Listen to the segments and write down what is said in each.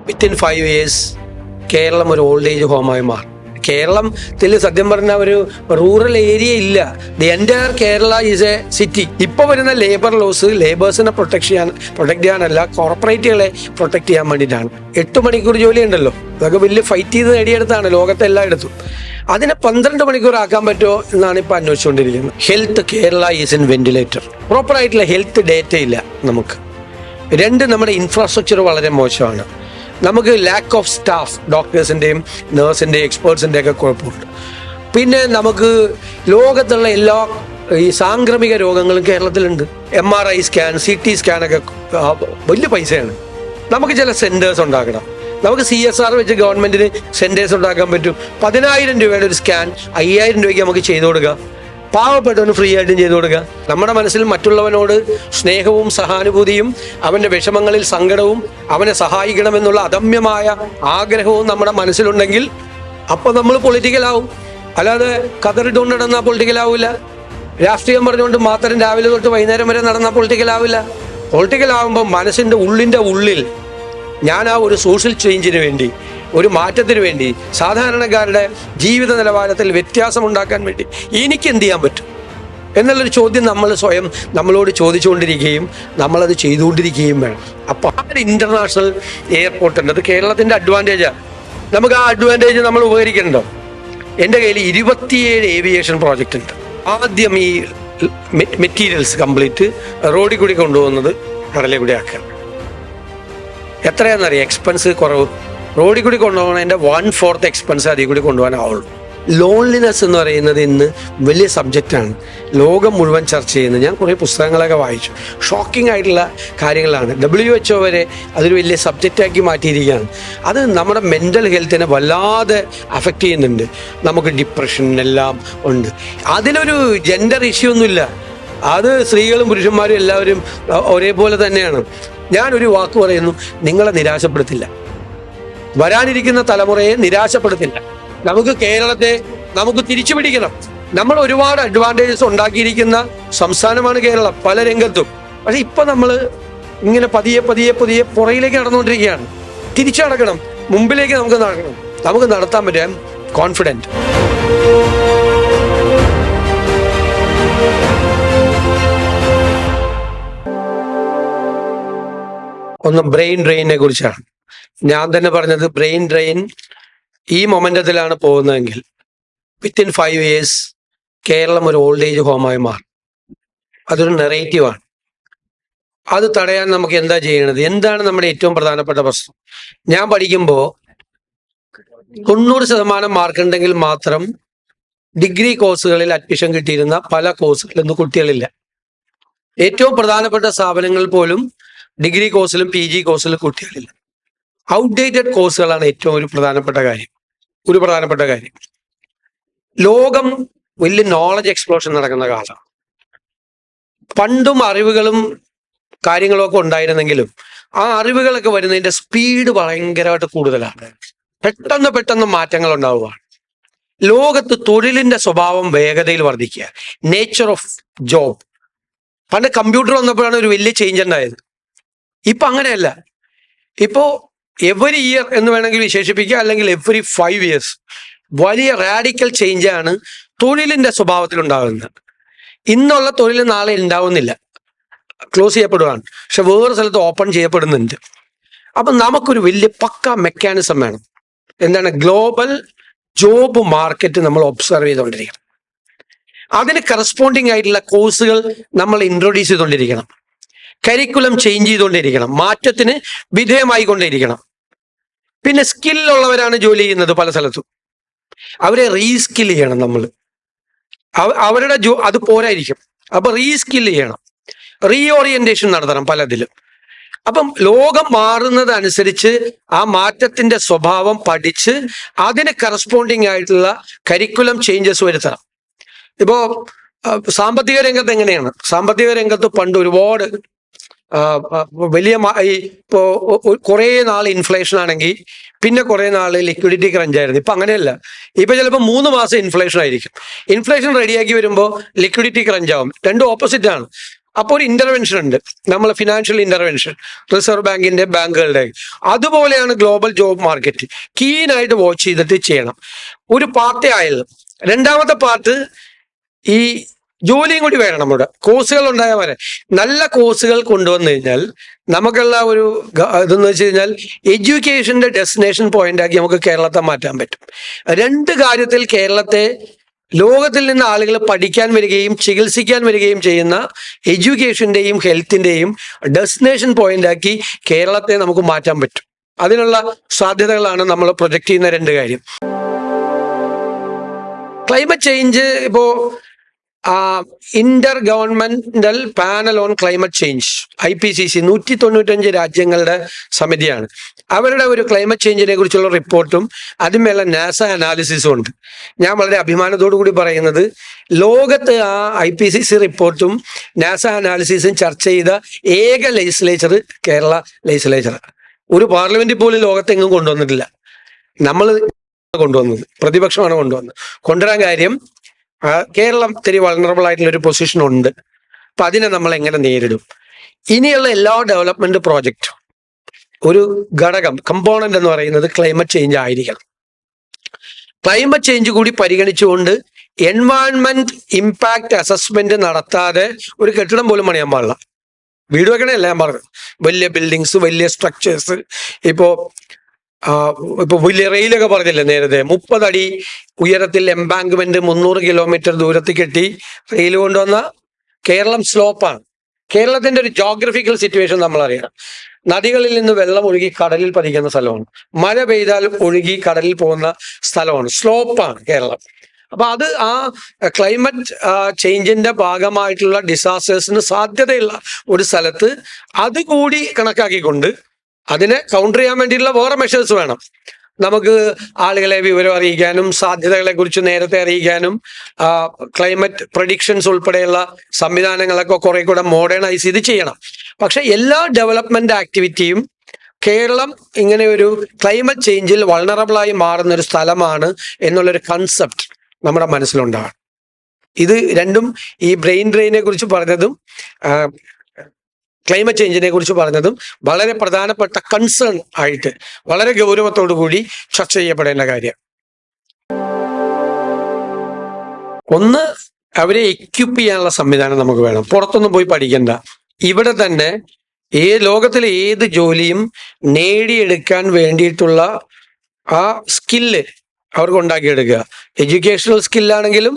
Within 5 years Keralam ഒരു old age ഹോമായി മാറും. കേരളത്തിൽ സത്യം പറഞ്ഞ ഒരു റൂറൽ ഏരിയ ഇല്ല. The entire Kerala is A city. ഇപ്പൊ വരുന്ന ലേബർ ലോസ് ലേബേഴ്സിനെ പ്രൊട്ടക്ട് ചെയ്യാനല്ല, കോർപ്പറേറ്റുകളെ പ്രൊട്ടക്ട് ചെയ്യാൻ വേണ്ടിയിട്ടാണ്. 8 മണിക്കൂർ ജോലി ഉണ്ടല്ലോ, അതൊക്കെ വലിയ ഫൈറ്റ് ചെയ്ത് നേടിയെടുത്താണ് ലോകത്തെ എല്ലായിടത്തും. അതിനെ 12 മണിക്കൂർ ആക്കാൻ പറ്റുമോ എന്നാണ് ഇപ്പൊ അന്വേഷിച്ചുകൊണ്ടിരിക്കുന്നത്. Health Kerala is in ventilator. Proper ആയിട്ടുള്ള ഹെൽത്ത് ഡേറ്റ ഇല്ല നമുക്ക്. 2, നമ്മുടെ ഇൻഫ്രാസ്ട്രക്ചർ വളരെ മോശമാണ്. നമുക്ക് ലാക്ക് ഓഫ് സ്റ്റാഫ്, ഡോക്ടേഴ്സിൻ്റെയും നേഴ്സിൻ്റെയും എക്സ്പേർട്സിൻ്റെ ഒക്കെ കുഴപ്പമുണ്ട്. പിന്നെ നമുക്ക് ലോകത്തുള്ള എല്ലാ ഈ സാംക്രമിക രോഗങ്ങളും കേരളത്തിലുണ്ട്. MRI സ്കാൻ, CT സ്കാനൊക്കെ വലിയ പൈസയാണ്. നമുക്ക് ചില സെൻറ്റേഴ്സ് ഉണ്ടാക്കണം. നമുക്ക് CSR വെച്ച് ഗവൺമെൻറ്റിന് സെൻറ്റേഴ്സ് ഉണ്ടാക്കാൻ പറ്റും. 10,000 രൂപയുടെ ഒരു സ്കാൻ 5,000 രൂപയ്ക്ക് നമുക്ക് ചെയ്തു കൊടുക്കാം. പാവപ്പെട്ടവന് ഫ്രീ ആയിട്ടും ചെയ്തു കൊടുക്കുക. നമ്മുടെ മനസ്സിൽ മറ്റുള്ളവനോട് സ്നേഹവും സഹാനുഭൂതിയും അവൻ്റെ വിഷമങ്ങളിൽ സങ്കടവും അവനെ സഹായിക്കണമെന്നുള്ള അദമ്യമായ ആഗ്രഹവും നമ്മുടെ മനസ്സിലുണ്ടെങ്കിൽ അപ്പം നമ്മൾ പൊളിറ്റിക്കലാവും. അല്ലാതെ കതറിട്ടുകൊണ്ട് നടന്നാൽ പൊളിറ്റിക്കലാവില്ല. രാഷ്ട്രീയം പറഞ്ഞുകൊണ്ട് മാത്രം രാവിലെ തൊട്ട് വൈകുന്നേരം വരെ നടന്നാൽ പൊളിറ്റിക്കലാവില്ല. പൊളിറ്റിക്കലാവുമ്പോൾ മനസ്സിൻ്റെ ഉള്ളിൽ ഞാൻ ആ ഒരു സോഷ്യൽ ചേഞ്ചിന് വേണ്ടി, ഒരു മാറ്റത്തിന് വേണ്ടി, സാധാരണക്കാരുടെ ജീവിത നിലവാരത്തിൽ വ്യത്യാസമുണ്ടാക്കാൻ വേണ്ടി എനിക്ക് എന്ത് ചെയ്യാൻ പറ്റും എന്നുള്ളൊരു ചോദ്യം നമ്മൾ സ്വയം നമ്മളോട് ചോദിച്ചുകൊണ്ടിരിക്കുകയും നമ്മളത് ചെയ്തുകൊണ്ടിരിക്കുകയും വേണം. അപ്പോൾ ആ ഒരു ഇൻ്റർനാഷണൽ എയർപോർട്ട് ഉണ്ട്. അത് കേരളത്തിൻ്റെ അഡ്വാൻറ്റേജാണ്. നമുക്ക് ആ അഡ്വാൻറ്റേജ് നമ്മൾ ഉപകരിക്കണ്ടോ? എൻ്റെ കയ്യിൽ 27 ഏവിയേഷൻ പ്രോജക്റ്റ് ഉണ്ട്. ആദ്യം ഈ മെറ്റീരിയൽസ് കംപ്ലീറ്റ് റോഡിൽ കൂടി കൊണ്ടുപോകുന്നത് കടലിൽ കൂടി ആക്കുക. എത്രയാണെന്നറിയാം എക്സ്പെൻസ് കുറവ്? റോഡിൽ കൂടി കൊണ്ടുപോകണതിൻ്റെ 1/4 എക്സ്പെൻസ് അതിൽ കൂടി കൊണ്ടുപോകാനാവുള്ളൂ. ലോൺലിനെസ് എന്ന് പറയുന്നത് ഇന്ന് വലിയ സബ്ജക്റ്റാണ്. ലോകം മുഴുവൻ ചർച്ച ചെയ്യുന്നത്. ഞാൻ കുറേ പുസ്തകങ്ങളൊക്കെ വായിച്ചു. ഷോക്കിംഗ് ആയിട്ടുള്ള കാര്യങ്ങളാണ്. WHO വരെ അതൊരു വലിയ സബ്ജക്റ്റാക്കി മാറ്റിയിരിക്കുകയാണ്. അത് നമ്മുടെ മെൻ്റൽ ഹെൽത്തിനെ വല്ലാതെ അഫക്റ്റ് ചെയ്യുന്നുണ്ട്. നമുക്ക് ഡിപ്രഷൻ എല്ലാം ഉണ്ട്. അതിലൊരു ജെൻഡർ ഇഷ്യൂ ഒന്നുമില്ല. അത് സ്ത്രീകളും പുരുഷന്മാരും എല്ലാവരും ഒരേപോലെ തന്നെയാണ്. ഞാനൊരു വാക്ക് പറയുന്നു, നിങ്ങളെ നിരാശപ്പെടുത്തില്ല. വരാനിരിക്കുന്ന തലമുറയെ നിരാശപ്പെടുത്തില്ല. നമുക്ക് കേരളത്തെ നമുക്ക് തിരിച്ചു പിടിക്കണം. നമ്മൾ ഒരുപാട് അഡ്വാൻറ്റേജസ് ഉണ്ടാക്കിയിരിക്കുന്ന സംസ്ഥാനമാണ് കേരളം പല രംഗത്തും. പക്ഷെ ഇപ്പൊ നമ്മൾ ഇങ്ങനെ പതിയെ പുറയിലേക്ക് നടന്നുകൊണ്ടിരിക്കുകയാണ്. തിരിച്ചു നടക്കണം, മുമ്പിലേക്ക് നമുക്ക് നടക്കണം. നമുക്ക് നടത്താൻ പറ്റും. കോൺഫിഡൻറ്റ്. ഒന്ന് ബ്രെയിൻ ഡ്രെയിനെ കുറിച്ചാണ് ഞാൻ തന്നെ പറഞ്ഞത്. ബ്രെയിൻ ഡ്രെയിൻ ഈ മൊമെന്റത്തിലാണ് പോകുന്നതെങ്കിൽ വിത്തിൻ 5 years കേരളം ഒരു ഓൾഡ് ഏജ് ഹോമായി മാറും. അതൊരു നെറേറ്റീവാണ്. അത് തടയാൻ നമുക്ക് എന്താ ചെയ്യണത്? എന്താണ് നമ്മുടെ ഏറ്റവും പ്രധാനപ്പെട്ട പ്രശ്നം? ഞാൻ പഠിക്കുമ്പോൾ 90% മാർക്കുണ്ടെങ്കിൽ മാത്രം ഡിഗ്രി കോഴ്സുകളിൽ അഡ്മിഷൻ കിട്ടിയിരുന്ന പല കോഴ്സുകളിലൊന്നും കുട്ടികളില്ല. ഏറ്റവും പ്രധാനപ്പെട്ട സ്ഥാപനങ്ങൾ പോലും ഡിഗ്രി കോഴ്സിലും PG കോഴ്സിലും കുട്ടികളില്ല. ഔട്ട്ഡേറ്റഡ് കോഴ്സുകളാണ് ഏറ്റവും ഒരു പ്രധാനപ്പെട്ട കാര്യം. ലോകം വലിയ നോളജ് എക്സ്പ്ലോഷൻ നടക്കുന്ന കാലം. പണ്ടും അറിവുകളും കാര്യങ്ങളും ഒക്കെ ഉണ്ടായിരുന്നെങ്കിലും ആ അറിവുകളൊക്കെ വരുന്നതിന്റെ സ്പീഡ് ഭയങ്കരമായിട്ട് കൂടുതലാണ്. പെട്ടെന്ന് മാറ്റങ്ങൾ ഉണ്ടാവുകയാണ്. ലോകത്ത് തൊഴിലിന്റെ സ്വഭാവം വേഗതയിൽ വർദ്ധിക്കുക. Nature of job. പണ്ട് കമ്പ്യൂട്ടർ വന്നപ്പോഴാണ് ഒരു വലിയ ചേഞ്ച് ഉണ്ടായത്. ഇപ്പൊ അങ്ങനെയല്ല. ഇപ്പോ എവറി ഇയർ എന്ന് വേണമെങ്കിൽ വിശേഷിപ്പിക്കുക, അല്ലെങ്കിൽ എവറി 5 years വലിയ റാഡിക്കൽ ചേഞ്ചാണ് തൊഴിലിന്റെ സ്വഭാവത്തിൽ ഉണ്ടാകുന്നത്. ഇന്നുള്ള തൊഴിൽ നാളെ ഉണ്ടാവുന്നില്ല, ക്ലോസ് ചെയ്യപ്പെടുകയാണ്. പക്ഷെ വേറെ സ്ഥലത്ത് ഓപ്പൺ ചെയ്യപ്പെടുന്നുണ്ട്. അപ്പം നമുക്കൊരു വലിയ പക്ക മെക്കാനിസം വേണം. എന്താണ്? ഗ്ലോബൽ ജോബ് മാർക്കറ്റ് നമ്മൾ ഒബ്സർവ് ചെയ്തുകൊണ്ടിരിക്കണം. അതിന് കറസ്പോണ്ടിങ് ആയിട്ടുള്ള കോഴ്സുകൾ നമ്മൾ ഇൻട്രൊഡ്യൂസ് ചെയ്തുകൊണ്ടിരിക്കണം. കരിക്കുലം ചേഞ്ച് ചെയ്തുകൊണ്ടിരിക്കണം. മാറ്റത്തിന് വിധേയമായിക്കൊണ്ടേയിരിക്കണം. പിന്നെ സ്കില്ലുള്ളവരാണ് ജോലി ചെയ്യുന്നത് പല സ്ഥലത്തും. അവരെ റീസ്കിൽ ചെയ്യണം നമ്മൾ. അവരുടെ അത് പോരായിരിക്കും. അപ്പൊ റീസ്കിൽ ചെയ്യണം, റീഓറിയന്റേഷൻ നടത്തണം പലതിലും. അപ്പം ലോകം മാറുന്നതനുസരിച്ച് ആ മാറ്റത്തിന്റെ സ്വഭാവം പഠിച്ച് അതിന് കറസ്പോണ്ടിങ് ആയിട്ടുള്ള കരിക്കുലം ചേഞ്ചസ് വരുത്തണം. ഇപ്പോ സാമ്പത്തിക രംഗത്ത് എങ്ങനെയാണ്? സാമ്പത്തിക രംഗത്ത് പണ്ട് ഒരുപാട് വലിയ ഇപ്പോ കുറേ നാൾ ഇൻഫ്ലേഷൻ ആണെങ്കിൽ പിന്നെ കുറേ നാൾ ലിക്വിഡിറ്റി ക്രഞ്ചായിരുന്നു. ഇപ്പൊ അങ്ങനെയല്ല. ഇപ്പൊ ചിലപ്പോൾ 3 മാസം ഇൻഫ്ലേഷൻ ആയിരിക്കും. ഇൻഫ്ലേഷൻ റെഡിയാക്കി വരുമ്പോൾ ലിക്വിഡിറ്റി ക്രഞ്ചാവും. രണ്ടും ഓപ്പോസിറ്റ് ആണ്. അപ്പോൾ ഒരു ഇന്റർവെൻഷൻ ഉണ്ട്, നമ്മൾ ഫിനാൻഷ്യൽ ഇന്റർവെൻഷൻ റിസർവ് ബാങ്കിന്റെ ബാങ്കുകളുടെ. അതുപോലെയാണ് ഗ്ലോബൽ ജോബ് മാർക്കറ്റ്. കീനായിട്ട് വാച്ച് ചെയ്തിട്ട് ചെയ്യണം. ഒരു പാർട്ടി ആയാലും. രണ്ടാമത്തെ പാർട്ട് ഈ ജോലിയും കൂടി വേണം. നമ്മുടെ കോഴ്സുകൾ ഉണ്ടായാൽ വരെ നല്ല കോഴ്സുകൾ കൊണ്ടുവന്നു കഴിഞ്ഞാൽ നമുക്കുള്ള ഒരു ഇതെന്ന് വെച്ച് കഴിഞ്ഞാൽ എഡ്യൂക്കേഷന്റെ ഡെസ്റ്റിനേഷൻ പോയിന്റ് ആക്കി നമുക്ക് കേരളത്തെ മാറ്റാൻ പറ്റും. രണ്ട് കാര്യത്തിൽ കേരളത്തെ ലോകത്തിൽ നിന്ന് ആളുകൾ പഠിക്കാൻ വരികയും ചികിത്സിക്കാൻ വരികയും ചെയ്യുന്ന എഡ്യൂക്കേഷന്റെയും ഹെൽത്തിന്റെയും ഡെസ്റ്റിനേഷൻ പോയിന്റ് ആക്കി കേരളത്തെ നമുക്ക് മാറ്റാൻ പറ്റും. അതിനുള്ള സാധ്യതകളാണ് നമ്മൾ പ്രൊജക്ട് ചെയ്യുന്ന രണ്ട് കാര്യം. ക്ലൈമറ്റ് ചേഞ്ച് ഇപ്പോ Inter governmental panel on climate change IPCC 195 രാജ്യങ്ങളുടെ സമിതിയാണ്. അവരുടെ ഒരു ക്ലൈമറ്റ് ചേഞ്ചിനെ കുറിച്ചുള്ള റിപ്പോർട്ടും അതിന്മേലെ നാസ അനാലിസിസും ഉണ്ട്. ഞാൻ വളരെ അഭിമാനത്തോടു കൂടി പറയുന്നത് ലോകത്ത് IPCC റിപ്പോർട്ടും നാസ അനാലിസിസും ചർച്ച ചെയ്ത ഏക ലെജിസ്ലേച്ചർ കേരള ലെജിസ്ലേച്ചർ. ഒരു പാർലമെന്റിൽ പോലും ലോകത്തെങ്ങും കൊണ്ടുവന്നിട്ടില്ല. നമ്മൾ കൊണ്ടുവന്നത്, പ്രതിപക്ഷമാണ് കൊണ്ടുവരാൻ കാര്യം കേരളം ഇത്തിരി വൾണറബിൾ ആയിട്ടുള്ള ഒരു പൊസിഷൻ ഉണ്ട്. അപ്പൊ അതിനെ നമ്മൾ എങ്ങനെ നേരിടും? ഇനിയുള്ള എല്ലാ ഡെവലപ്മെന്റ് പ്രോജക്റ്റും ഒരു ഘടകം, കമ്പോണന്റ് എന്ന് പറയുന്നത് ക്ലൈമറ്റ് ചേഞ്ച് ആയിരിക്കണം. ക്ലൈമറ്റ് ചേഞ്ച് കൂടി പരിഗണിച്ചുകൊണ്ട് എൻവയോൺമെന്റ് ഇമ്പാക്ട് അസസ്മെന്റ് നടത്താതെ ഒരു കെട്ടിടം പോലും പണിയാൻ പാടില്ല. വീട് വെക്കണല്ല ഞാൻ പറഞ്ഞത്. വലിയ ബിൽഡിങ്സ്, വലിയ സ്ട്രക്ചേഴ്സ്. ഇപ്പോ വലിയ റെയിലൊക്കെ പറഞ്ഞില്ലേ നേരത്തെ, 30 അടി ഉയരത്തിൽ എംബാങ്ക്മെന്റ് 300 കിലോമീറ്റർ ദൂരത്തിൽ കെട്ടി റെയിൽ കൊണ്ടുവന്ന കേരളം സ്ലോപ്പാണ്. കേരളത്തിന്റെ ഒരു ജോഗ്രഫിക്കൽ സിറ്റുവേഷൻ നമ്മൾ അറിയണം. നദികളിൽ നിന്ന് വെള്ളം ഒഴുകി കടലിൽ പതിക്കുന്ന സ്ഥലമാണ്. മഴ പെയ്താൽ ഒഴുകി കടലിൽ പോകുന്ന സ്ഥലമാണ്. സ്ലോപ്പാണ് കേരളം. അപ്പൊ അത് ക്ലൈമറ്റ് ചേഞ്ചിന്റെ ഭാഗമായിട്ടുള്ള ഡിസാസ്റ്റേഴ്സിന് സാധ്യതയുള്ള ഒരു സ്ഥലത്ത് അതുകൂടി കണക്കാക്കിക്കൊണ്ട് അതിനെ കൗണ്ടർ ചെയ്യാൻ വേണ്ടിയിട്ടുള്ള വേറെ മെഷേഴ്സ് വേണം. നമുക്ക് ആളുകളെ വിവരം അറിയിക്കാനും സാധ്യതകളെ കുറിച്ച് നേരത്തെ അറിയിക്കാനും ക്ലൈമറ്റ് പ്രഡിക്ഷൻസ് ഉൾപ്പെടെയുള്ള സംവിധാനങ്ങളൊക്കെ കുറെ കൂടെ മോഡേണൈസ് ചെയ്ത് ചെയ്യണം. പക്ഷെ എല്ലാ ഡെവലപ്മെന്റ് ആക്ടിവിറ്റിയും കേരളം ഇങ്ങനെ ഒരു ക്ലൈമറ്റ് ചേഞ്ചിൽ വൾണറബിളായി മാറുന്ന ഒരു സ്ഥലമാണ് എന്നുള്ളൊരു കൺസെപ്റ്റ് നമ്മുടെ മനസ്സിലുണ്ടാകണം. ഇത് രണ്ടും, ഈ ബ്രെയിൻ ഡ്രെയിനെ കുറിച്ച് പറഞ്ഞതും ക്ലൈമറ്റ് ചേഞ്ചിനെ കുറിച്ച് പറഞ്ഞതും വളരെ പ്രധാനപ്പെട്ട കൺസേൺ ആയിട്ട് വളരെ ഗൗരവത്തോടു കൂടി ചർച്ച ചെയ്യപ്പെടേണ്ട കാര്യം. ഒന്ന്, അവരെ എക്യുപ്പ് ചെയ്യാനുള്ള സംവിധാനം നമുക്ക് വേണം. പുറത്തൊന്നും പോയി പഠിക്കണ്ട. ഇവിടെ തന്നെ ലോകത്തിലെ ഏത് ജോലിയും നേടിയെടുക്കാൻ വേണ്ടിയിട്ടുള്ള ആ സ്കില്ല് അവർക്ക് ഉണ്ടാക്കിയെടുക്കുക. എഡ്യൂക്കേഷണൽ സ്കില്ലാണെങ്കിലും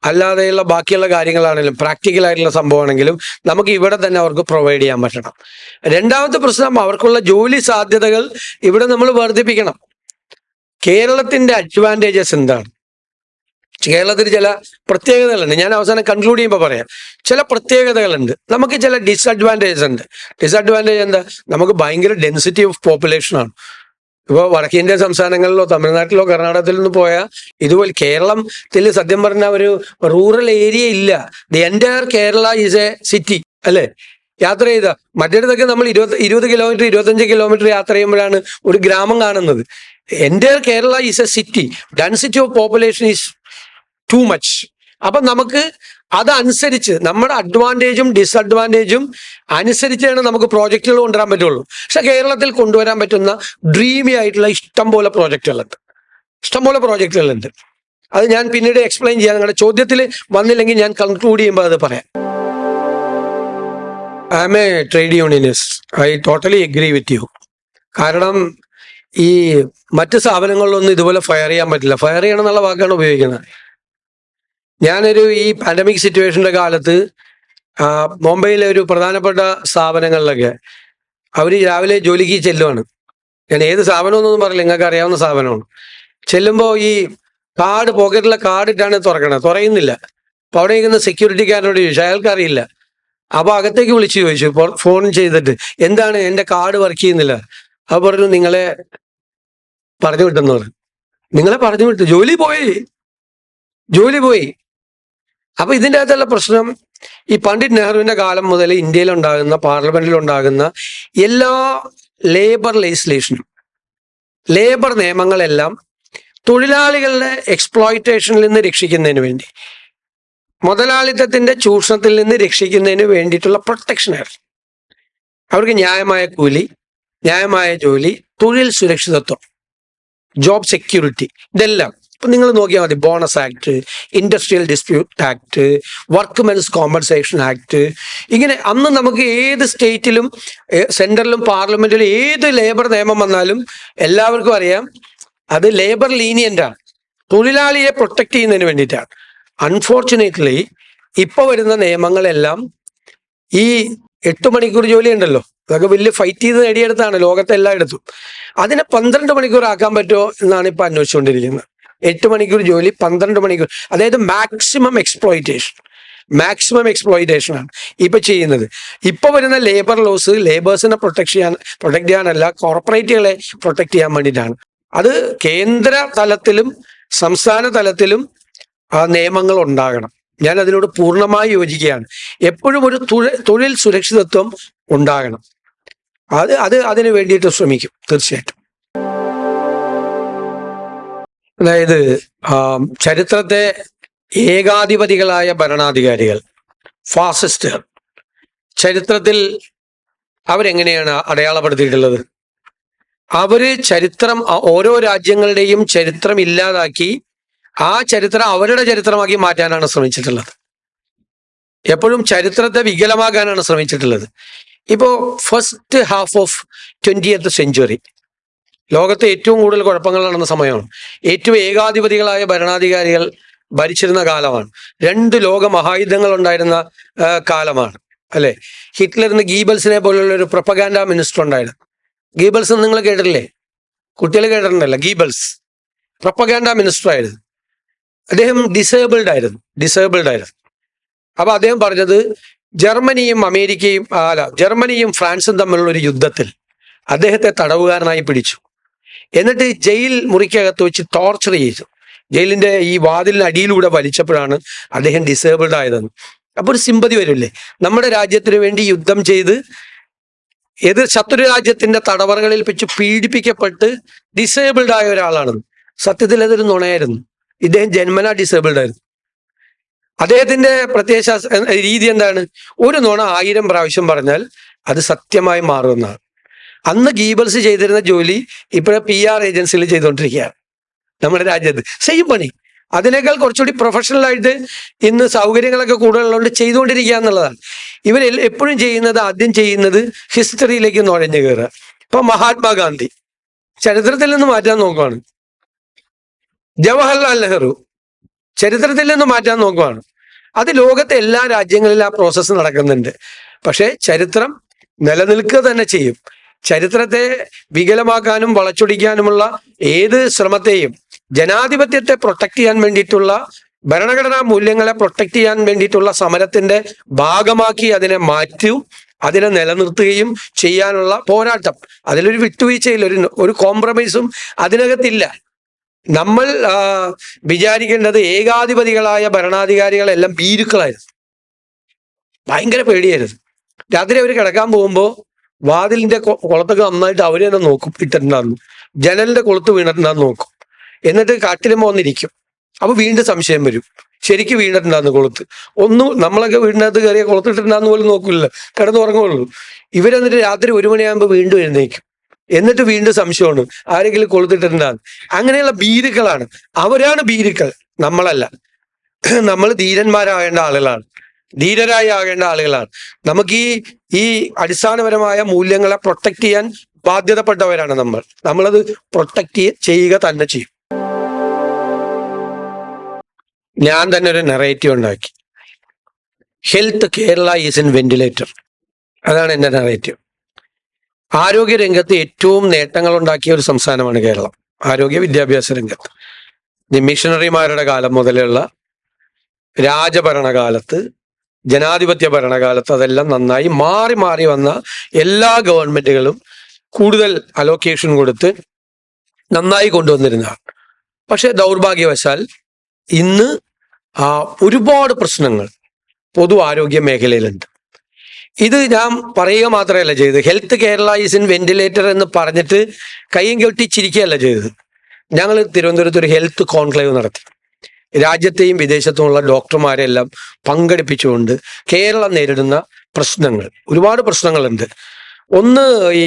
അല്ലാതെയുള്ള ബാക്കിയുള്ള കാര്യങ്ങളാണെങ്കിലും പ്രാക്ടിക്കൽ ആയിട്ടുള്ള സംഭവമാണെങ്കിലും നമുക്ക് ഇവിടെ തന്നെ അവർക്ക് പ്രൊവൈഡ് ചെയ്യാൻ പറ്റണം. രണ്ടാമത്തെ പ്രശ്നം, അവർക്കുള്ള ജോലി സാധ്യതകൾ ഇവിടെ നമ്മൾ വർദ്ധിപ്പിക്കണം. കേരളത്തിന്റെ അഡ്വാൻറ്റേജസ് എന്താണ്? കേരളത്തിന് ചില പ്രത്യേകതകളുണ്ട്. ഞാൻ അവസാനം കൺക്ലൂഡ് ചെയ്യുമ്പോൾ പറയാം. ചില പ്രത്യേകതകളുണ്ട്. നമുക്ക് ചില ഡിസഡ്വാൻറ്റേജസ് ഉണ്ട്. ഡിസഡ്വാൻറ്റേജ് എന്താ? നമുക്ക് ഭയങ്കര ഡെൻസിറ്റി ഓഫ് പോപ്പുലേഷനാണ്. ഇപ്പോൾ വടക്കേന്ത്യ സംസ്ഥാനങ്ങളിലോ തമിഴ്നാട്ടിലോ കർണാടകത്തിൽ നിന്ന് പോയാൽ ഇതുപോലെ കേരളത്തിൽ സത്യം പറഞ്ഞ ഒരു റൂറൽ ഏരിയ ഇല്ല. The entire Kerala is A city അല്ലേ? യാത്ര ചെയ്ത മറ്റേടത്തൊക്കെ നമ്മൾ 20 കിലോമീറ്റർ 25 കിലോമീറ്റർ യാത്ര ചെയ്യുമ്പോഴാണ് ഒരു ഗ്രാമം കാണുന്നത്. Entire Kerala is A city. Density of population is too much. അപ്പൊ നമുക്ക് അതനുസരിച്ച് നമ്മുടെ അഡ്വാൻറ്റേജും ഡിസഡ്വാൻറ്റേജും അനുസരിച്ചാണ് നമുക്ക് പ്രോജക്റ്റുകൾ കൊണ്ടുവരാൻ പറ്റുള്ളൂ. പക്ഷെ കേരളത്തിൽ കൊണ്ടുവരാൻ പറ്റുന്ന ഡ്രീമി ആയിട്ടുള്ള ഇഷ്ടംപോലെ പ്രോജക്റ്റുകളുണ്ട്. അത് ഞാൻ പിന്നീട് എക്സ്പ്ലെയിൻ ചെയ്യാം. നിങ്ങളുടെ ചോദ്യത്തിൽ വന്നില്ലെങ്കിൽ ഞാൻ കൺക്ലൂഡ് ചെയ്യുമ്പോൾ അത് പറയാം. I am a trade unionist. I totally agree with you. കാരണം ഈ മറ്റ് സ്ഥാപനങ്ങളിലൊന്നും ഇതുപോലെ ഫയർ ചെയ്യാൻ പറ്റില്ല. ഫയർ ചെയ്യണം എന്നുള്ള വാക്കാണ് ഉപയോഗിക്കുന്നത്. ഞാനൊരു ഈ പാൻഡമിക് സിറ്റുവേഷന്റെ കാലത്ത് മുംബൈയിലെ ഒരു പ്രധാനപ്പെട്ട സ്ഥാപനങ്ങളിലൊക്കെ അവർ രാവിലെ ജോലിക്ക് ചെല്ലുവാണ്. ഞാൻ ഏത് സ്ഥാപനമൊന്നും പറയില്ല, നിങ്ങൾക്ക് അറിയാവുന്ന സ്ഥാപനമാണ്. ചെല്ലുമ്പോൾ ഈ പോക്കറ്റിലെ കാർഡ് ഇട്ടാണ് തുറയുന്നില്ല. അപ്പൊ അവിടെ ഇരിക്കുന്ന സെക്യൂരിറ്റിക്കാരനോട് ചോദിച്ചു, അയാൾക്ക് അറിയില്ല. അപ്പൊ അകത്തേക്ക് വിളിച്ചു ചോദിച്ചു ഫോൺ ചെയ്തിട്ട്, എന്താണ് എൻ്റെ കാർഡ് വർക്ക് ചെയ്യുന്നില്ല? അപ്പൊ പറഞ്ഞു, നിങ്ങളെ പറഞ്ഞു വിട്ടെന്ന് പറഞ്ഞു. നിങ്ങളെ പറഞ്ഞു വിട്ടു, ജോലി പോയി. അപ്പൊ ഇതിൻ്റെ അകത്തുള്ള പ്രശ്നം, ഈ പണ്ഡിറ്റ് നെഹ്റുവിന്റെ കാലം മുതൽ ഇന്ത്യയിലുണ്ടാകുന്ന പാർലമെന്റിലുണ്ടാകുന്ന എല്ലാ ലേബർ ലെജിസ്ലേഷനും ലേബർ നിയമങ്ങളെല്ലാം തൊഴിലാളികളുടെ എക്സ്പ്ലോയിറ്റേഷനിൽ നിന്ന് രക്ഷിക്കുന്നതിന് വേണ്ടി, മുതലാളിത്തത്തിന്റെ ചൂഷണത്തിൽ നിന്ന് രക്ഷിക്കുന്നതിന് വേണ്ടിയിട്ടുള്ള പ്രൊട്ടക്ഷനായിരുന്നു. അവർക്ക് ന്യായമായ കൂലി, ന്യായമായ ജോലി, തൊഴിൽ സുരക്ഷിതത്വം, ജോബ് സെക്യൂരിറ്റി, ഇതെല്ലാം ഇപ്പൊ നിങ്ങൾ നോക്കിയാൽ മതി. Bonus act, industrial dispute act, workmen's compensation act, ഇങ്ങനെ അന്ന് നമുക്ക് ഏത് സ്റ്റേറ്റിലും സെൻട്രലിലും പാർലമെന്റിലും ഏത് ലേബർ നിയമം വന്നാലും എല്ലാവർക്കും അറിയാം അത് ലേബർ ലീനിയന്റ് ആണ്, തൊഴിലാളിയെ പ്രൊട്ടക്ട് ചെയ്യുന്നതിന് വേണ്ടിയിട്ടാണ്. അൺഫോർച്ചുനേറ്റ്ലി ഇപ്പൊ വരുന്ന നിയമങ്ങളെല്ലാം ഈ 8 മണിക്കൂർ ജോലി ഉണ്ടല്ലോ, അതൊക്കെ വലിയ ഫൈറ്റ് ചെയ്ത് നേടിയെടുത്താണ് ലോകത്തെ എല്ലായിടത്തും. അതിനെ 12 മണിക്കൂർ ആക്കാൻ പറ്റുമോ എന്നാണ് ഇപ്പൊ അന്വേഷിച്ചുകൊണ്ടിരിക്കുന്നത്. 8 മണിക്കൂർ ജോലി 12 മണിക്കൂർ, അതായത് മാക്സിമം എക്സ്പ്ലോയിറ്റേഷൻ ആണ് ഇപ്പൊ ചെയ്യുന്നത്. ഇപ്പൊ വരുന്ന ലേബർ ലോസ് ലേബേഴ്സിനെ പ്രൊട്ടക്ട് ചെയ്യാനല്ല, കോർപ്പറേറ്റുകളെ പ്രൊട്ടക്ട് ചെയ്യാൻ വേണ്ടിയിട്ടാണ്. അത് കേന്ദ്ര തലത്തിലും സംസ്ഥാന തലത്തിലും ആ നിയമങ്ങൾ ഉണ്ടാകണം. ഞാൻ അതിനോട് പൂർണ്ണമായി യോജിക്കുകയാണ്. എപ്പോഴും ഒരു തൊഴിൽ സുരക്ഷിതത്വം ഉണ്ടാകണം. അതിന് വേണ്ടിയിട്ട് ശ്രമിക്കും തീർച്ചയായിട്ടും. അതായത് ചരിത്രത്തെ ഏകാധിപതികളായ ഭരണാധികാരികൾ, ഫാസിസ്റ്റുകൾ, ചരിത്രത്തിൽ അവരെങ്ങനെയാണ് അടയാളപ്പെടുത്തിയിട്ടുള്ളത്? അവര് ചരിത്രം, ഓരോ രാജ്യങ്ങളുടെയും ചരിത്രം ഇല്ലാതാക്കി ആ ചരിത്രം അവരുടെ ചരിത്രമാക്കി മാറ്റാനാണ് ശ്രമിച്ചിട്ടുള്ളത്. എപ്പോഴും ചരിത്രത്തെ വികലമാക്കാനാണ് ശ്രമിച്ചിട്ടുള്ളത്. ഇപ്പോ first half of 20th century ലോകത്തെ ഏറ്റവും കൂടുതൽ കുഴപ്പങ്ങൾ നടന്ന സമയമാണ്. ഏറ്റവും ഏകാധിപതികളായ ഭരണാധികാരികൾ ഭരിച്ചിരുന്ന കാലമാണ്. 2 ലോക മഹായുദ്ധങ്ങൾ ഉണ്ടായിരുന്ന കാലമാണ്, അല്ലെ? ഹിറ്റ്ലറിന് ഗീബൽസിനെ പോലുള്ള ഒരു പ്രൊപ്പഗാൻഡ മിനിസ്റ്റർ ഉണ്ടായിരുന്നു. ഗീബൽസ് നിങ്ങൾ കേട്ടിട്ടില്ലേ? കുട്ടികൾ കേട്ടിട്ടുണ്ടല്ലോ, ഗീബൽസ് പ്രൊപ്പഗാൻഡ മിനിസ്റ്റർ ആയിരുന്നു. അദ്ദേഹം ഡിസേബിൾഡ് ആയിരുന്നു. അപ്പൊ അദ്ദേഹം പറഞ്ഞത് ജർമ്മനിയും ഫ്രാൻസും തമ്മിലുള്ള ഒരു യുദ്ധത്തിൽ അദ്ദേഹത്തെ തടവുകാരനായി പിടിച്ചു. എന്നിട്ട് ജയിൽ മുറിക്കകത്ത് വെച്ച് ടോർച്ചർ ചെയ്തു. ജയിലിന്റെ ഈ വാതിലിന് അടിയിലൂടെ വലിച്ചപ്പോഴാണ് അദ്ദേഹം ഡിസേബിൾഡ് ആയതെന്ന്. അപ്പൊ ഒരു സിമ്പതി വരില്ലേ? നമ്മുടെ രാജ്യത്തിന് വേണ്ടി യുദ്ധം ചെയ്ത് ശത്രു രാജ്യത്തിന്റെ തടവറകളിൽ വെച്ച് പീഡിപ്പിക്കപ്പെട്ട് ഡിസേബിൾഡ് ആയ ഒരാളാണെന്ന്. സത്യത്തിൽ അതൊരു നുണയായിരുന്നു. ഇദ്ദേഹം ജന്മനാ ഡിസേബിൾഡ് ആയിരുന്നു. അദ്ദേഹത്തിന്റെ പ്രത്യേക രീതി എന്താണ്? ഒരു നുണ 1000 പ്രാവശ്യം പറഞ്ഞാൽ അത് സത്യമായി മാറുമെന്നാണ്. അന്ന് ഗീബൽസ് ചെയ്തിരുന്ന ജോലി ഇപ്പോഴും PR ഏജൻസിയിൽ ചെയ്തുകൊണ്ടിരിക്കുകയാണ് നമ്മുടെ രാജ്യത്ത്. സെയിം പണി, അതിനേക്കാൾ കുറച്ചുകൂടി പ്രൊഫഷണൽ ആയിട്ട് ഇന്ന് സൗകര്യങ്ങളൊക്കെ കൂടുതലുള്ളതുകൊണ്ട് ചെയ്തുകൊണ്ടിരിക്കുക എന്നുള്ളതാണ്. ഇവർ എപ്പോഴും ആദ്യം ചെയ്യുന്നത് ഹിസ്റ്ററിയിലേക്ക് നുഴഞ്ഞു കയറുക. ഇപ്പൊ മഹാത്മാഗാന്ധി ചരിത്രത്തിൽ നിന്ന് മാറ്റാൻ നോക്കുവാണ്. ജവഹർലാൽ നെഹ്റു ചരിത്രത്തിൽ നിന്ന് മാറ്റാൻ നോക്കുവാണ്. അത് ലോകത്തെ എല്ലാ രാജ്യങ്ങളിലും ആ പ്രോസസ്സ് നടക്കുന്നുണ്ട്. പക്ഷെ ചരിത്രം നിലനിൽക്കുക തന്നെ ചെയ്യും. ചരിത്രത്തെ വികലമാക്കാനും വളച്ചൊടിക്കാനുമുള്ള ഏത് ശ്രമത്തെയും, ജനാധിപത്യത്തെ പ്രൊട്ടക്ട് ചെയ്യാൻ വേണ്ടിയിട്ടുള്ള, ഭരണഘടനാ മൂല്യങ്ങളെ പ്രൊട്ടക്ട് ചെയ്യാൻ വേണ്ടിയിട്ടുള്ള സമരത്തിന്റെ ഭാഗമാക്കി അതിനെ മാറ്റും, അതിനെ നിലനിർത്തുകയും ചെയ്യാനുള്ള പോരാട്ടം. അതിലൊരു വിട്ടുവീഴ്ചയില്ല, ഒരു കോംപ്രമൈസും അതിനകത്തില്ല. നമ്മൾ വിചാരിക്കേണ്ടത് ഏകാധിപതികളായ ഭരണാധികാരികളെല്ലാം ഭീരുക്കളായിരുന്നു, ഭയങ്കര പേടിയായിരുന്നു. രാത്രി അവർ കിടക്കാൻ പോകുമ്പോൾ വാതിലിന്റെ കുളത്തൊക്കെ നന്നായിട്ട് അവര് തന്നെ നോക്കും, ഇട്ടിട്ടുണ്ടായിരുന്നു. ജനലിന്റെ കൊളുത്ത് വീണിട്ടുണ്ടാന്ന് നോക്കും. എന്നിട്ട് കാട്ടിലുമ്പോ വന്നിരിക്കും. അപ്പൊ വീണ്ടും സംശയം വരും, ശരിക്കും വീണിട്ടുണ്ടാന്ന് കൊളുത്ത്. നമ്മളൊക്കെ വീടിനകത്ത് കയറിയ കൊളുത്തിട്ടുണ്ടാന്ന് പോലും നോക്കില്ല, കിടന്നുറങ്ങുള്ളൂ. ഇവരെന്നിട്ട് രാത്രി 1 മണിയാകുമ്പോൾ വീണ്ടും എഴുന്നേക്കും. എന്നിട്ട് വീണ്ടും സംശയമാണ് ആരെങ്കിലും കൊളുത്തിട്ടുണ്ടാന്ന്. അങ്ങനെയുള്ള ഭീരുക്കളാണ്. അവരാണ് ഭീരുക്കൾ, നമ്മളല്ല. നമ്മൾ ധീരന്മാരാകേണ്ട ആളുകളാണ്, ധീരരായി ആകേണ്ട ആളുകളാണ്. നമുക്ക് ഈ അടിസ്ഥാനപരമായ മൂല്യങ്ങളെ പ്രൊട്ടക്ട് ചെയ്യാൻ ബാധ്യതപ്പെട്ടവരാണ് നമ്മളത് പ്രൊട്ടക്ട് ചെയ്യുക തന്നെ ചെയ്യും. ഞാൻ തന്നെ ഒരു നെറേറ്റീവ് ഉണ്ടാക്കി. Health Kerala is in ventilator. അതാണ് എൻ്റെ നെറേറ്റീവ്. ആരോഗ്യ രംഗത്ത് ഏറ്റവും നേട്ടങ്ങൾ ഉണ്ടാക്കിയ ഒരു സംസ്ഥാനമാണ് കേരളം. ആരോഗ്യ വിദ്യാഭ്യാസ രംഗത്ത് മിഷണറിമാരുടെ കാലം മുതലുള്ള രാജഭരണകാലത്ത്, ജനാധിപത്യ ഭരണകാലത്ത് അതെല്ലാം നന്നായി മാറി മാറി വന്ന എല്ലാ ഗവൺമെന്റുകളും കൂടുതൽ അലോക്കേഷൻ കൊടുത്ത് നന്നായി കൊണ്ടുവന്നിരുന്നതാണ്. പക്ഷെ ദൗർഭാഗ്യവശാൽ ഇന്ന് ഒരുപാട് പ്രശ്നങ്ങൾ പൊതു ആരോഗ്യ മേഖലയിലുണ്ട്. ഇത് ഞാൻ പറയുക മാത്രമല്ല ചെയ്തത്. Health Kerala is in ventilator എന്ന് പറഞ്ഞിട്ട് കയ്യും കെട്ടിച്ചിരിക്കുകയല്ല ചെയ്തത്. ഞങ്ങൾ തിരുവനന്തപുരത്ത് ഒരു ഹെൽത്ത് കോൺക്ലേവ് നടത്തി. രാജ്യത്തെയും വിദേശത്തുമുള്ള ഡോക്ടർമാരെല്ലാം പങ്കെടുപ്പിച്ചുകൊണ്ട് കേരളം നേരിടുന്ന പ്രശ്നങ്ങൾ, ഒരുപാട് പ്രശ്നങ്ങളുണ്ട്. ഒന്ന്, ഈ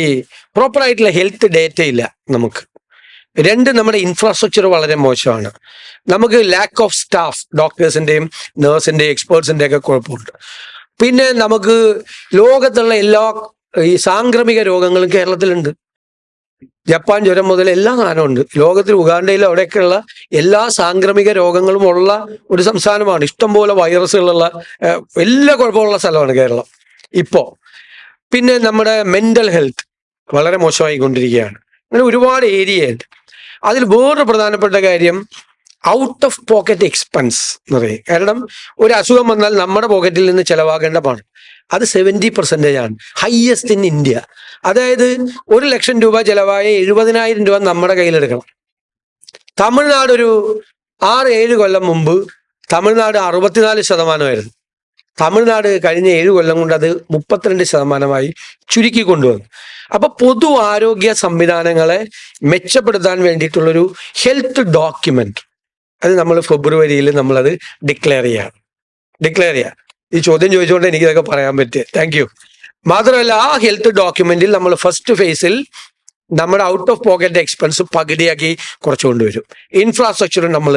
പ്രോപ്പറായിട്ടുള്ള ഹെൽത്ത് ഡേറ്റ ഇല്ല നമുക്ക്. രണ്ട്, നമ്മുടെ ഇൻഫ്രാസ്ട്രക്ചർ വളരെ മോശമാണ്. നമുക്ക് ലാക്ക് ഓഫ് സ്റ്റാഫ്, ഡോക്ടേഴ്സിൻ്റെയും നേഴ്സിൻ്റെയും എക്സ്പേർട്സിൻ്റെ ഒക്കെ കുഴപ്പമുണ്ട്. പിന്നെ നമുക്ക് ലോകത്തുള്ള എല്ലാ ഈ സാംക്രമിക രോഗങ്ങളും കേരളത്തിലുണ്ട്. ജപ്പാൻ ജ്വരം മുതൽ എല്ലാ സാധനമുണ്ട് ലോകത്തിൽ. ഉഗാണ്ടയിലും അവിടെയൊക്കെയുള്ള എല്ലാ സാംക്രമിക രോഗങ്ങളും ഉള്ള ഒരു സംസ്ഥാനമാണ്. ഇഷ്ടംപോലെ വൈറസുകളുള്ള എല്ലാ കുഴപ്പമുള്ള സ്ഥലമാണ് കേരളം ഇപ്പോൾ. പിന്നെ നമ്മുടെ മെൻ്റൽ ഹെൽത്ത് വളരെ മോശമായിക്കൊണ്ടിരിക്കുകയാണ്. അങ്ങനെ ഒരുപാട് ഏരിയയുണ്ട്. അതിൽ വേറൊരു പ്രധാനപ്പെട്ട കാര്യം ഔട്ട് ഓഫ് പോക്കറ്റ് എക്സ്പെൻസ് എന്ന് പറയും. കാരണം ഒരു അസുഖം വന്നാൽ നമ്മുടെ പോക്കറ്റിൽ നിന്ന് ചിലവാകേണ്ട പണം അത് 70% ആണ്, ഹയസ്റ്റ് ഇൻ ഇന്ത്യ. അതായത് 1,00,000 രൂപ ചിലവായ 70,000 രൂപ നമ്മുടെ കയ്യിലെടുക്കണം. തമിഴ്നാട് ഒരു 6-7 കൊല്ലം മുമ്പ് തമിഴ്നാട് 64%. തമിഴ്നാട് കഴിഞ്ഞ 7 കൊല്ലം കൊണ്ട് അത് 32% ചുരുക്കി കൊണ്ടുവന്നു. അപ്പൊ പൊതു ആരോഗ്യ സംവിധാനങ്ങളെ മെച്ചപ്പെടുത്താൻ വേണ്ടിയിട്ടുള്ളൊരു ഹെൽത്ത് ഡോക്യുമെന്റ് അത് നമ്മൾ ഫെബ്രുവരിയിൽ നമ്മളത് ഡിക്ലെയർ ചെയ്യാം. ഈ ചോദ്യം ചോദിച്ചുകൊണ്ട് എനിക്കിതൊക്കെ പറയാൻ പറ്റുക. Thank you. മാത്രമല്ല, ആ ഹെൽത്ത് ഡോക്യുമെന്റിൽ നമ്മൾ ഫസ്റ്റ് ഫേസിൽ നമ്മുടെ ഔട്ട് ഓഫ് പോക്കറ്റ് എക്സ്പെൻസ് പകുതിയാക്കി കുറച്ച് കൊണ്ടുവരും. ഇൻഫ്രാസ്ട്രക്ചർ നമ്മൾ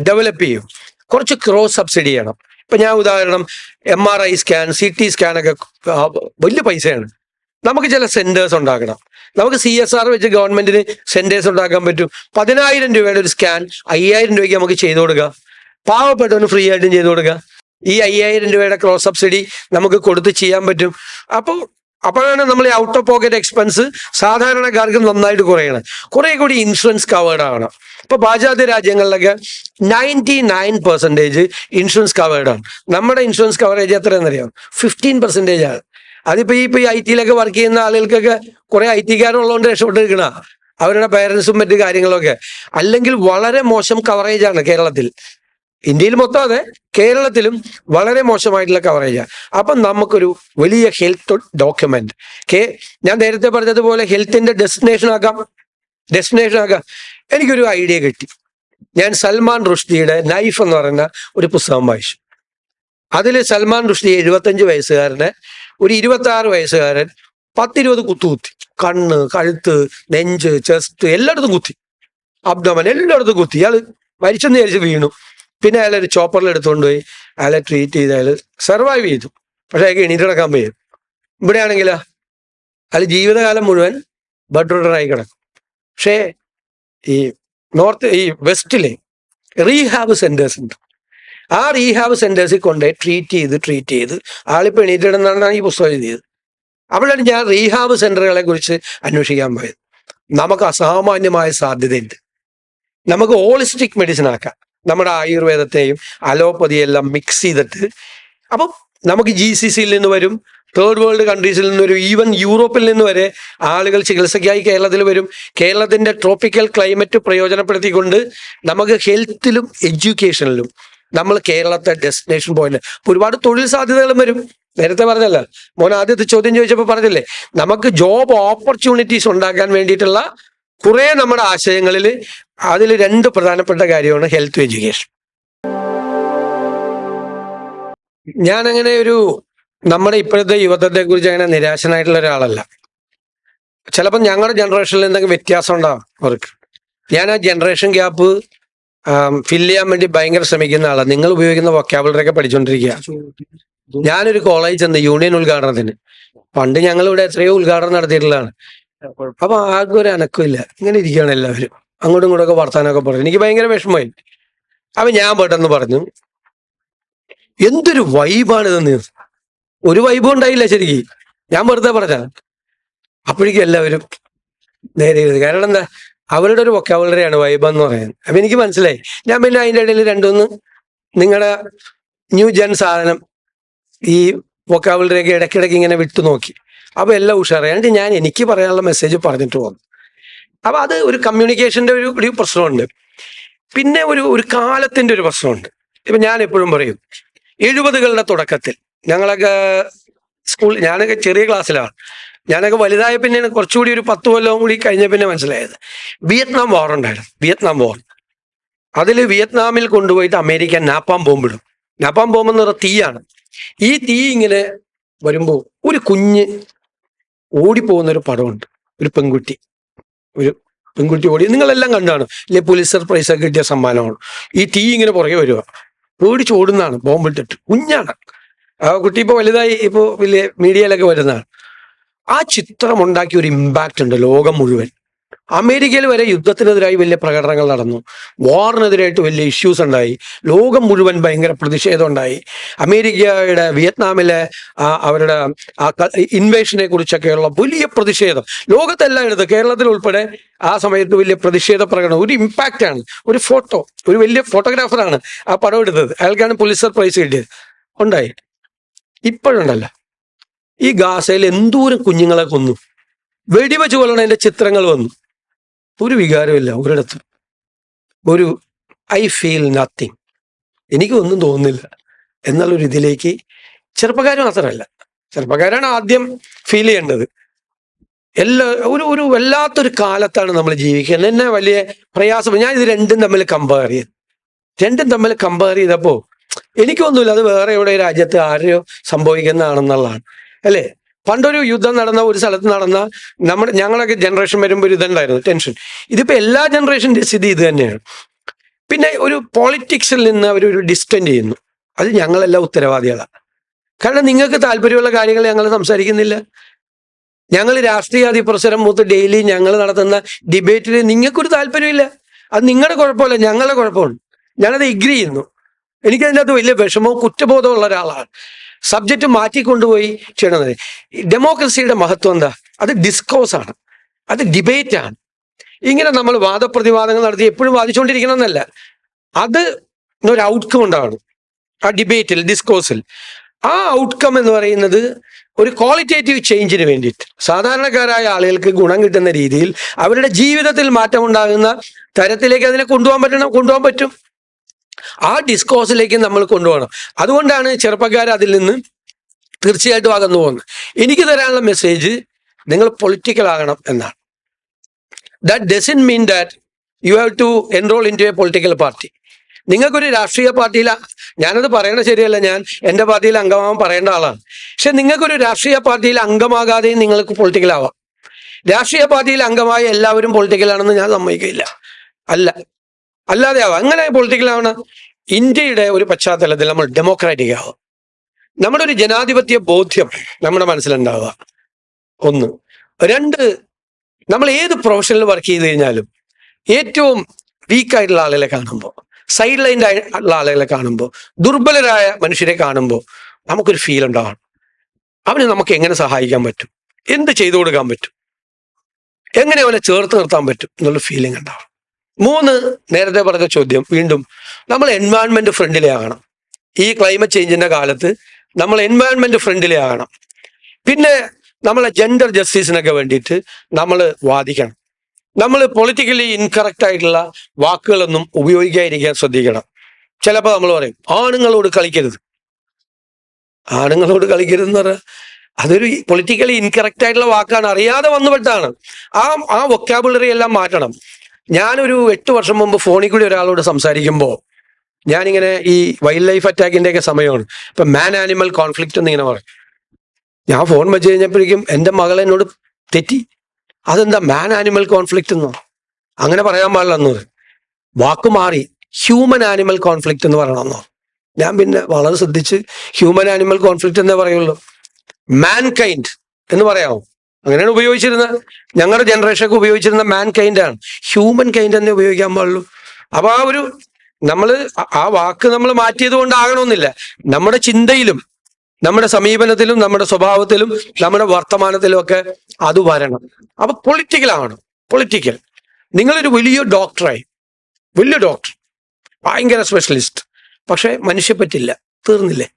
ഡെവലപ്പ് ചെയ്യും. കുറച്ച് ക്രോസ് സബ്സിഡി ചെയ്യണം. ഇപ്പൊ ഞാൻ ഉദാഹരണം, MRI സ്കാൻ, CT സ്കാനൊക്കെ വലിയ പൈസയാണ്. നമുക്ക് ചില സെന്റേഴ്സ് ഉണ്ടാക്കണം. നമുക്ക് CSR വെച്ച് ഗവൺമെന്റിന് സെന്റേഴ്സ് ഉണ്ടാക്കാൻ പറ്റും. 10,000 രൂപയുടെ ഒരു സ്കാൻ 5,000 രൂപയ്ക്ക് നമുക്ക് ചെയ്തു കൊടുക്കാം. പാവപ്പെട്ടവന് ഫ്രീ ആയിട്ടും ചെയ്തു കൊടുക്കാം. ഈ 5,000 രൂപയുടെ ക്രോസ് സബ്സിഡി നമുക്ക് കൊടുത്ത് ചെയ്യാൻ പറ്റും. അപ്പോഴാണ് നമ്മൾ ഈ ഔട്ട് ഓഫ് പോക്കറ്റ് എക്സ്പെൻസ് സാധാരണക്കാർക്ക് നന്നായിട്ട് കുറയണം. കുറെ കൂടി ഇൻഷുറൻസ് കവേർഡ് ആവണം. ഇപ്പൊ പാശ്ചാത്യ രാജ്യങ്ങളിലൊക്കെ 99% ഇൻഷുറൻസ് കവേർഡ് ആണ്. നമ്മുടെ ഇൻഷുറൻസ് കവറേജ് എത്രയെന്നറിയാം? 15% ആണ്. അതിപ്പോ ഈ IT വർക്ക് ചെയ്യുന്ന ആളുകൾക്കൊക്കെ കുറെ IT കാരുള്ളതുകൊണ്ട് രക്ഷപ്പെട്ടിരിക്കണ, അവരുടെ പേരൻസും മറ്റു കാര്യങ്ങളൊക്കെ. അല്ലെങ്കിൽ വളരെ മോശം കവറേജ് ആണ് കേരളത്തിൽ. ഇന്ത്യയിൽ മൊത്തം അതെ, കേരളത്തിലും വളരെ മോശമായിട്ടുള്ള കവറേജാണ്. അപ്പം നമുക്കൊരു വലിയ ഹെൽത്ത് ഡോക്യുമെന്റ് ഞാൻ നേരത്തെ പറഞ്ഞതുപോലെ ഹെൽത്തിന്റെ ഡെസ്റ്റിനേഷൻ ആക്കാം. എനിക്കൊരു ഐഡിയ കിട്ടി. ഞാൻ സൽമാൻ റുഷ്ദിയുടെ നൈഫ് എന്ന് പറയുന്ന ഒരു പുസ്തകം വായിച്ചു. അതിൽ സൽമാൻ റുഷ്ദി 75 വയസ്സുകാരനെ ഒരു 26 വയസ്സുകാരൻ 10-20 കുത്തി. കണ്ണ്, കഴുത്ത്, നെഞ്ച്, ചെസ്റ്റ് എല്ലായിടത്തും കുത്തി. അബ്ഡോമൻ എല്ലായിടത്തും കുത്തി. ഇയാൾ മരിച്ചെന്ന് വിചാരിച്ച് വീണു. പിന്നെ അയാളൊരു ചോപ്പറിൽ എടുത്തുകൊണ്ട് പോയി അയാളെ ട്രീറ്റ് ചെയ്ത് അയാൾ സർവൈവ് ചെയ്തു. പക്ഷെ അയാൾക്ക് എണീറ്റ് കിടക്കാൻ വയ്യ. ഇവിടെയാണെങ്കിലോ അയാൾ ജീവിതകാലം മുഴുവൻ ബെഡ് റിഡനായി കിടക്കും. പക്ഷേ ഈ വെസ്റ്റിലെ റീഹാബ് സെന്റേഴ്സ് ഉണ്ട്. ആ റീഹാബ് സെന്റേഴ്സിൽ കൊണ്ട് ട്രീറ്റ് ചെയ്ത് ആളിപ്പോൾ എണീറ്റിടുന്നാണ് ഈ പുസ്തകം എഴുതിയത്. അപ്പോഴാണ് ഞാൻ റീഹാബ് സെന്ററുകളെ കുറിച്ച് അന്വേഷിക്കാൻ പോയത്. നമുക്ക് അസാമാന്യമായ സാധ്യതയുണ്ട്. നമുക്ക് ഹോളിസ്റ്റിക് മെഡിസിൻ ആക്കാം. നമ്മുടെ ആയുർവേദത്തെയും അലോപ്പതിയെല്ലാം മിക്സ് ചെയ്തിട്ട്. അപ്പം നമുക്ക് GCCയിൽ നിന്ന് വരും, തേർഡ് വേൾഡ് കൺട്രീസിൽ നിന്ന് വരും, ഈവൻ യൂറോപ്പിൽ നിന്ന് വരെ ആളുകൾ ചികിത്സയ്ക്കായി കേരളത്തിൽ വരും. കേരളത്തിന്റെ ട്രോപ്പിക്കൽ ക്ലൈമറ്റ് പ്രയോജനപ്പെടുത്തിക്കൊണ്ട് നമുക്ക് ഹെൽത്തിലും എഡ്യൂക്കേഷനിലും നമ്മൾ കേരളത്തെ ഡെസ്റ്റിനേഷൻ പോയിന്റ്. ഒരുപാട് തൊഴിൽ സാധ്യതകളും വരും. നേരത്തെ പറഞ്ഞല്ല, മോൻ ആദ്യത്തെ ചോദ്യം ചോദിച്ചപ്പോൾ പറഞ്ഞില്ലേ, നമുക്ക് ജോബ് ഓപ്പർച്യൂണിറ്റീസ് ഉണ്ടാക്കാൻ വേണ്ടിയിട്ടുള്ള കുറെ നമ്മുടെ ആശയങ്ങളിൽ അതിൽ 2 പ്രധാനപ്പെട്ട കാര്യമാണ് ഹെൽത്ത്, എഡ്യൂക്കേഷൻ. ഞാനങ്ങനെ നമ്മുടെ ഇപ്പോഴത്തെ യുവത്വത്തെ കുറിച്ച് അങ്ങനെ നിരാശനായിട്ടുള്ള ഒരാളല്ല. ചിലപ്പോൾ ഞങ്ങളുടെ ജനറേഷനിൽ എന്തെങ്കിലും വ്യത്യാസം ഉണ്ടാവും അവർക്ക്. ഞാൻ ആ ജനറേഷൻ ഗ്യാപ്പ് ഫില്ല് ചെയ്യാൻ വേണ്ടി ഭയങ്കര ശ്രമിക്കുന്ന ആളാണ്. നിങ്ങൾ ഉപയോഗിക്കുന്ന വൊക്കാബുലറി ഒക്കെ പഠിച്ചുകൊണ്ടിരിക്കുക. ഞാനൊരു കോളേജ് ചെന്ന് യൂണിയൻ ഉദ്ഘാടനത്തിന്, പണ്ട് ഞങ്ങൾ ഇവിടെ എത്രയോ ഉദ്ഘാടനം നടത്തിയിട്ടുള്ളതാണ്. അപ്പൊ ആർക്കും ഒരു അനക്കമില്ല, ഇങ്ങനെ ഇരിക്കുകയാണ് എല്ലാവരും, അങ്ങോട്ടും ഇങ്ങോട്ടൊക്കെ വർത്താനൊക്കെ പറഞ്ഞു. എനിക്ക് ഭയങ്കര വിഷമമായി. അപ്പൊ ഞാൻ പെട്ടെന്ന് പറഞ്ഞു, എന്തൊരു വൈബാണിതെന്ന്. ഒരു വൈബും ഉണ്ടായില്ല ശരിക്കും, ഞാൻ വെറുതെ പറഞ്ഞ. അപ്പോഴേക്കും എല്ലാവരും നേരെ എഴുതി. കാരണം എന്താ, അവരുടെ ഒരു വൊക്കാബുലറിയാണ് വൈബ് എന്ന് പറയാൻ. അപ്പൊ എനിക്ക് മനസ്സിലായി. ഞാൻ പിന്നെ അതിൻ്റെ ഇടയിൽ 2-3 നിങ്ങളുടെ ന്യൂ ജെൻ സാധനം ഈ വൊക്കാബുലറിയൊക്കെ ഇടയ്ക്കിടയ്ക്ക് ഇങ്ങനെ വിട്ടു നോക്കി. അപ്പൊ എല്ലാം ഉഷാറായിട്ട് ഞാൻ എനിക്ക് പറയാനുള്ള മെസ്സേജ് പറഞ്ഞിട്ട് പോകുന്നു. അപ്പൊ അത് ഒരു കമ്മ്യൂണിക്കേഷന്റെ ഒരു പ്രശ്നമുണ്ട്. പിന്നെ ഒരു കാലത്തിന്റെ ഒരു പ്രശ്നമുണ്ട്. ഇപ്പൊ ഞാൻ എപ്പോഴും പറയും, 70കളുടെ തുടക്കത്തിൽ ഞങ്ങളൊക്കെ ഞാനൊക്കെ ചെറിയ ക്ലാസ്സിലാണ്. ഞാനൊക്കെ വലുതായ പിന്നെയാണ് കുറച്ചുകൂടി ഒരു 10 കൊല്ലവും കൂടി കഴിഞ്ഞ പിന്നെ മനസ്സിലായത്. വിയറ്റ്നാം വാർ ഉണ്ടായിരുന്നു. വിയറ്റ്നാം വാർ അതിൽ വിയറ്റ്നാമിൽ കൊണ്ടുപോയിട്ട് അമേരിക്ക നാപ്പാം ബോംബിടും. നാപ്പാം ബോംബ് എന്ന് പറഞ്ഞ തീയാണ്. ഈ തീ ഇങ്ങനെ വരുമ്പോൾ ഒരു കുഞ്ഞ് ഓടിപ്പോകുന്നൊരു പടമുണ്ട്. ഒരു പെൺകുട്ടി ഓടി, നിങ്ങളെല്ലാം കണ്ടാണ് ഇല്ലേ? പുലിസർ പ്രൈസൊക്കെ കിട്ടിയ സമ്മാനമാണ്. ഈ തീ ഇങ്ങനെ പുറകെ വരിക, പേടിച്ച് ഓടുന്നതാണ്, ബോംബിട്ടിട്ട്. കുഞ്ഞാണ് ആ കുട്ടി, ഇപ്പോൾ വലുതായി, ഇപ്പോൾ വലിയ മീഡിയയിലൊക്കെ വരുന്നതാണ്. ആ ചിത്രം ഉണ്ടാക്കിയ ഒരു ഇമ്പാക്റ്റ് ഉണ്ട് ലോകം മുഴുവൻ. അമേരിക്കയിൽ വരെ യുദ്ധത്തിനെതിരായി വലിയ പ്രകടനങ്ങൾ നടന്നു, വാറിനെതിരായിട്ട് വലിയ ഇഷ്യൂസ് ഉണ്ടായി, ലോകം മുഴുവൻ ഭയങ്കര പ്രതിഷേധം ഉണ്ടായി. അമേരിക്കയുടെ വിയറ്റ്നാമിലെ അവരുടെ ആ ഇൻവേഷനെ കുറിച്ചൊക്കെയുള്ള വലിയ പ്രതിഷേധം ലോകത്തെല്ലായിടത്തും, കേരളത്തിൽ ഉൾപ്പെടെ ആ സമയത്ത് വലിയ പ്രതിഷേധ പ്രകടനം. ഒരു ഇമ്പാക്റ്റാണ്. ഒരു വലിയ ഫോട്ടോഗ്രാഫറാണ് ആ പടം എടുത്തത്, അയാൾക്കാണ് പുലിസർ പ്രൈസ് കിട്ടിയത്. ഉണ്ടായി. ഇപ്പോഴുണ്ടല്ല, ഈ ഗാസയിൽ എന്തോരം കുഞ്ഞുങ്ങളെ കൊന്നു, വെടിവെച്ച് കൊല്ലണതിന്റെ ചിത്രങ്ങൾ വന്നു. ഒരു വികാരമില്ല ഒരിടത്തും. ഐ ഫീൽ നത്തിങ്, എനിക്കൊന്നും തോന്നുന്നില്ല എന്നുള്ളൊരു ഇതിലേക്ക് ചെറുപ്പക്കാർ മാത്രമല്ല, ചെറുപ്പക്കാരാണ് ആദ്യം ഫീൽ ചെയ്യേണ്ടത്. ഒരു വല്ലാത്തൊരു കാലത്താണ് നമ്മൾ ജീവിക്കുന്നത്. എന്നെ വലിയ പ്രയാസം. ഞാൻ ഇത് രണ്ടും തമ്മിൽ കമ്പയർ ചെയ്തപ്പോൾ എനിക്കൊന്നുമില്ല, അത് വേറെ എവിടെ രാജ്യത്ത് ആരെയോ സംഭവിക്കുന്നതാണെന്നുള്ളതാണ്, അല്ലേ? പണ്ടൊരു യുദ്ധം നടന്ന, ഒരു സ്ഥലത്ത് നടന്ന, ഞങ്ങളൊക്കെ ജനറേഷൻ വരുമ്പോൾ ഒരു ഇതുണ്ടായിരുന്നു, ടെൻഷൻ. ഇതിപ്പോൾ എല്ലാ ജനറേഷൻ്റെ സ്ഥിതി ഇത് തന്നെയാണ്. പിന്നെ ഒരു പോളിറ്റിക്സിൽ നിന്ന് അവരൊരു ഡിസ്റ്റൻഡ് ചെയ്യുന്നു. അത് ഞങ്ങളെല്ലാം ഉത്തരവാദികളാണ്. കാരണം നിങ്ങൾക്ക് താല്പര്യമുള്ള കാര്യങ്ങൾ ഞങ്ങൾ സംസാരിക്കുന്നില്ല. ഞങ്ങൾ രാഷ്ട്രീയാധിപ്രസരം മൂത്ത് ഡെയിലി ഞങ്ങൾ നടത്തുന്ന ഡിബേറ്റിൽ നിങ്ങൾക്കൊരു താല്പര്യമില്ല. അത് നിങ്ങളുടെ കുഴപ്പമല്ല, ഞങ്ങളുടെ കുഴപ്പമാണ്. ഞാനത് എഗ്രി ചെയ്യുന്നു. എനിക്കതിനകത്ത് വലിയ വിഷമവും കുറ്റബോധവും ഉള്ള ഒരാളാണ്. സബ്ജക്റ്റ് മാറ്റിക്കൊണ്ടുപോയി ചെയ്യണത്. ഡെമോക്രസിയുടെ മഹത്വം എന്താ? അത് ഡിസ്കോഴ്സാണ്, അത് ഡിബേറ്റാണ്. ഇങ്ങനെ നമ്മൾ വാദപ്രതിവാദങ്ങൾ നടത്തി എപ്പോഴും വാദിച്ചുകൊണ്ടിരിക്കണം എന്നല്ല, അത് ഒരു ഔട്ട്കം ഉണ്ടാവണം ആ ഡിബേറ്റിൽ, ഡിസ്കോഴ്സിൽ. ആ ഔട്ട്കം എന്ന് പറയുന്നത് ഒരു ക്വാളിറ്റേറ്റീവ് ചേഞ്ചിന് വേണ്ടിയിട്ട്, സാധാരണക്കാരായ ആളുകൾക്ക് ഗുണം കിട്ടുന്ന രീതിയിൽ, അവരുടെ ജീവിതത്തിൽ മാറ്റം ഉണ്ടാകുന്ന തരത്തിലേക്ക് അതിനെ കൊണ്ടുപോകാൻ പറ്റും. ആ ഡിസ്കോഴ്സിലേക്ക് നമ്മൾ കൊണ്ടുപോകണം. അതുകൊണ്ടാണ് ചെറുപ്പക്കാർ അതിൽ നിന്ന് തീർച്ചയായിട്ടും അകന്നു പോകുന്നത്. എനിക്ക് തരാനുള്ള മെസ്സേജ്, നിങ്ങൾ പൊളിറ്റിക്കൽ ആകണം എന്നാണ്. That doesn't mean that you have to enrol into a political party. നിങ്ങൾക്കൊരു രാഷ്ട്രീയ പാർട്ടിയിൽ, ഞാനത് പറയണത് ശരിയല്ല, ഞാൻ എൻ്റെ പാർട്ടിയിൽ അംഗമാകാൻ പറയേണ്ട ആളാണ്. പക്ഷെ നിങ്ങൾക്കൊരു രാഷ്ട്രീയ പാർട്ടിയിൽ അംഗമാകാതെയും നിങ്ങൾക്ക് പൊളിറ്റിക്കൽ ആവാം. രാഷ്ട്രീയ പാർട്ടിയിൽ അംഗമായ എല്ലാവരും പൊളിറ്റിക്കലാണെന്ന് ഞാൻ സമ്മതിക്കില്ല. അല്ലാതെ ആവാം. അങ്ങനെ പൊളിറ്റിക്കലാണ്. ഇന്ത്യയുടെ ഒരു പശ്ചാത്തലത്തിൽ നമ്മൾ ഡെമോക്രാറ്റിക് ആവുക, നമ്മുടെ ഒരു ജനാധിപത്യ ബോധ്യം നമ്മുടെ മനസ്സിലുണ്ടാവുക. 1. 2, നമ്മൾ ഏത് പ്രൊഫഷനിൽ വർക്ക് ചെയ്ത് കഴിഞ്ഞാലും ഏറ്റവും വീക്കായിട്ടുള്ള ആളുകളെ കാണുമ്പോൾ, സൈഡ് ലൈൻ ആയിട്ടുള്ള ആളുകളെ കാണുമ്പോൾ, ദുർബലരായ മനുഷ്യരെ കാണുമ്പോൾ നമുക്കൊരു ഫീൽ ഉണ്ടാവണം. അവന് നമുക്ക് എങ്ങനെ സഹായിക്കാൻ പറ്റും, എന്ത് ചെയ്തു കൊടുക്കാൻ പറ്റും, എങ്ങനെ അവനെ ചേർത്ത് നിർത്താൻ പറ്റും എന്നുള്ള ഫീലിംഗ് ഉണ്ടാവണം. 3, നേരത്തെ പറഞ്ഞ ചോദ്യം വീണ്ടും, നമ്മൾ എൻവയൺമെന്റ് ഫ്രണ്ട്ലി ആകണം. ഈ ക്ലൈമറ്റ് ചേഞ്ചിന്റെ കാലത്ത് നമ്മൾ എൻവയൺമെന്റ് ഫ്രണ്ട്ലി ആകണം. പിന്നെ നമ്മളെ ജെൻഡർ ജസ്റ്റിസിനൊക്കെ വേണ്ടിയിട്ട് നമ്മൾ വാദിക്കണം. നമ്മൾ പൊളിറ്റിക്കലി ഇൻകറക്റ്റ് ആയിട്ടുള്ള വാക്കുകളൊന്നും ഉപയോഗിക്കാതിരിക്കാൻ ശ്രദ്ധിക്കണം. ചിലപ്പോൾ നമ്മൾ പറയും ആണുങ്ങളോട് കളിക്കരുത് എന്ന് പറഞ്ഞാൽ അതൊരു പൊളിറ്റിക്കലി ഇൻകറക്റ്റ് ആയിട്ടുള്ള വാക്കാണ്, അറിയാതെ വന്നുപെട്ടാണ്. ആ വൊക്കാബുലറി എല്ലാം മാറ്റണം. ഞാനൊരു 8 വർഷം മുമ്പ് ഫോണിൽ കൂടി ഒരാളോട് സംസാരിക്കുമ്പോൾ, ഞാനിങ്ങനെ ഈ വൈൽഡ് ലൈഫ് അറ്റാക്കിൻ്റെയൊക്കെ സമയമാണ്, ഇപ്പം മാൻ ആനിമൽ കോൺഫ്ലിക്റ്റ് എന്നിങ്ങനെ പറയും. ഞാൻ ഫോൺ വെച്ച് കഴിഞ്ഞപ്പോഴേക്കും എൻ്റെ മകൾ എന്നോട് തെറ്റി. അതെന്താ മാൻ ആനിമൽ കോൺഫ്ലിക്റ്റ് എന്നോ? അങ്ങനെ പറയാൻ പാടില്ലെന്നോ, വാക്ക് മാറി ഹ്യൂമൻ ആനിമൽ കോൺഫ്ലിക്റ്റ് എന്ന് പറയണമെന്നോ. ഞാൻ പിന്നെ വളരെ ശ്രദ്ധിച്ച് ഹ്യൂമൻ ആനിമൽ കോൺഫ്ലിക്റ്റ് എന്നേ പറയുള്ളൂ. മാൻ കൈൻഡ് എന്ന് പറയാമോ? അങ്ങനെയാണ് ഉപയോഗിച്ചിരുന്നത്. ഞങ്ങളുടെ ജനറേഷനൊക്കെ ഉപയോഗിച്ചിരുന്ന മാൻ കൈൻഡ് ആണ്, ഹ്യൂമൻ കൈൻഡ് എന്നേ ഉപയോഗിക്കാൻ പാടുള്ളൂ. അപ്പൊ ആ വാക്ക് നമ്മൾ മാറ്റിയത് കൊണ്ടാകണമെന്നില്ല. നമ്മുടെ ചിന്തയിലും നമ്മുടെ സമീപനത്തിലും നമ്മുടെ സ്വഭാവത്തിലും നമ്മുടെ വർത്തമാനത്തിലും ഒക്കെ അത് വരണം. അപ്പൊ പൊളിറ്റിക്കൽ ആവണം. പൊളിറ്റിക്കൽ. നിങ്ങളൊരു വലിയ ഡോക്ടർ, ഭയങ്കര സ്പെഷ്യലിസ്റ്റ്, പക്ഷെ മനുഷ്യ പറ്റില്ല, തീർന്നില്ലേ?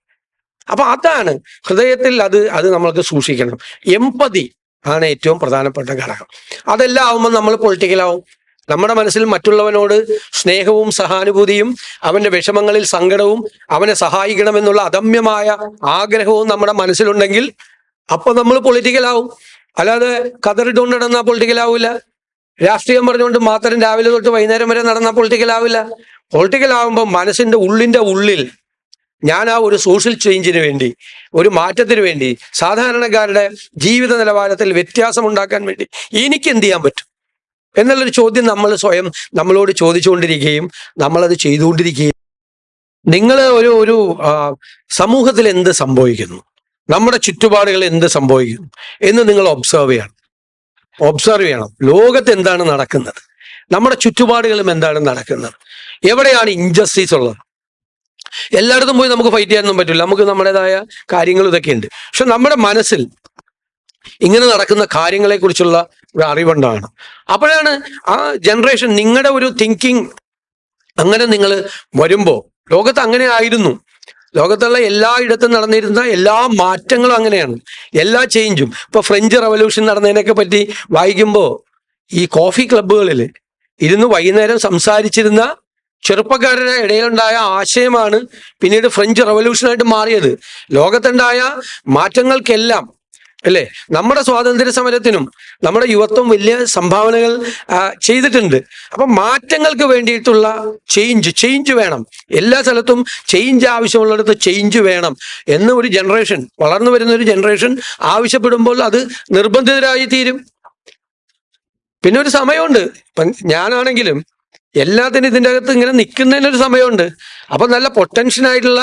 അപ്പൊ അതാണ് ഹൃദയത്തിൽ അത് നമ്മൾക്ക് സൂക്ഷിക്കണം. എമ്പതി ആണ് ഏറ്റവും പ്രധാനപ്പെട്ട ഘടകം. അതെല്ലാം ആവുമ്പോൾ നമ്മൾ പൊളിറ്റിക്കലാവും. നമ്മുടെ മനസ്സിൽ മറ്റുള്ളവനോട് സ്നേഹവും സഹാനുഭൂതിയും അവന്റെ വിഷമങ്ങളിൽ സങ്കടവും അവനെ സഹായിക്കണമെന്നുള്ള അദമ്യമായ ആഗ്രഹവും നമ്മുടെ മനസ്സിലുണ്ടെങ്കിൽ അപ്പൊ നമ്മൾ പൊളിറ്റിക്കലാവും. അല്ലാതെ കതറിട്ടുകൊണ്ട് നടന്നാൽ പൊളിറ്റിക്കലാവില്ല. രാഷ്ട്രീയം പറഞ്ഞുകൊണ്ട് മാത്രം രാവിലെ തൊട്ട് വൈകുന്നേരം വരെ നടന്നാൽ പൊളിറ്റിക്കലാവില്ല. പൊളിറ്റിക്കൽ ആകുമ്പോൾ മനസ്സിൻ്റെ ഉള്ളിൽ ഞാൻ ആ ഒരു സോഷ്യൽ ചേഞ്ചിന് വേണ്ടി, ഒരു മാറ്റത്തിന് വേണ്ടി, സാധാരണക്കാരുടെ ജീവിത നിലവാരത്തിൽ വ്യത്യാസം ഉണ്ടാക്കാൻ വേണ്ടി എനിക്ക് എന്ത് ചെയ്യാൻ പറ്റും എന്നുള്ളൊരു ചോദ്യം നമ്മൾ സ്വയം നമ്മളോട് ചോദിച്ചുകൊണ്ടിരിക്കുകയും നമ്മളത് ചെയ്തുകൊണ്ടിരിക്കുകയും. നിങ്ങൾ ഒരു സമൂഹത്തിൽ എന്ത് സംഭവിക്കുന്നു, നമ്മുടെ ചുറ്റുപാടുകൾ എന്ത് സംഭവിക്കുന്നു എന്ന് നിങ്ങൾ ഒബ്സർവ് ചെയ്യണം. ലോകത്ത് എന്താണ് നടക്കുന്നത്, നമ്മുടെ ചുറ്റുപാടുകളും എന്താണ് നടക്കുന്നത്, എവിടെയാണ് ഇൻജസ്റ്റിസ് ഉള്ളത്. എല്ലായിടത്തും പോയി നമുക്ക് ഫൈറ്റ് ചെയ്യാനൊന്നും പറ്റില്ല, നമുക്ക് നമ്മുടേതായ കാര്യങ്ങൾ ഇതൊക്കെ ഉണ്ട്. പക്ഷെ നമ്മുടെ മനസ്സിൽ ഇങ്ങനെ നടക്കുന്ന കാര്യങ്ങളെ കുറിച്ചുള്ള ഒരു അറിവുണ്ടാണ്. അപ്പോഴാണ് ആ ജനറേഷൻ, നിങ്ങളുടെ ഒരു തിങ്കിങ് അങ്ങനെ നിങ്ങൾ വരുമ്പോൾ, ലോകത്ത് അങ്ങനെ ആയിരുന്നു, ലോകത്തുള്ള എല്ലായിടത്തും നടന്നിരുന്ന എല്ലാ മാറ്റങ്ങളും അങ്ങനെയാണ്, എല്ലാ ചേഞ്ചും. ഇപ്പൊ ഫ്രഞ്ച് റവല്യൂഷൻ നടന്നതിനൊക്കെ പറ്റി വായിക്കുമ്പോൾ ഈ കോഫി ക്ലബ്ബുകളിൽ ഇരുന്ന് വൈകുന്നേരം സംസാരിച്ചിരുന്ന ചെറുപ്പക്കാരുടെ ഇടയിലുണ്ടായ ആശയമാണ് പിന്നീട് ഫ്രഞ്ച് റവല്യൂഷനായിട്ട് മാറിയത്. ലോകത്തുണ്ടായ മാറ്റങ്ങൾക്കെല്ലാം അല്ലേ, നമ്മുടെ സ്വാതന്ത്ര്യ സമരത്തിനും നമ്മുടെ യുവത്വം വലിയ സംഭാവനകൾ ചെയ്തിട്ടുണ്ട്. അപ്പം മാറ്റങ്ങൾക്ക് വേണ്ടിയിട്ടുള്ള ചേഞ്ച് വേണം, എല്ലാ സ്ഥലത്തും ചേഞ്ച് ആവശ്യമുള്ളിടത്ത് ചേഞ്ച് വേണം എന്ന് ഒരു ജനറേഷൻ, വളർന്നു വരുന്ന ഒരു ജനറേഷൻ ആവശ്യപ്പെടുമ്പോൾ അത് നിർബന്ധിതരായി തീരും. പിന്നെ ഒരു സമയമുണ്ട്, ഇപ്പം ഞാനാണെങ്കിലും എല്ലാത്തിനും ഇതിൻ്റെ അകത്ത് ഇങ്ങനെ നിൽക്കുന്നതിനൊരു സമയമുണ്ട്. അപ്പം നല്ല പൊട്ടൻഷ്യനായിട്ടുള്ള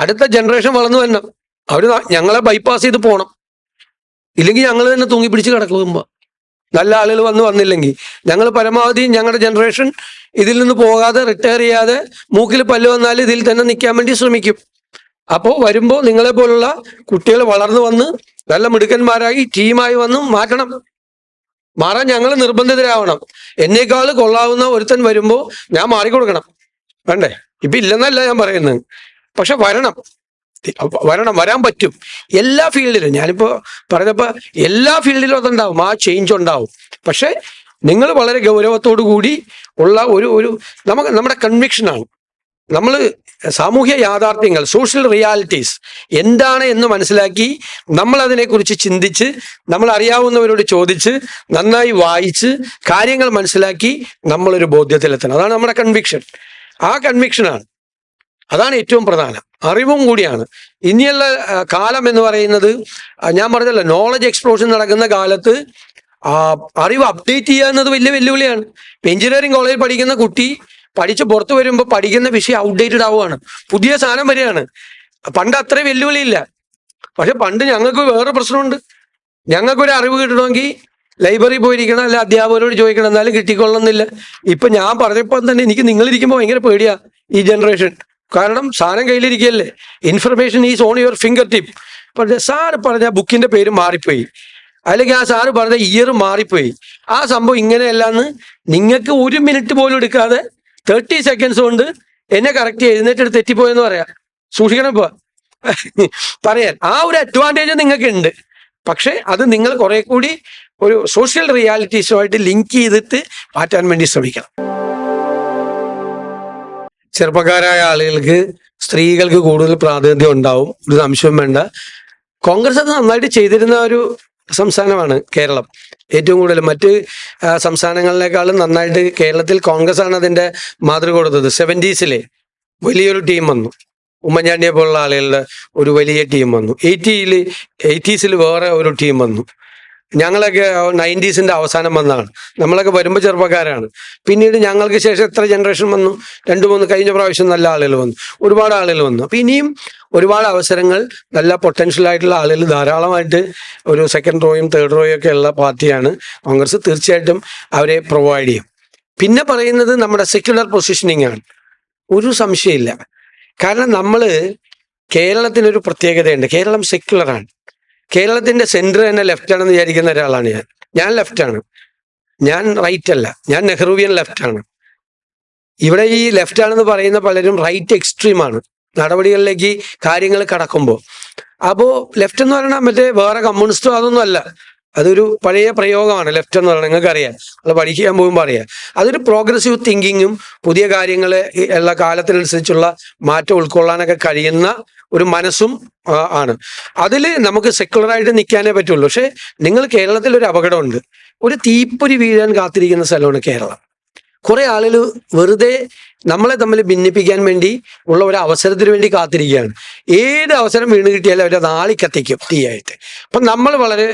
അടുത്ത ജനറേഷൻ വളർന്നു വരണം. അവർ ഞങ്ങളെ ബൈപ്പാസ് ചെയ്ത് പോകണം, ഇല്ലെങ്കിൽ ഞങ്ങൾ തന്നെ തൂങ്ങിപ്പിടിച്ച് കിടക്കുമ്പോൾ, നല്ല ആളുകൾ വന്നില്ലെങ്കിൽ ഞങ്ങൾ പരമാവധി ഞങ്ങളുടെ ജനറേഷൻ ഇതിൽ നിന്ന് പോകാതെ, റിട്ടയർ ചെയ്യാതെ, മൂക്കിൽ പല്ല് വന്നാൽ ഇതിൽ തന്നെ നിൽക്കാൻ വേണ്ടി ശ്രമിക്കും. അപ്പോൾ വരുമ്പോൾ നിങ്ങളെ പോലുള്ള കുട്ടികൾ വളർന്നു വന്ന് നല്ല മിടുക്കന്മാരായി ടീമായി വന്ന് മാറാൻ ഞങ്ങൾ നിർബന്ധിതരാവണം. എന്നേക്കാൾ കൊള്ളാവുന്ന ഒരുത്തൻ വരുമ്പോൾ ഞാൻ മാറിക്കൊടുക്കണം, വേണ്ടേ? ഇപ്പം ഇല്ലെന്നല്ല ഞാൻ പറയുന്നത്, പക്ഷെ വരാൻ പറ്റും എല്ലാ ഫീൽഡിലും. ഞാനിപ്പോൾ പറഞ്ഞപ്പോൾ എല്ലാ ഫീൽഡിലും അതുണ്ടാവും, ആ ചേഞ്ച് ഉണ്ടാവും. പക്ഷെ നിങ്ങൾ വളരെ ഗൗരവത്തോടു കൂടി ഉള്ള ഒരു നമ്മുടെ കൺവിക്ഷനാണ്. നമ്മൾ സാമൂഹ്യ യാഥാർത്ഥ്യങ്ങൾ, സോഷ്യൽ റിയാലിറ്റീസ് എന്താണ് എന്ന് മനസ്സിലാക്കി നമ്മൾ അതിനെക്കുറിച്ച് ചിന്തിച്ച്, നമ്മൾ അറിയാവുന്നവരോട് ചോദിച്ച്, നന്നായി വായിച്ച് കാര്യങ്ങൾ മനസ്സിലാക്കി നമ്മളൊരു ബോധ്യത്തിലെത്തണം. അതാണ് നമ്മുടെ കൺവിക്ഷൻ. ആ കൺവിക്ഷനാണ്, അതാണ് ഏറ്റവും പ്രധാനം. അറിവും കൂടിയാണ്. ഇനിയുള്ള കാലം എന്ന് പറയുന്നത്, ഞാൻ പറഞ്ഞല്ലോ, നോളജ് എക്സ്പ്ലോഷൻ നടക്കുന്ന കാലത്ത് അറിവ് അപ്ഡേറ്റ് ചെയ്യുക എന്നത് വലിയ വെല്ലുവിളിയാണ്. എഞ്ചിനീയറിംഗ് കോളേജിൽ പഠിക്കുന്ന കുട്ടി പഠിച്ച് പുറത്തു വരുമ്പോൾ പഠിക്കുന്ന വിഷയം ഔട്ട്ഡേറ്റഡ് ആവുകയാണ്, പുതിയ സാധനം വരികയാണ്. പണ്ട് അത്രയും വെല്ലുവിളിയില്ല. പക്ഷെ പണ്ട് ഞങ്ങൾക്ക് വേറെ പ്രശ്നമുണ്ട്. ഞങ്ങൾക്കൊരു അറിവ് കിട്ടണമെങ്കിൽ ലൈബ്രറി പോയിരിക്കണം, അല്ല അധ്യാപകരോട് ചോദിക്കണം, എന്നാലും കിട്ടിക്കൊള്ളണമെന്നില്ല. ഇപ്പൊ ഞാൻ പറഞ്ഞപ്പോൾ തന്നെ എനിക്ക് നിങ്ങളിരിക്കുമ്പോൾ ഭയങ്കര പേടിയാ ഈ ജനറേഷൻ. കാരണം സാധനം കയ്യിലിരിക്കുകയല്ലേ, information is on your finger tip. പക്ഷെ സാറ് പറഞ്ഞ ബുക്കിന്റെ പേര് മാറിപ്പോയി, അല്ലെങ്കിൽ ആ സാറ് പറഞ്ഞ ഇയർ മാറിപ്പോയി, ആ സംഭവം ഇങ്ങനെയല്ലാന്ന് നിങ്ങൾക്ക് 1 മിനിറ്റ് പോലും എടുക്കാതെ 30 സെക്കൻഡ്സ് കൊണ്ട് എന്നെ കറക്റ്റ് എഴുന്നേറ്റ് തെറ്റിപ്പോയെന്ന് പറയാം. സൂക്ഷിക്കണം ഇപ്പൊ പറയാൻ. ആ ഒരു അഡ്വാൻറ്റേജ് നിങ്ങൾക്ക് ഉണ്ട്. പക്ഷെ അത് നിങ്ങൾ കുറെ കൂടി ഒരു സോഷ്യൽ റിയാലിറ്റീസുമായിട്ട് ലിങ്ക് ചെയ്തിട്ട് മാറ്റാൻ വേണ്ടി ശ്രമിക്കണം. ചെറുപ്പക്കാരായ ആളുകൾക്ക്, സ്ത്രീകൾക്ക് കൂടുതൽ പ്രാതിനിധ്യം ഉണ്ടാവും, ഒരു സംശയം വേണ്ട. കോൺഗ്രസ് അത് നന്നായിട്ട് ചെയ്തിരുന്ന ഒരു സംസ്ഥാനമാണ് കേരളം. ഏറ്റവും കൂടുതൽ മറ്റ് സംസ്ഥാനങ്ങളിനേക്കാളും നന്നായിട്ട് കേരളത്തിൽ കോൺഗ്രസ് ആണ് അതിൻ്റെ മാതൃക കൊടുത്തത്. 70s വലിയൊരു ടീം വന്നു, ഉമ്മൻചാണ്ടിയെ പോലുള്ള ആളുകളുടെ ഒരു വലിയ ടീം വന്നു. 80s വേറെ ഒരു ടീം വന്നു. ഞങ്ങളൊക്കെ 90s അവസാനം വന്നതാണ്. നമ്മളൊക്കെ വരുമ്പോൾ ചെറുപ്പക്കാരാണ്. പിന്നീട് ഞങ്ങൾക്ക് ശേഷം എത്ര ജനറേഷൻ വന്നു, 2-3 കഴിഞ്ഞ പ്രാവശ്യം നല്ല ആളുകൾ വന്നു, ഒരുപാട് ആളുകൾ വന്നു. അപ്പം ഇനിയും ഒരുപാട് അവസരങ്ങൾ, നല്ല പൊട്ടൻഷ്യൽ ആയിട്ടുള്ള ആളുകൾ ധാരാളമായിട്ട് ഒരു 2nd റോയും 3rd റോയും ഒക്കെ ഉള്ള പാർട്ടിയാണ് കോൺഗ്രസ്. തീർച്ചയായിട്ടും അവരെ പ്രൊവൈഡ് ചെയ്യും. പിന്നെ പറയുന്നത് നമ്മുടെ സെക്യുലർ പൊസിഷനിങ് ആണ്, ഒരു സംശയമില്ല. കാരണം നമ്മൾ കേരളത്തിനൊരു പ്രത്യേകതയുണ്ട്, കേരളം സെക്യുലറാണ്. കേരളത്തിന്റെ സെന്റർ തന്നെ ലെഫ്റ്റ് ആണെന്ന് വിചാരിക്കുന്ന ഒരാളാണ് ഞാൻ ലെഫ്റ്റാണ്, ഞാൻ റൈറ്റ് അല്ല, ഞാൻ നെഹ്റുവിയൻ ലെഫ്റ്റാണ്. ഇവിടെ ഈ ലെഫ്റ്റ് ആണെന്ന് പറയുന്ന പലരും റൈറ്റ് എക്സ്ട്രീമാണ് നടപടികളിലേക്ക് കാര്യങ്ങൾ കടക്കുമ്പോൾ. അപ്പോൾ ലെഫ്റ്റ് എന്ന് പറഞ്ഞാൽ മറ്റേ വേറെ കമ്മ്യൂണിസ്റ്റോ അതൊന്നും അല്ല, അതൊരു പഴയ പ്രയോഗമാണ് ലെഫ്റ്റ് എന്ന് പറയുന്നത്. നിങ്ങൾക്കറിയാം, അത് പഠിക്കാൻ പോകുമ്പോൾ അറിയാം. അതൊരു പ്രോഗ്രസീവ് തിങ്കിങ്ങും പുതിയ കാര്യങ്ങൾ ഉള്ള കാലത്തിനനുസരിച്ചുള്ള മാറ്റം ഉൾക്കൊള്ളാനൊക്കെ കഴിയുന്ന ഒരു മനസ്സും ആണ്. അതിൽ നമുക്ക് സെക്യുലറായിട്ട് നിൽക്കാനേ പറ്റുള്ളൂ. പക്ഷെ നിങ്ങൾ കേരളത്തിൽ ഒരു അപകടമുണ്ട്, ഒരു തീപ്പൊരി വീഴാൻ കാത്തിരിക്കുന്ന സ്ഥലമാണ് കേരളം. കുറെ ആളുകൾ വെറുതെ നമ്മളെ തമ്മിൽ ഭിന്നിപ്പിക്കാൻ വേണ്ടി ഉള്ള ഒരു അവസരത്തിന് വേണ്ടി കാത്തിരിക്കുകയാണ്. ഏത് അവസരം വീണ് കിട്ടിയാലും അവരെ നാളി കത്തിക്കും തീയായിട്ട്. അപ്പം നമ്മൾ വളരെ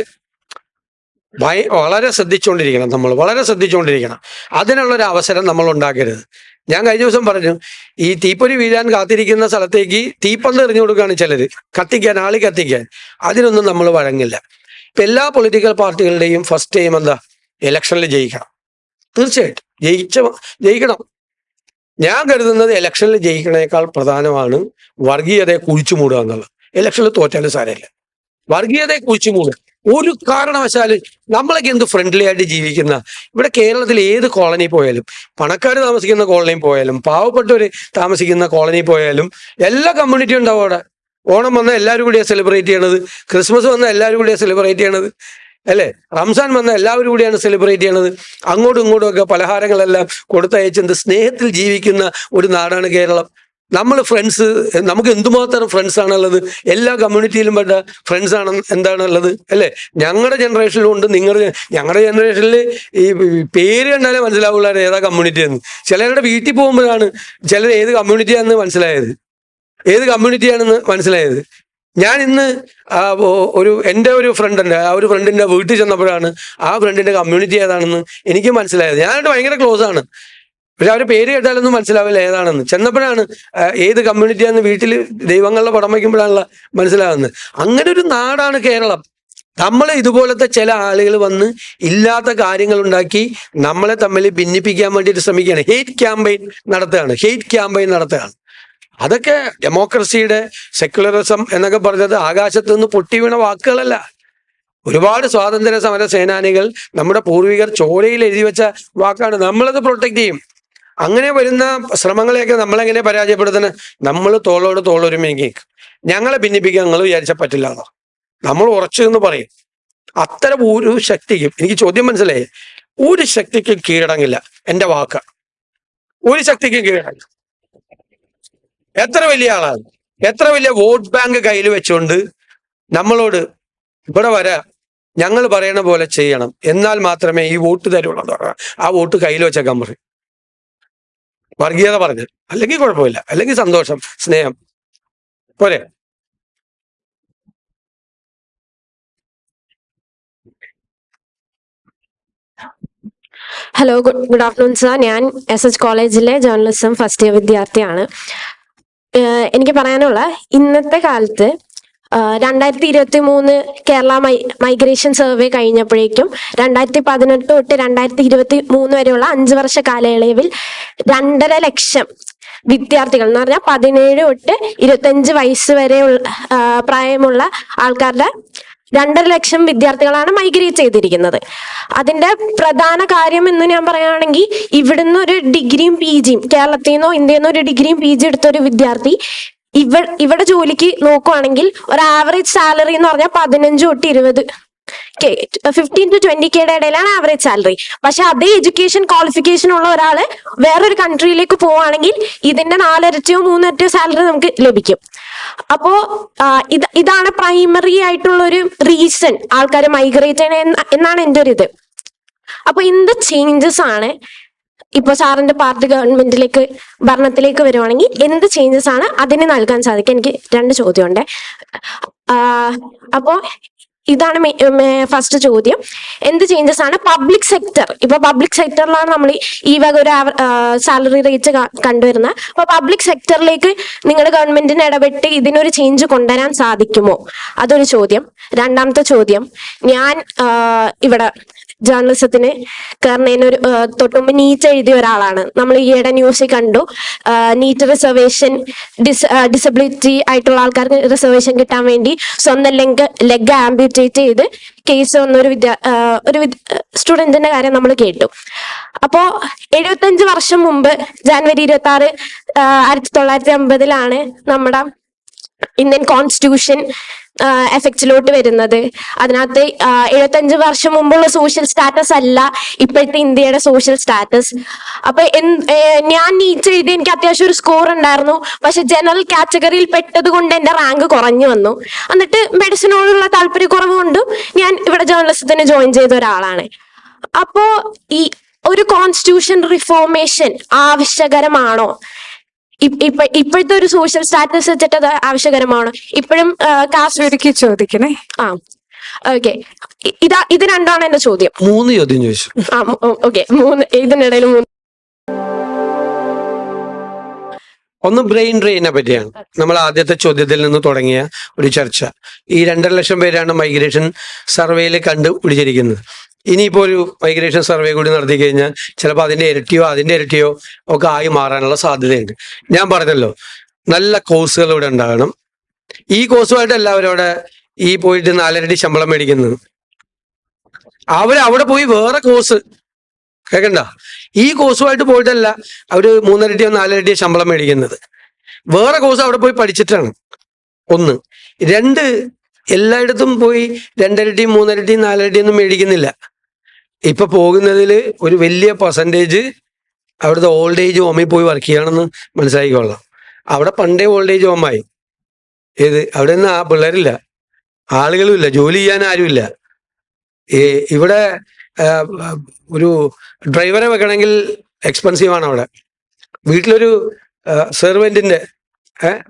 ശ്രദ്ധിച്ചുകൊണ്ടിരിക്കണം. നമ്മൾ വളരെ ശ്രദ്ധിച്ചുകൊണ്ടിരിക്കണം. അതിനുള്ളൊരു അവസരം നമ്മൾ ഉണ്ടാക്കരുത്. ഞാൻ കഴിഞ്ഞ ദിവസം പറഞ്ഞു, ഈ തീപ്പൊരി വീഴാൻ കാത്തിരിക്കുന്ന സ്ഥലത്തേക്ക് തീപ്പന്ത് എറിഞ്ഞു കൊടുക്കുകയാണ് ചിലർ, കത്തിക്കാൻ, ആളി കത്തിക്കാൻ. അതിനൊന്നും നമ്മൾ വഴങ്ങില്ല. ഇപ്പം എല്ലാ പൊളിറ്റിക്കൽ പാർട്ടികളുടെയും ഫസ്റ്റ് എയിം എന്താ? ഇലക്ഷനിൽ ജയിക്കണം. തീർച്ചയായിട്ടും ജയിക്കണം. ഞാൻ കരുതുന്നത് ഇലക്ഷനിൽ ജയിക്കണേക്കാൾ പ്രധാനമാണ് വർഗീയതയെ കുഴിച്ചു മൂടുക എന്നുള്ളത്. ഇലക്ഷനിൽ തോറ്റാലും സാരമില്ല, വർഗീയതയെ കുഴിച്ചു മൂടുക. ഒരു കാരണവശാലും നമ്മളൊക്കെ എന്ത് ഫ്രണ്ട്ലി ആയിട്ട് ജീവിക്കുന്ന, ഇവിടെ കേരളത്തിൽ ഏത് കോളനി പോയാലും, പണക്കാർ താമസിക്കുന്ന കോളനിയിൽ പോയാലും, പാവപ്പെട്ടവർ താമസിക്കുന്ന കോളനിയിൽ പോയാലും എല്ലാ കമ്മ്യൂണിറ്റിയും ഉണ്ടാവും അവിടെ. ഓണം വന്നാൽ എല്ലാവരും കൂടിയാണ് സെലിബ്രേറ്റ് ചെയ്യണത്, ക്രിസ്മസ് വന്നാൽ എല്ലാവരും കൂടിയാണ് സെലിബ്രേറ്റ് ചെയ്യണത്, അല്ലേ? റംസാൻ വന്നാൽ എല്ലാവരും കൂടിയാണ് സെലിബ്രേറ്റ് ചെയ്യണത്. അങ്ങോട്ടും ഇങ്ങോട്ടും ഒക്കെ പലഹാരങ്ങളെല്ലാം കൊടുത്തയച്ചെന്ത് സ്നേഹത്തിൽ ജീവിക്കുന്ന ഒരു നാടാണ് കേരളം. നമ്മൾ ഫ്രണ്ട്സ്, നമുക്ക് എന്തുമാത്രം ഫ്രണ്ട്സ് ആണുള്ളത്, എല്ലാ കമ്മ്യൂണിറ്റിയിലും പെട്ട ഫ്രണ്ട്സ് ആണ് എന്താണുള്ളത്, അല്ലേ? ഞങ്ങളുടെ ജനറേഷനിലും ഉണ്ട്, ഞങ്ങളുടെ ജനറേഷനിൽ ഈ പേര് കണ്ടാലേ മനസ്സിലാവുള്ള ഏതാ കമ്മ്യൂണിറ്റി എന്ന്. ചിലരുടെ വീട്ടിൽ പോകുമ്പോഴാണ് ചിലർ ഏത് കമ്മ്യൂണിറ്റിയാണെന്ന് മനസ്സിലായത്. ഞാൻ ഇന്ന് എൻ്റെ ഒരു ഫ്രണ്ട് ഉണ്ട്, ആ ഒരു ഫ്രണ്ടിൻ്റെ വീട്ടിൽ ചെന്നപ്പോഴാണ് ആ ഫ്രണ്ടിൻ്റെ കമ്മ്യൂണിറ്റി ഏതാണെന്ന് എനിക്ക് മനസ്സിലായത്. ഞാനായിട്ട് ഭയങ്കര ക്ലോസ് ആണ്, പക്ഷെ അവരുടെ പേര് കേട്ടാലൊന്നും മനസ്സിലാവില്ല ഏതാണെന്ന്. ചെന്നപ്പോഴാണ് ഏത് കമ്മ്യൂണിറ്റിയാണെന്ന് വീട്ടിൽ ദൈവങ്ങളുടെ പടം വയ്ക്കുമ്പോഴാണല്ലോ മനസ്സിലാകുന്നത്. അങ്ങനെ ഒരു നാടാണ് കേരളം. നമ്മൾ ഇതുപോലത്തെ ചില ആളുകൾ വന്ന് ഇല്ലാത്ത കാര്യങ്ങൾ ഉണ്ടാക്കി നമ്മളെ തമ്മിൽ ഭിന്നിപ്പിക്കാൻ വേണ്ടിയിട്ട് ശ്രമിക്കുകയാണ്. ഹെയ്റ്റ് ക്യാമ്പയിൻ നടത്തുകയാണ്. അതൊക്കെ ഡെമോക്രസിയുടെ, സെക്യുലറിസം എന്നൊക്കെ പറഞ്ഞത് ആകാശത്ത് നിന്ന് പൊട്ടി വീണ വാക്കുകളല്ല. ഒരുപാട് സ്വാതന്ത്ര്യ സമര സേനാനികൾ, നമ്മുടെ പൂർവികർ ചോരയിൽ എഴുതി വെച്ച വാക്കാണ്. നമ്മളത് പ്രൊട്ടക്ട് ചെയ്യും. അങ്ങനെ വരുന്ന ശ്രമങ്ങളെയൊക്കെ നമ്മളെങ്ങനെ പരാജയപ്പെടുത്തുന്നത്? നമ്മൾ തോളോട് തോളൊരുമേക്ക് ഞങ്ങളെ ഭിന്നിപ്പിക്കാൻ നിങ്ങൾ വിചാരിച്ചാൽ പറ്റില്ല എന്നോ നമ്മൾ ഉറച്ചു എന്ന് പറയും. അത്തരം ഒരു ശക്തിക്കും, എനിക്ക് ചോദ്യം മനസ്സിലായി, ഒരു ശക്തിക്കും കീഴടങ്ങില്ല എൻ്റെ വാക്ക്. ഒരു ശക്തിക്കും കീഴടങ്ങില്ല. എത്ര വലിയ ആളാണ്, എത്ര വലിയ വോട്ട് ബാങ്ക് കയ്യിൽ വെച്ചുകൊണ്ട് നമ്മളോട് ഇവിടെ വരാം, ഞങ്ങൾ പറയണ പോലെ ചെയ്യണം, എന്നാൽ മാത്രമേ ഈ വോട്ട് തരുള്ളൂ എന്ന് പറയാം. ആ വോട്ട് കയ്യിൽ വെച്ചേക്കാൻ പറയും. വർഗീയത പറഞ്ഞ്, അല്ലെങ്കിൽ കുഴപ്പമില്ല, അല്ലെങ്കിൽ സന്തോഷം, സ്നേഹം പോരെ. Hello, good afternoon sir. ഞാൻ SH കോളേജിലെ ജേർണലിസം ഫസ്റ്റ് ഇയർ വിദ്യാർത്ഥിയാണ്. എനിക്ക് പറയാനുള്ള, ഇന്നത്തെ കാലത്ത് 2023 കേരള മൈഗ്രേഷൻ സർവേ കഴിഞ്ഞപ്പോഴേക്കും 2018 തൊട്ട് 2023 വരെയുള്ള 5 വർഷ കാലയളവിൽ 2.5 ലക്ഷം വിദ്യാർത്ഥികൾ എന്ന് പറഞ്ഞാൽ 17 തൊട്ട് 25 വയസ്സ് വരെ പ്രായമുള്ള ആൾക്കാരുടെ 2.5 ലക്ഷം വിദ്യാർത്ഥികളാണ് മൈഗ്രേറ്റ് ചെയ്തിരിക്കുന്നത്. അതിന്റെ പ്രധാന കാര്യം എന്ന് ഞാൻ പറയുകയാണെങ്കിൽ, ഇവിടുന്ന് ഒരു ഡിഗ്രിയും PGയും, കേരളത്തിൽ നിന്നോ ഇന്ത്യയിൽ നിന്നോ ഒരു ഡിഗ്രിയും PG എടുത്തൊരു വിദ്യാർത്ഥി ഇവിടെ ജോലിക്ക് നോക്കുവാണെങ്കിൽ ഒരു ആവറേജ് സാലറി എന്ന് പറഞ്ഞാൽ 15 തൊട്ട് 15 to 20K ഇടയിലാണ് ആവറേജ് സാലറി. പക്ഷെ അതേ എഡ്യൂക്കേഷൻ ക്വാളിഫിക്കേഷൻ ഉള്ള ഒരാള് വേറൊരു കൺട്രിയിലേക്ക് പോവുകയാണെങ്കിൽ ഇതിന്റെ 4 ഇരട്ടിയോ 3 ഇരട്ടിയോ സാലറി നമുക്ക് ലഭിക്കും. അപ്പോ ഇതാണ് പ്രൈമറി ആയിട്ടുള്ള ഒരു റീസൺ ആൾക്കാർ മൈഗ്രേറ്റ് ചെയ്യണ എന്നാണ് എൻ്റെ ഒരു ഇത്. അപ്പൊ എന്ത് ചേഞ്ചസ് ആണ് ഇപ്പൊ സാറിന്റെ പാർട്ടി ഭരണത്തിലേക്ക് വരുവാണെങ്കിൽ എന്ത് ചേഞ്ചസ് ആണ് അതിന് നൽകാൻ സാധിക്കുക? എനിക്ക് 2 ചോദ്യമുണ്ട്. അപ്പോ ഇതാണ് ഫസ്റ്റ് ചോദ്യം. എന്ത് ചേഞ്ചസ് ആണ് പബ്ലിക് സെക്ടർ, ഇപ്പൊ പബ്ലിക് സെക്ടറിലാണ് നമ്മൾ ഈ വക ഒരു സാലറി റേറ്റ് കണ്ടുവരുന്നത്. അപ്പൊ പബ്ലിക് സെക്ടറിലേക്ക് നിങ്ങളുടെ ഗവൺമെന്റിന് ഇടപെട്ട് ഇതിനൊരു ചേഞ്ച് കൊണ്ടുവരാൻ സാധിക്കുമോ? അതൊരു ചോദ്യം. രണ്ടാമത്തെ ചോദ്യം, ഞാൻ ഇവിടെ ജേർണലിസത്തിന് കയറുന്നതിന് തൊട്ടുമുമ്പ് നീറ്റ് എഴുതിയ ഒരാളാണ്. നമ്മൾ ഈയിടെ ന്യൂസിൽ കണ്ടു, നീറ്റ് റിസർവേഷൻ, ഡിസബിലിറ്റി ആയിട്ടുള്ള ആൾക്കാർക്ക് റിസർവേഷൻ കിട്ടാൻ വേണ്ടി സ്വന്തം ലെഗ് ആംബ്യൂട്ടേറ്റ് ചെയ്ത് കേസ് വന്ന ഒരു സ്റ്റുഡന്റിന്റെ കാര്യം നമ്മൾ കേട്ടു. അപ്പോ 75 വർഷം മുമ്പ് ജാനുവരി 26, 1950 നമ്മുടെ ഇന്ത്യൻ കോൺസ്റ്റിറ്റ്യൂഷൻ എഫക്റ്റിലോട്ട് വരുന്നത്. അതിനകത്ത് 75 വർഷം മുമ്പുള്ള സോഷ്യൽ സ്റ്റാറ്റസ് അല്ല ഇപ്പോഴത്തെ ഇന്ത്യയുടെ സോഷ്യൽ സ്റ്റാറ്റസ്. അപ്പൊ ഞാൻ നീറ്റ് എഴുതി, എനിക്ക് അത്യാവശ്യം ഒരു സ്കോർ ഉണ്ടായിരുന്നു. പക്ഷെ ജനറൽ കാറ്റഗറിയിൽ പെട്ടത് കൊണ്ട് എന്റെ റാങ്ക് കുറഞ്ഞു വന്നു. എന്നിട്ട് മെഡിസിനോടുള്ള താല്പര്യക്കുറവ് കൊണ്ടും ഞാൻ ഇവിടെ ജേർണലിസത്തിന് ജോയിൻ ചെയ്ത ഒരാളാണ്. അപ്പോ ഈ ഒരു കോൺസ്റ്റിറ്റ്യൂഷൻ റിഫോർമേഷൻ ആവശ്യകരമാണോ? ഇപ്പോഴത്തെ ഒരു സോഷ്യൽ സ്റ്റാറ്റസ് വെച്ചിട്ട് അത് ആവശ്യകരമാണോ? ഇപ്പോഴും കാസ്റ്റ് ചോദിക്കണേ. ആ ഓക്കെ, ഇത് രണ്ടാണ് എന്റെ ചോദ്യം. 3 ചോദ്യം ചോദിച്ചു. ഓക്കെ, ഇതിനിടയിൽ 3. ഒന്ന് ബ്രെയിൻ ഡ്രെയിനെ പറ്റിയാണ്. നമ്മൾ ആദ്യത്തെ ചോദ്യത്തിൽ നിന്ന് തുടങ്ങിയ ഒരു ചർച്ച. ഈ 2.5 ലക്ഷം പേരാണ് മൈഗ്രേഷൻ സർവേയിൽ കണ്ടുപിടിച്ചിരിക്കുന്നത്. ഇനിയിപ്പോൾ ഒരു മൈഗ്രേഷൻ സർവേ കൂടി നടത്തി കഴിഞ്ഞാൽ ചിലപ്പോൾ അതിൻ്റെ ഇരട്ടിയോ ഒക്കെ ആയി മാറാനുള്ള സാധ്യതയുണ്ട്. ഞാൻ പറഞ്ഞല്ലോ, നല്ല കോഴ്സുകൾ ഇവിടെ ഉണ്ടാകണം. ഈ കോഴ്സുമായിട്ട് എല്ലാവരും അവിടെ ഈ പോയിട്ട് 4 ഇരട്ടി ശമ്പളം മേടിക്കുന്നത്. അവിടെ പോയി വേറെ കോഴ്സ് കേൾക്കണ്ട. ഈ കോഴ്സുമായിട്ട് പോയിട്ടല്ല അവര് 3 ഇരട്ടിയോ 4 ഇരട്ടിയോ ശമ്പളം മേടിക്കുന്നത്. വേറെ കോഴ്സ് അവിടെ പോയി പഠിച്ചിട്ടാണ്. 1. 2, എല്ലായിടത്തും പോയി 2 ഇരട്ടിയും 3 ഇരട്ടിയും 4 ഇരട്ടിയൊന്നും മേടിക്കുന്നില്ല. ഇപ്പൊ പോകുന്നതിൽ ഒരു വലിയ പെർസെൻറ്റേജ് അവിടുത്തെ ഓൾഡ് ഏജ് ഹോമിൽ പോയി വർക്ക് ചെയ്യണമെന്ന് മനസ്സിലാക്കിക്കൊള്ളാം. അവിടെ പണ്ടേ ഓൾഡ് ഏജ് ഹോമായി. അവിടെ നിന്ന് ആ പിള്ളേരില്ല, ആളുകളുമില്ല, ജോലി ചെയ്യാൻ ആരുമില്ല. ഇവിടെ ഒരു ഡ്രൈവറെ വെക്കണമെങ്കിൽ എക്സ്പെൻസീവ് ആണ്. അവിടെ വീട്ടിലൊരു സെർവൻറ്റിൻ്റെ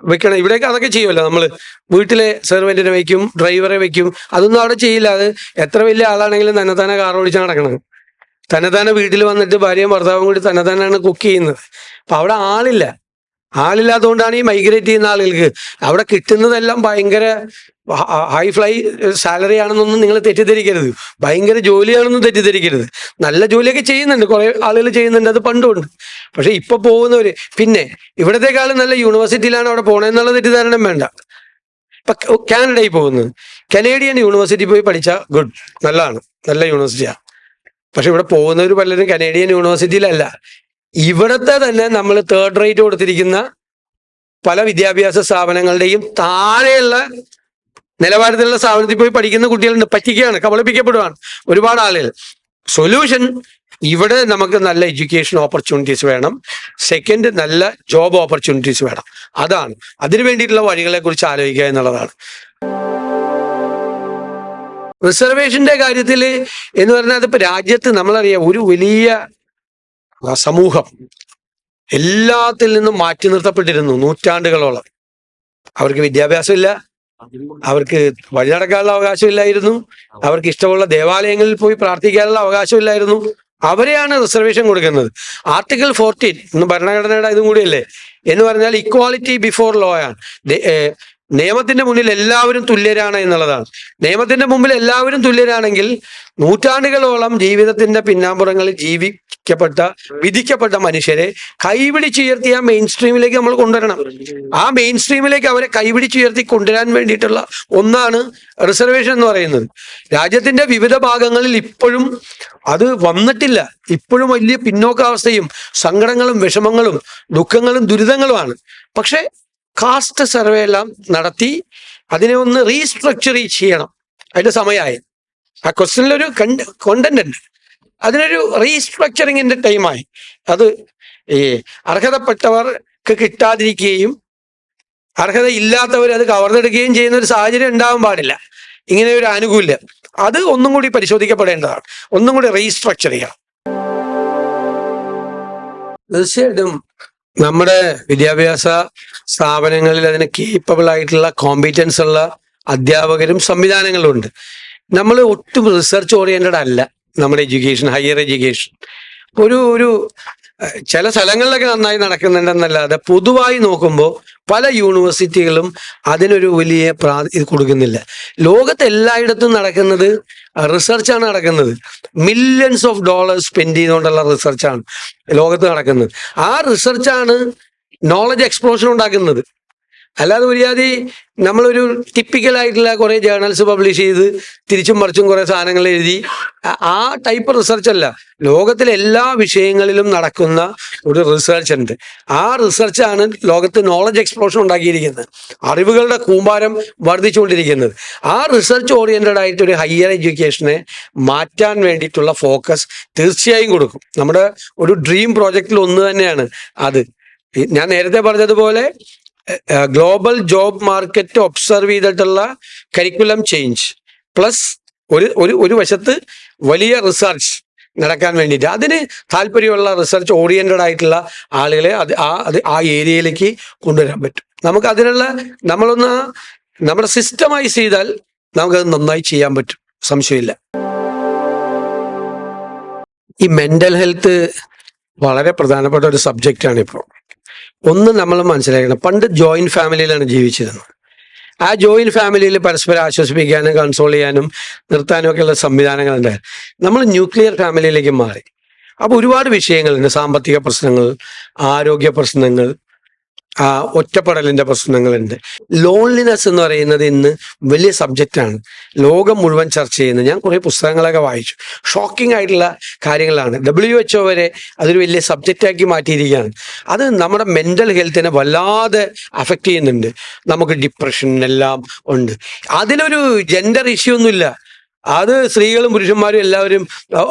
വെക്കണം. ഇവിടേക്ക് അതൊക്കെ ചെയ്യുമല്ലോ നമ്മൾ. വീട്ടിലെ സെർവൻറ്റിനെ വയ്ക്കും, ഡ്രൈവറെ വയ്ക്കും. അതൊന്നും അവിടെ ചെയ്യില്ല. അത് എത്ര വലിയ ആളാണെങ്കിലും തന്നെത്താനെ കാർ ഓടിച്ചാൽ നടക്കണം. തന്നെത്താനെ വീട്ടിൽ വന്നിട്ട് ഭാര്യയും ഭർത്താവും കൂടി തന്നെത്താനാണ് കുക്ക് ചെയ്യുന്നത്. അപ്പം അവിടെ ആളില്ലാത്തതുകൊണ്ടാണ് ഈ മൈഗ്രേറ്റ് ചെയ്യുന്ന ആളുകൾക്ക് അവിടെ കിട്ടുന്നതെല്ലാം ഭയങ്കര ഹൈ ഫ്ലൈ സാലറി ആണെന്നൊന്നും നിങ്ങൾ തെറ്റിദ്ധരിക്കരുത്. ഭയങ്കര ജോലിയാണെന്നും തെറ്റിദ്ധരിക്കരുത്. നല്ല ജോലിയൊക്കെ ചെയ്യുന്നുണ്ട്, കുറെ ആളുകൾ ചെയ്യുന്നുണ്ട്, അത് പണ്ടുണ്ട്. പക്ഷെ ഇപ്പൊ പോകുന്നവര് പിന്നെ ഇവിടത്തെക്കാളും നല്ല യൂണിവേഴ്സിറ്റിയിലാണ് അവിടെ പോകണമെന്നുള്ള തെറ്റിദ്ധാരണം വേണ്ട. ഇപ്പൊ കാനഡയിൽ പോകുന്നത്, കനേഡിയൻ യൂണിവേഴ്സിറ്റി പോയി പഠിച്ചാൽ ഗുഡ്, നല്ലതാണ്, നല്ല യൂണിവേഴ്സിറ്റിയാണ്. പക്ഷെ ഇവിടെ പോകുന്നവർ പലരും കനേഡിയൻ യൂണിവേഴ്സിറ്റിയിലല്ല, ഇവിടത്തെ തന്നെ നമ്മൾ 3rd റേറ്റ് കൊടുത്തിരിക്കുന്ന പല വിദ്യാഭ്യാസ സ്ഥാപനങ്ങളുടെയും താഴെയുള്ള നിലവാരത്തിലുള്ള സ്ഥാപനത്തിൽ പോയി പഠിക്കുന്ന കുട്ടികളുണ്ട്. പറ്റിക്കുകയാണ്, കബളിപ്പിക്കപ്പെടുകയാണ് ഒരുപാട് ആളുകൾ. സൊല്യൂഷൻ, ഇവിടെ നമുക്ക് നല്ല എഡ്യൂക്കേഷൻ ഓപ്പർച്യൂണിറ്റീസ് വേണം. 2, നല്ല ജോബ് ഓപ്പർച്യൂണിറ്റീസ് വേണം. അതാണ് അതിനു വേണ്ടിയിട്ടുള്ള വഴികളെ കുറിച്ച് ആലോചിക്കുക എന്നുള്ളതാണ്. റിസർവേഷന്റെ കാര്യത്തിൽ എന്ന് പറഞ്ഞാൽ അതിപ്പോ രാജ്യത്ത് നമ്മളറിയാം, ഒരു വലിയ സമൂഹം എല്ലാത്തിൽ നിന്നും മാറ്റി നിർത്തപ്പെട്ടിരുന്നു നൂറ്റാണ്ടുകളോളം. അവർക്ക് വിദ്യാഭ്യാസമില്ല, അവർക്ക് വഴി നടക്കാനുള്ള അവകാശമില്ലായിരുന്നു, അവർക്ക് ഇഷ്ടമുള്ള ദേവാലയങ്ങളിൽ പോയി പ്രാർത്ഥിക്കാനുള്ള അവകാശമില്ലായിരുന്നു. അവരെയാണ് റിസർവേഷൻ കൊടുക്കുന്നത്. ആർട്ടിക്കിൾ 14 ഇന്ന് ഭരണഘടനയുടെ ഇതും കൂടിയല്ലേ എന്ന് പറഞ്ഞാൽ ഇക്വാളിറ്റി ബിഫോർ ലോ ആണ്. നിയമത്തിന്റെ മുന്നിൽ എല്ലാവരും തുല്യരാണ് എന്നുള്ളതാണ്. നിയമത്തിന്റെ മുമ്പിൽ എല്ലാവരും തുല്യരാണെങ്കിൽ നൂറ്റാണ്ടുകളോളം ജീവിതത്തിന്റെ പിന്നാമ്പുറങ്ങളിൽ വിധിക്കപ്പെട്ട മനുഷ്യരെ കൈപിടിച്ചുയർത്തി ആ മെയിൻ സ്ട്രീമിലേക്ക് നമ്മൾ കൊണ്ടുവരണം. ആ മെയിൻ സ്ട്രീമിലേക്ക് അവരെ കൈപിടിച്ചുയർത്തി കൊണ്ടുവരാൻ വേണ്ടിയിട്ടുള്ള ഒന്നാണ് റിസർവേഷൻ എന്ന് പറയുന്നത്. രാജ്യത്തിന്റെ വിവിധ ഭാഗങ്ങളിൽ ഇപ്പോഴും അത് വന്നിട്ടില്ല. ഇപ്പോഴും വലിയ പിന്നോക്കാവസ്ഥയും സങ്കടങ്ങളും വിഷമങ്ങളും ദുഃഖങ്ങളും ദുരിതങ്ങളുമാണ്. പക്ഷെ കാസ്റ്റ് സർവേ എല്ലാം നടത്തി അതിനെ ഒന്ന് റീസ്ട്രക്ചർ ചെയ്യണം. അതിന്റെ സമയമായി. ആ ക്വസ്റ്റ്യനിലൊരു കോണ്ടന്റ് ഉണ്ട്, അതിനൊരു റീസ്ട്രക്ചറിങ്ങിന്റെ ടൈമായി. അത് ഈ അർഹതപ്പെട്ടവർക്ക് കിട്ടാതിരിക്കുകയും അർഹതയില്ലാത്തവർ അത് കവർന്നെടുക്കുകയും ചെയ്യുന്ന ഒരു സാഹചര്യം ഉണ്ടാവാൻ പാടില്ല. ഇങ്ങനെ ഒരു ആനുകൂല്യം അത് ഒന്നും കൂടി പരിശോധിക്കപ്പെടേണ്ടതാണ്, ഒന്നും കൂടി റീസ്ട്രക്ചർ ചെയ്യണം. തീർച്ചയായിട്ടും നമ്മുടെ വിദ്യാഭ്യാസ സ്ഥാപനങ്ങളിൽ അതിന് കേപ്പബിൾ ആയിട്ടുള്ള കോമ്പീറ്റൻസ് ഉള്ള അധ്യാപകരും സംവിധാനങ്ങളും ഉണ്ട്. നമ്മൾ ഒട്ടും റിസർച്ച് ഓറിയന്റഡ് അല്ല നമ്മുടെ എഡ്യൂക്കേഷൻ, ഹയർ എഡ്യൂക്കേഷൻ. ഒരു ചില സ്ഥലങ്ങളിലൊക്കെ നന്നായി നടക്കുന്നുണ്ടെന്നല്ലാതെ പൊതുവായി നോക്കുമ്പോൾ പല യൂണിവേഴ്സിറ്റികളും അതിനൊരു വലിയ ഇത് കൊടുക്കുന്നില്ല. ലോകത്ത് എല്ലായിടത്തും നടക്കുന്നത് റിസർച്ചാണ് നടക്കുന്നത്. മില്യൺസ് ഓഫ് ഡോളേഴ്സ് സ്പെൻഡ് ചെയ്തുകൊണ്ടുള്ള റിസർച്ചാണ് ലോകത്ത് നടക്കുന്നത്. ആ റിസർച്ചാണ് നോളജ് എക്സ്പ്ലോഷൻ ഉണ്ടാക്കുന്നത്. അല്ലാതെ ഒരുജാതി നമ്മളൊരു ടിപ്പിക്കലായിട്ടുള്ള കുറേ ജേർണൽസ് പബ്ലിഷ് ചെയ്ത് തിരിച്ചും മറിച്ചും കുറേ സാധനങ്ങൾ എഴുതി ആ ടൈപ്പ് റിസർച്ച് അല്ല. ലോകത്തിലെ എല്ലാ വിഷയങ്ങളിലും നടക്കുന്ന ഒരു റിസർച്ച് ഉണ്ട്. ആ റിസർച്ചാണ് ലോകത്ത് നോളജ് എക്സ്പ്ലോഷൻ ഉണ്ടാക്കിയിരിക്കുന്നത്, അറിവുകളുടെ കൂമ്പാരം വർദ്ധിച്ചുകൊണ്ടിരിക്കുന്നത്. ആ റിസർച്ച് ഓറിയന്റഡ് ആയിട്ട് ഒരു ഹയർ എഡ്യൂക്കേഷനെ മാറ്റാൻ വേണ്ടിയിട്ടുള്ള ഫോക്കസ് തീർച്ചയായും കൊടുക്കും. നമ്മുടെ ഒരു ഡ്രീം പ്രോജക്റ്റിൽ ഒന്ന് തന്നെയാണ് അത്. ഞാൻ നേരത്തെ പറഞ്ഞതുപോലെ ഗ്ലോബൽ ജോബ് മാർക്കറ്റ് ഒബ്സർവ് ചെയ്തിട്ടുള്ള കരിക്കുലം ചേഞ്ച് പ്ലസ് ഒരു വശത്ത് വലിയ റിസർച്ച്, നടക്കാൻ വേണ്ടിയിട്ട് അതിന് താല്പര്യമുള്ള റിസർച്ച് ഓറിയന്റഡ് ആയിട്ടുള്ള ആളുകളെ ആ ഏരിയയിലേക്ക് കൊണ്ടുവരാൻ പറ്റും. നമുക്ക് അതിനുള്ള നമ്മളൊന്ന് നമ്മുടെ സിസ്റ്റമൈസ് ചെയ്താൽ നമുക്കത് നന്നായി ചെയ്യാൻ പറ്റും, സംശയമില്ല. ഈ മെന്റൽ ഹെൽത്ത് വളരെ പ്രധാനപ്പെട്ട ഒരു സബ്ജക്റ്റാണ് ഇപ്പോൾ. ഒന്ന് നമ്മൾ മനസ്സിലാക്കണം, പണ്ട് ജോയിന്റ് ഫാമിലിയിലാണ് ജീവിച്ചിരുന്നത്. ആ ജോയിന്റ് ഫാമിലിയിൽ പരസ്പരം ആശ്വസിപ്പിക്കാനും കൺസോൾ ചെയ്യാനും നിർത്താനും ഒക്കെയുള്ള സംവിധാനങ്ങൾ ഉണ്ടായിരുന്നു. നമ്മൾ ന്യൂക്ലിയർ ഫാമിലിയിലേക്ക് മാറി. അപ്പോൾ ഒരുപാട് വിഷയങ്ങളുണ്ട്. സാമ്പത്തിക പ്രശ്നങ്ങൾ, ആരോഗ്യ പ്രശ്നങ്ങൾ, ഒറ്റപ്പെടലിന്റെ പ്രശ്നങ്ങളുണ്ട്. ലോൺലിനെസ് എന്ന് പറയുന്നത് ഇന്ന് വലിയ സബ്ജക്റ്റാണ്, ലോകം മുഴുവൻ ചർച്ച ചെയ്യുന്നത്. ഞാൻ കുറേ പുസ്തകങ്ങളൊക്കെ വായിച്ചു. ഷോക്കിംഗ് ആയിട്ടുള്ള കാര്യങ്ങളാണ്. WHO വരെ അതൊരു വലിയ സബ്ജക്റ്റാക്കി മാറ്റിയിരിക്കുകയാണ്. അത് നമ്മുടെ മെന്റൽ ഹെൽത്തിനെ വല്ലാതെ അഫക്റ്റ് ചെയ്യുന്നുണ്ട്. നമുക്ക് ഡിപ്രഷൻ എല്ലാം ഉണ്ട്. അതിലൊരു ജെൻഡർ ഇഷ്യൂ ഒന്നുമില്ല. അത് സ്ത്രീകളും പുരുഷന്മാരും എല്ലാവരും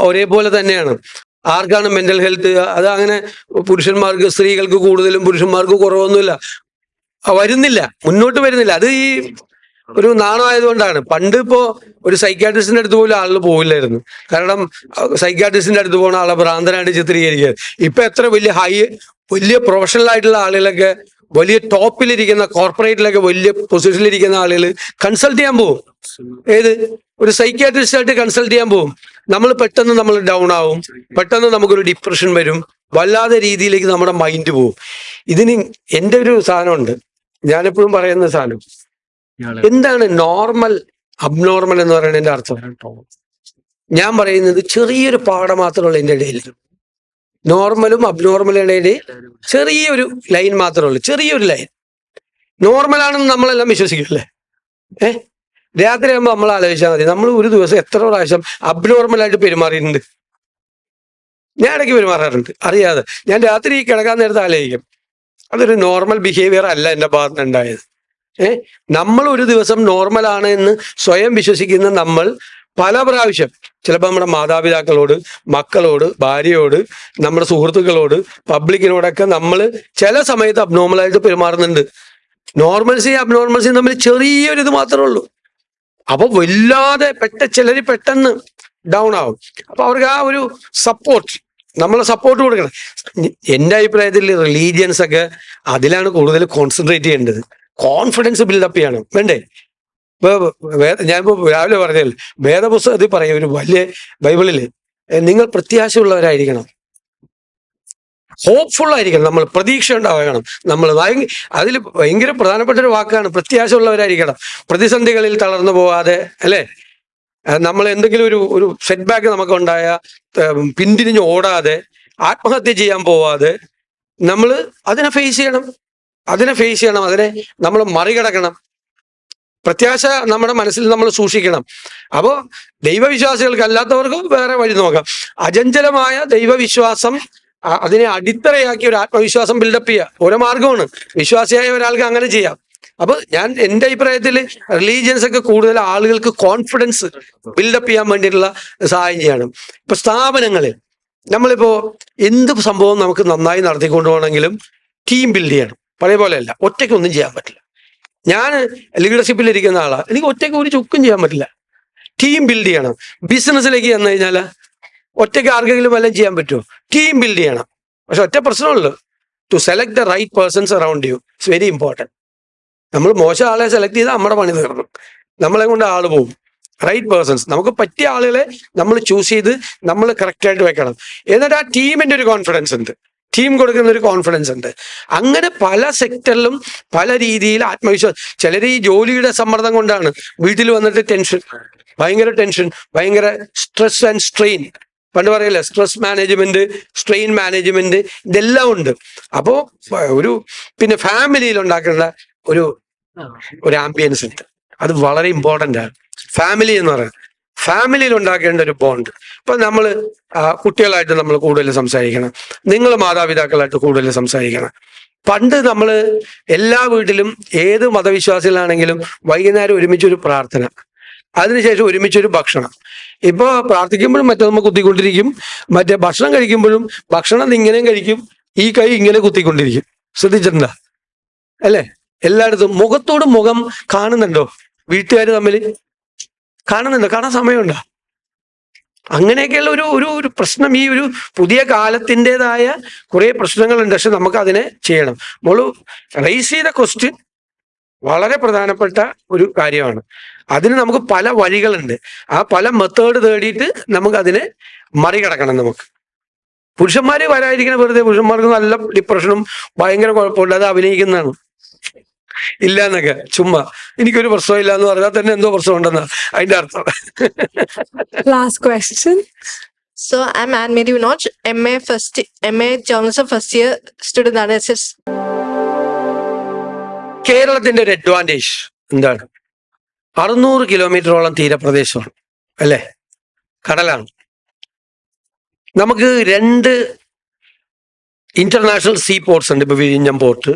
ഒരേപോലെ തന്നെയാണ്. ആർക്കാണ് മെന്റൽ ഹെൽത്ത്? അത് അങ്ങനെ പുരുഷന്മാർക്ക്, സ്ത്രീകൾക്ക് കൂടുതലും പുരുഷന്മാർക്ക് കുറവൊന്നുമില്ല, മുന്നോട്ട് വരുന്നില്ല. അത് ഈ ഒരു നാണമായതുകൊണ്ടാണ്. പണ്ട് ഇപ്പോ ഒരു സൈക്കാട്രിസ്റ്റിന്റെ അടുത്ത് പോലും ആളുകൾ പോവില്ലായിരുന്നു. കാരണം സൈക്കാട്രിസ്റ്റിന്റെ അടുത്ത് പോകുന്ന ആളെ ഭ്രാന്തനായിട്ട് ചിത്രീകരിക്കുക. ഇപ്പൊ എത്ര വലിയ പ്രൊഫഷണൽ ആയിട്ടുള്ള ആളുകളൊക്കെ, വലിയ ടോപ്പിലിരിക്കുന്ന കോർപ്പറേറ്റിലൊക്കെ വലിയ പൊസിഷനിലിരിക്കുന്ന ആളുകൾ കൺസൾട്ട് ചെയ്യാൻ പോകും. ഒരു സൈക്യാട്രിസ്റ്റായിട്ട് കൺസൾട്ട് ചെയ്യാൻ പോകും. പെട്ടെന്ന് നമ്മൾ ഡൗൺ ആവും, പെട്ടെന്ന് നമുക്കൊരു ഡിപ്രഷൻ വരും, വല്ലാതെ രീതിയിലേക്ക് നമ്മുടെ മൈൻഡ് പോവും. ഇതിന് എൻ്റെ ഒരു സാധനമുണ്ട്, ഞാനെപ്പോഴും പറയുന്ന സാധനം. എന്താണ് നോർമൽ, അബ്നോർമൽ എന്ന് പറയുന്നതിന്റെ അർത്ഥം? ഞാൻ പറയുന്നത് ചെറിയൊരു പാട മാത്രമുള്ള എൻ്റെ ഇടയിൽ. നോർമലും അബ്നോർമലും ഇടയിൽ ചെറിയൊരു ലൈൻ മാത്രമേ ഉള്ളൂ, ചെറിയൊരു ലൈൻ. നോർമലാണെന്ന് നമ്മളെല്ലാം വിശ്വസിക്കില്ലേ? രാത്രി ആകുമ്പോൾ നമ്മൾ ആലോചിച്ചാൽ മതി, നമ്മൾ ഒരു ദിവസം എത്ര പ്രാവശ്യം അബ്നോർമലായിട്ട് പെരുമാറിയിട്ടുണ്ട്. ഞാൻ ഇടയ്ക്ക് പെരുമാറാറുണ്ട് അറിയാതെ. ഞാൻ രാത്രി കിടക്കാൻ നേരത്തെ ആലോചിക്കും, അതൊരു നോർമൽ ബിഹേവിയർ അല്ല എൻ്റെ ഭാഗത്ത് ഉണ്ടായത്. നമ്മൾ ഒരു ദിവസം നോർമലാണ് എന്ന് സ്വയം വിശ്വസിക്കുന്ന നമ്മൾ പല പ്രാവശ്യം ചിലപ്പോൾ നമ്മുടെ മാതാപിതാക്കളോട്, മക്കളോട്, ഭാര്യയോട്, നമ്മുടെ സുഹൃത്തുക്കളോട്, പബ്ലിക്കിനോടൊക്കെ നമ്മൾ ചില സമയത്ത് അബ്നോർമലായിട്ട് പെരുമാറുന്നുണ്ട്. നോർമൽസിയും അബ്നോർമൽസിയും തമ്മിൽ ചെറിയൊരിത് മാത്രമേ ഉള്ളൂ. അപ്പൊ വല്ലാതെ ചിലർ പെട്ടെന്ന് ഡൗൺ ആവും. അപ്പൊ അവർക്ക് ആ ഒരു സപ്പോർട്ട്, നമ്മളെ സപ്പോർട്ട് കൊടുക്കണം. എൻ്റെ അഭിപ്രായത്തിൽ റിലീജിയൻസ് ഒക്കെ അതിലാണ് കൂടുതൽ കോൺസെൻട്രേറ്റ് ചെയ്യേണ്ടത്. കോൺഫിഡൻസ് ബിൽഡപ്പ് ചെയ്യണം, വേണ്ടേ? ഞാനിപ്പോ രാവിലെ പറഞ്ഞാൽ വേദപുസ്തകത്തിൽ പറയും, ഒരു വലിയ ബൈബിളില്, നിങ്ങൾ പ്രത്യാശയുള്ളവരായിരിക്കണം, ഹോപ്പ്ഫുൾ ആയിരിക്കണം, നമ്മൾ പ്രതീക്ഷ ഉണ്ടാകണം. നമ്മൾ അതിൽ ഭയങ്കര പ്രധാനപ്പെട്ട ഒരു വാക്കാണ് പ്രത്യാശ ഉള്ളവരായിരിക്കണം. പ്രതിസന്ധികളിൽ തളർന്നു പോവാതെ, അല്ലെ? നമ്മൾ എന്തെങ്കിലും ഒരു സെറ്റ് ബാക്ക് നമുക്ക് ഉണ്ടായ പിന്തിരിഞ്ഞ് ഓടാതെ, ആത്മഹത്യ ചെയ്യാൻ പോവാതെ നമ്മൾ അതിനെ ഫേസ് ചെയ്യണം. അതിനെ നമ്മൾ മറികടക്കണം. പ്രത്യാശ നമ്മുടെ മനസ്സിൽ നമ്മൾ സൂക്ഷിക്കണം. അപ്പോൾ ദൈവവിശ്വാസികൾക്ക് അല്ലാത്തവർക്കും വേറെ വഴി നോക്കാം. അചഞ്ചലമായ ദൈവവിശ്വാസം, അതിനെ അടിത്തറയാക്കി ഒരു ആത്മവിശ്വാസം ബിൽഡപ്പ് ചെയ്യുക ഓരോ മാർഗമാണ്. വിശ്വാസിയായ ഒരാൾക്ക് അങ്ങനെ ചെയ്യാം. അപ്പൊ എൻ്റെ അഭിപ്രായത്തിൽ റിലീജിയൻസ് ഒക്കെ കൂടുതൽ ആളുകൾക്ക് കോൺഫിഡൻസ് ബിൽഡപ്പ് ചെയ്യാൻ വേണ്ടിയിട്ടുള്ള സഹായം ചെയ്യണം. ഇപ്പൊ സ്ഥാപനങ്ങളിൽ നമ്മളിപ്പോ എന്ത് സംഭവം നമുക്ക് നന്നായി നടത്തിക്കൊണ്ടു പോകണമെങ്കിലും ടീം ബിൽഡ് ചെയ്യണം. പഴയ പോലെയല്ല, ഒറ്റയ്ക്കൊന്നും ചെയ്യാൻ പറ്റില്ല. ഞാൻ ലീഡർഷിപ്പിൽ ഇരിക്കുന്ന ആളാണ്, എനിക്ക് ഒറ്റയ്ക്ക് ഒരു ചുക്കും ചെയ്യാൻ പറ്റില്ല. ടീം ബിൽഡ് ചെയ്യണം. ബിസിനസ്സിലേക്ക് ചെന്ന് കഴിഞ്ഞാൽ ഒറ്റയ്ക്ക് ആർക്കെങ്കിലും വല്ലതും ചെയ്യാൻ പറ്റുമോ? ടീം ബിൽഡ് ചെയ്യണം. പക്ഷെ ഒറ്റ പ്രശ്നമുള്ളൂ, to select the right persons around you it's very important. നമ്മൾ മോശം ആളെ സെലക്ട് ചെയ്താൽ നമ്മുടെ പണി തീർന്നു, നമ്മളെ കൊണ്ട് ആള് പോകും. റൈറ്റ് പേഴ്സൺസ്, നമുക്ക് പറ്റിയ ആളുകളെ നമ്മൾ ചൂസ് ചെയ്ത് നമ്മൾ കറക്റ്റായിട്ട് വെക്കണം. എന്നിട്ട് ആ ടീമിന്റെ ഒരു കോൺഫിഡൻസ് ഉണ്ട്, ടീം കൊടുക്കുന്ന ഒരു കോൺഫിഡൻസ് ഉണ്ട്. അങ്ങനെ പല സെക്ടറിലും പല രീതിയിൽ ആത്മവിശ്വാസം. ചിലർ ഈ ജോലിയുടെ സമ്മർദ്ദം കൊണ്ടാണ് വീട്ടിൽ വന്നിട്ട് ഭയങ്കര ടെൻഷൻ, ഭയങ്കര സ്ട്രെസ് ആൻഡ് സ്ട്രെയിൻ. പണ്ട് പറയല്ലേ, സ്ട്രെസ് മാനേജ്മെന്റ്, സ്ട്രെയിൻ മാനേജ്മെന്റ്, ഇതെല്ലാം ഉണ്ട്. അപ്പോ പിന്നെ ഫാമിലിയിൽ ഉണ്ടാക്കേണ്ട ഒരു ആംബിയൻസ് ഉണ്ട്, അത് വളരെ ഇമ്പോർട്ടൻ്റ് ആണ്. ഫാമിലി എന്ന് പറയുന്നത്, ഫാമിലിയിൽ ഉണ്ടാക്കേണ്ട ഒരു ബോണ്ട്. ഇപ്പൊ നമ്മൾ കുട്ടികളായിട്ട് നമ്മൾ കൂടുതൽ സംസാരിക്കണം, നിങ്ങൾ മാതാപിതാക്കളായിട്ട് കൂടുതൽ സംസാരിക്കണം. പണ്ട് നമ്മൾ എല്ലാ വീട്ടിലും ഏത് മതവിശ്വാസികളാണെങ്കിലും വൈകുന്നേരം ഒരുമിച്ചൊരു പ്രാർത്ഥന, അതിനുശേഷം ഒരുമിച്ചൊരു ഭക്ഷണം. ഇപ്പൊ പ്രാർത്ഥിക്കുമ്പോഴും മറ്റേ നമ്മൾ കുത്തിക്കൊണ്ടിരിക്കും, മറ്റേ ഭക്ഷണം കഴിക്കുമ്പോഴും ഭക്ഷണം ഇങ്ങനെയും കഴിക്കും, ഈ കൈ ഇങ്ങനെ കുത്തിക്കൊണ്ടിരിക്കും. ശ്രദ്ധിച്ചിട്ടുണ്ടോ? അല്ലേ? എല്ലായിടത്തും മുഖത്തോട് മുഖം കാണുന്നുണ്ടോ? വീട്ടുകാർ തമ്മിൽ കാണുന്നുണ്ടോ? കാണാൻ സമയമുണ്ടോ? അങ്ങനെയൊക്കെയുള്ള ഒരു പ്രശ്നം, ഈ ഒരു പുതിയ കാലത്തിൻ്റെതായ കുറേ പ്രശ്നങ്ങളുണ്ട്. പക്ഷെ നമുക്ക് അതിനെ ചെയ്യണം. മോള് റൈസ് ചെയ്ത ക്വസ്റ്റ്യൻ വളരെ പ്രധാനപ്പെട്ട ഒരു കാര്യമാണ്. അതിന് നമുക്ക് പല വഴികളുണ്ട്. ആ പല മെത്തേഡ് തേടിയിട്ട് നമുക്ക് അതിനെ മറികടക്കണം. നമുക്ക് പുരുഷന്മാര് വരാതിരിക്കുന്ന വെറുതെ, പുരുഷന്മാർക്ക് നല്ല ഡിപ്രഷനും ഭയങ്കര കുഴപ്പമുണ്ട്, അത് അഭിനയിക്കുന്നതാണ്. ഇല്ല എന്നൊക്കെ ചുമ്മാ എനിക്കൊരു പ്രശ്നം ഇല്ല എന്ന് പറഞ്ഞാൽ തന്നെ എന്തോ പ്രശ്നം ഉണ്ടെന്നാ അതിന്റെ അർത്ഥം. Last question. So I'm Anne-Marie Vinod, MA Journalism first year student ആണ് SS. കേരളത്തിന്റെ ഒരു അഡ്വാൻറ്റേജ് എന്താണ്? 600 കിലോമീറ്ററോളം തീരപ്രദേശമാണ് അല്ലേ, കടലാണ്. നമുക്ക് 2 ഇന്റർനാഷണൽ സീ പോർട്ട്സ് ഉണ്ട്. ഇപ്പൊ വിഴിഞ്ഞം പോർട്ട്,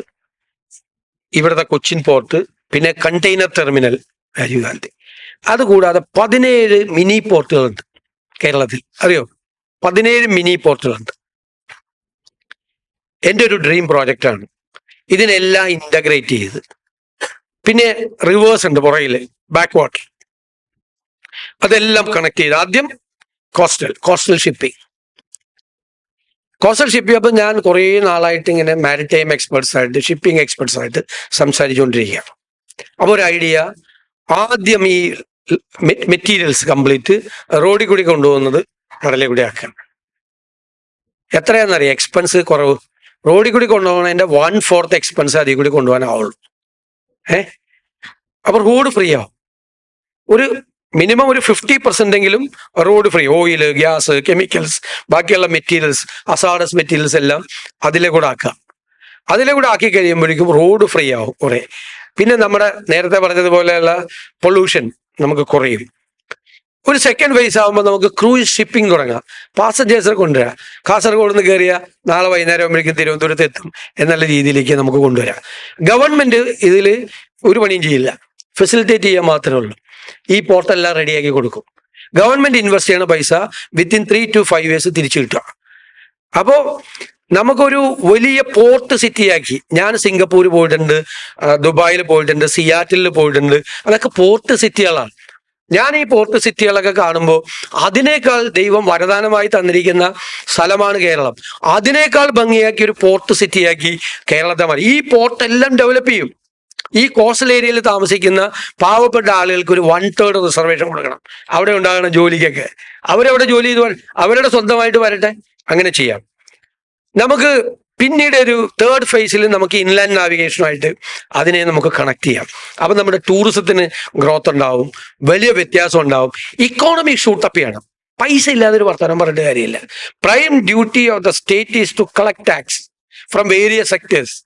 ഇവിടുത്തെ കൊച്ചിൻ പോർട്ട്, പിന്നെ കണ്ടെയ്നർ ടെർമിനൽ രാജീവ് ഗാന്ധി. അതുകൂടാതെ 17 മിനി പോർട്ടുകളുണ്ട് കേരളത്തിൽ. അറിയോ? 17 മിനി പോർട്ടുകളുണ്ട്. എൻ്റെ ഒരു ഡ്രീം പ്രോജക്റ്റാണ് ഇതിനെല്ലാം ഇന്റഗ്രേറ്റ് ചെയ്ത്. പിന്നെ റിവേഴ്സ് ഉണ്ട് പുറകില്, ബാക്ക് വാട്ടർ, അതെല്ലാം കണക്ട് ചെയ്ത്. ആദ്യം കോസ്റ്റൽ ഷിപ്പിംഗ്. അപ്പം ഞാൻ കുറേ നാളായിട്ട് ഇങ്ങനെ മാരിടൈം എക്സ്പെർട്സ് ആയിട്ട്, ഷിപ്പിംഗ് എക്സ്പെർട്സ് ആയിട്ട് സംസാരിച്ചുകൊണ്ടിരിക്കുകയാണ്. അപ്പോൾ ഒരു ഐഡിയ, ആദ്യം ഈ മെറ്റീരിയൽസ് കംപ്ലീറ്റ് റോഡിൽ കൂടി കൊണ്ടുപോകുന്നത് കടലിൽ കൂടി ആക്കാൻ. എത്രയാണെന്നറിയാം എക്സ്പെൻസ് കുറവ്? റോഡിൽ കൂടി കൊണ്ടുപോകണതിൻ്റെ 1/4 എക്സ്പെൻസ് അതിൽ കൂടി കൊണ്ടുപോകാനാവുള്ളൂ. അപ്പൊ റോഡ് ഫ്രീ ആവും. ഒരു മിനിമം ഒരു 50% road free. Oil, gas, chemicals, ബാക്കിയുള്ള മെറ്റീരിയൽസ്, അസാഡസ് മെറ്റീരിയൽസ് എല്ലാം അതിലെ കൂടെ ആക്കാം. അതിലെ കൂടെ ആക്കി കഴിയുമ്പോഴേക്കും റോഡ് ഫ്രീ ആവും കുറെ. പിന്നെ നമ്മുടെ നേരത്തെ പറഞ്ഞതുപോലെയുള്ള പൊല്യൂഷൻ നമുക്ക് കുറയും. ഒരു സെക്കൻഡ് ഫേസ് ആകുമ്പോൾ നമുക്ക് ക്രൂയിസ് ഷിപ്പിംഗ് തുടങ്ങാം. പാസഞ്ചേഴ്സിനെ കൊണ്ടുവരാം. കാസർഗോഡ് നിന്ന് കയറിയ നാളെ വൈകുന്നേരം ആകുമ്പോഴേക്കും തിരുവനന്തപുരത്ത് എത്തും എന്നുള്ള രീതിയിലേക്ക് നമുക്ക് കൊണ്ടുവരാം. ഗവൺമെന്റ് ഇതിൽ ഒരു പണിയും ചെയ്യില്ല, ഫെസിലിറ്റേറ്റ് ചെയ്യാൻ മാത്രമേ ഉള്ളൂ. ഈ പോർട്ടെല്ലാം റെഡിയാക്കി കൊടുക്കും. ഗവൺമെന്റ് ഇൻവെസ്റ്റ് ചെയ്യണ പൈസ വിത്തിൻ 3 to 5 years തിരിച്ചു കിട്ടുക. അപ്പോ നമുക്കൊരു വലിയ പോർട്ട് സിറ്റിയാക്കി. ഞാൻ സിംഗപ്പൂർ പോയിട്ടുണ്ട്, ദുബായിൽ പോയിട്ടുണ്ട്, സിയാറ്റിൽ പോയിട്ടുണ്ട്. അതൊക്കെ പോർട്ട് സിറ്റികളാണ്. ഞാൻ ഈ പോർട്ട് സിറ്റികളൊക്കെ കാണുമ്പോൾ അതിനേക്കാൾ ദൈവം വരദാനമായി തന്നിരിക്കുന്ന സ്ഥലമാണ് കേരളം. അതിനേക്കാൾ ഭംഗിയാക്കി ഒരു പോർട്ട് സിറ്റിയാക്കി കേരളത്തെ മാറി. ഈ പോർട്ടെല്ലാം ഡെവലപ്പ് ചെയ്യും. ഈ കോസ്റ്റൽ ഏരിയയിൽ താമസിക്കുന്ന പാവപ്പെട്ട ആളുകൾക്ക് ഒരു 1/3 റിസർവേഷൻ കൊടുക്കണം. അവിടെ ഉണ്ടാകുന്ന ജോലിക്കൊക്കെ അവരവിടെ ജോലി ചെയ്ത് അവരുടെ സ്വന്തമായിട്ട് വരട്ടെ. അങ്ങനെ ചെയ്യാം. നമുക്ക് പിന്നീട് ഒരു 3rd ഫേസിൽ നമുക്ക് ഇൻലാൻഡ് നാവിഗേഷനുമായിട്ട് അതിനെ നമുക്ക് കണക്ട് ചെയ്യാം. അപ്പം നമ്മുടെ ടൂറിസത്തിന് ഗ്രോത്ത് ഉണ്ടാവും, വലിയ വ്യത്യാസം ഉണ്ടാവും. ഇക്കോണമി ഷൂട്ടപ്പ് ചെയ്യണം. പൈസ ഇല്ലാതെ ഒരു വർത്തമാനം പറഞ്ഞിട്ട് കാര്യമില്ല. Prime duty of the state is to collect tax from various sectors.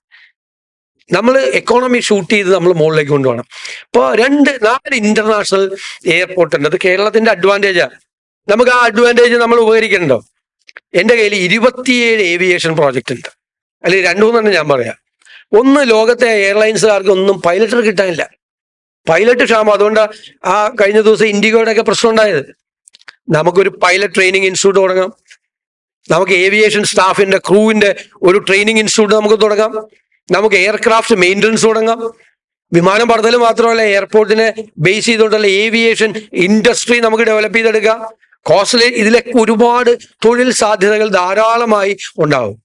നമ്മൾ എക്കോണമി ഷൂട്ട് ചെയ്ത് നമ്മൾ മുകളിലേക്ക് കൊണ്ടുപോകണം. ഇപ്പോൾ 4 ഇന്റർനാഷണൽ എയർപോർട്ട് ഉണ്ട്. അത് കേരളത്തിന്റെ അഡ്വാൻറ്റേജാണ്. നമുക്ക് ആ അഡ്വാൻറ്റേജ് നമ്മൾ ഉപകരിക്കണ്ടോ? എൻ്റെ കയ്യിൽ 27 ഏവിയേഷൻ പ്രോജക്റ്റ് ഉണ്ട്. അല്ലെങ്കിൽ 2-3 ഞാൻ പറയാം. ഒന്ന്, ലോകത്തെ എയർലൈൻസുകാർക്ക് ഒന്നും പൈലറ്റ് കിട്ടാനില്ല. പൈലറ്റ് ക്ഷാമം. അതുകൊണ്ട് ആ കഴിഞ്ഞ ദിവസം ഇൻഡിഗോയുടെ ഒക്കെ പ്രശ്നം ഉണ്ടായത്. നമുക്കൊരു പൈലറ്റ് ട്രെയിനിങ് ഇൻസ്റ്റിറ്റ്യൂട്ട് തുടങ്ങാം. നമുക്ക് ഏവിയേഷൻ സ്റ്റാഫിന്റെ, ക്രൂവിന്റെ ഒരു ട്രെയിനിങ് ഇൻസ്റ്റിറ്റ്യൂട്ട് നമുക്ക് തുടങ്ങാം. നമുക്ക് എയർക്രാഫ്റ്റ് മെയിൻ്റനൻസ് തുടങ്ങാം. വിമാനം പറത്തൽ മാത്രമല്ല, എയർപോർട്ടിനെ ബേസ് ചെയ്തുകൊണ്ടുള്ള ഏവിയേഷൻ ഇൻഡസ്ട്രി നമുക്ക് ഡെവലപ്പ് ചെയ്തെടുക്കാം. കോസ്റ്റൽ ഇതിലൊക്കെ ഒരുപാട് തൊഴിൽ സാധ്യതകൾ ധാരാളമായി ഉണ്ടാവും.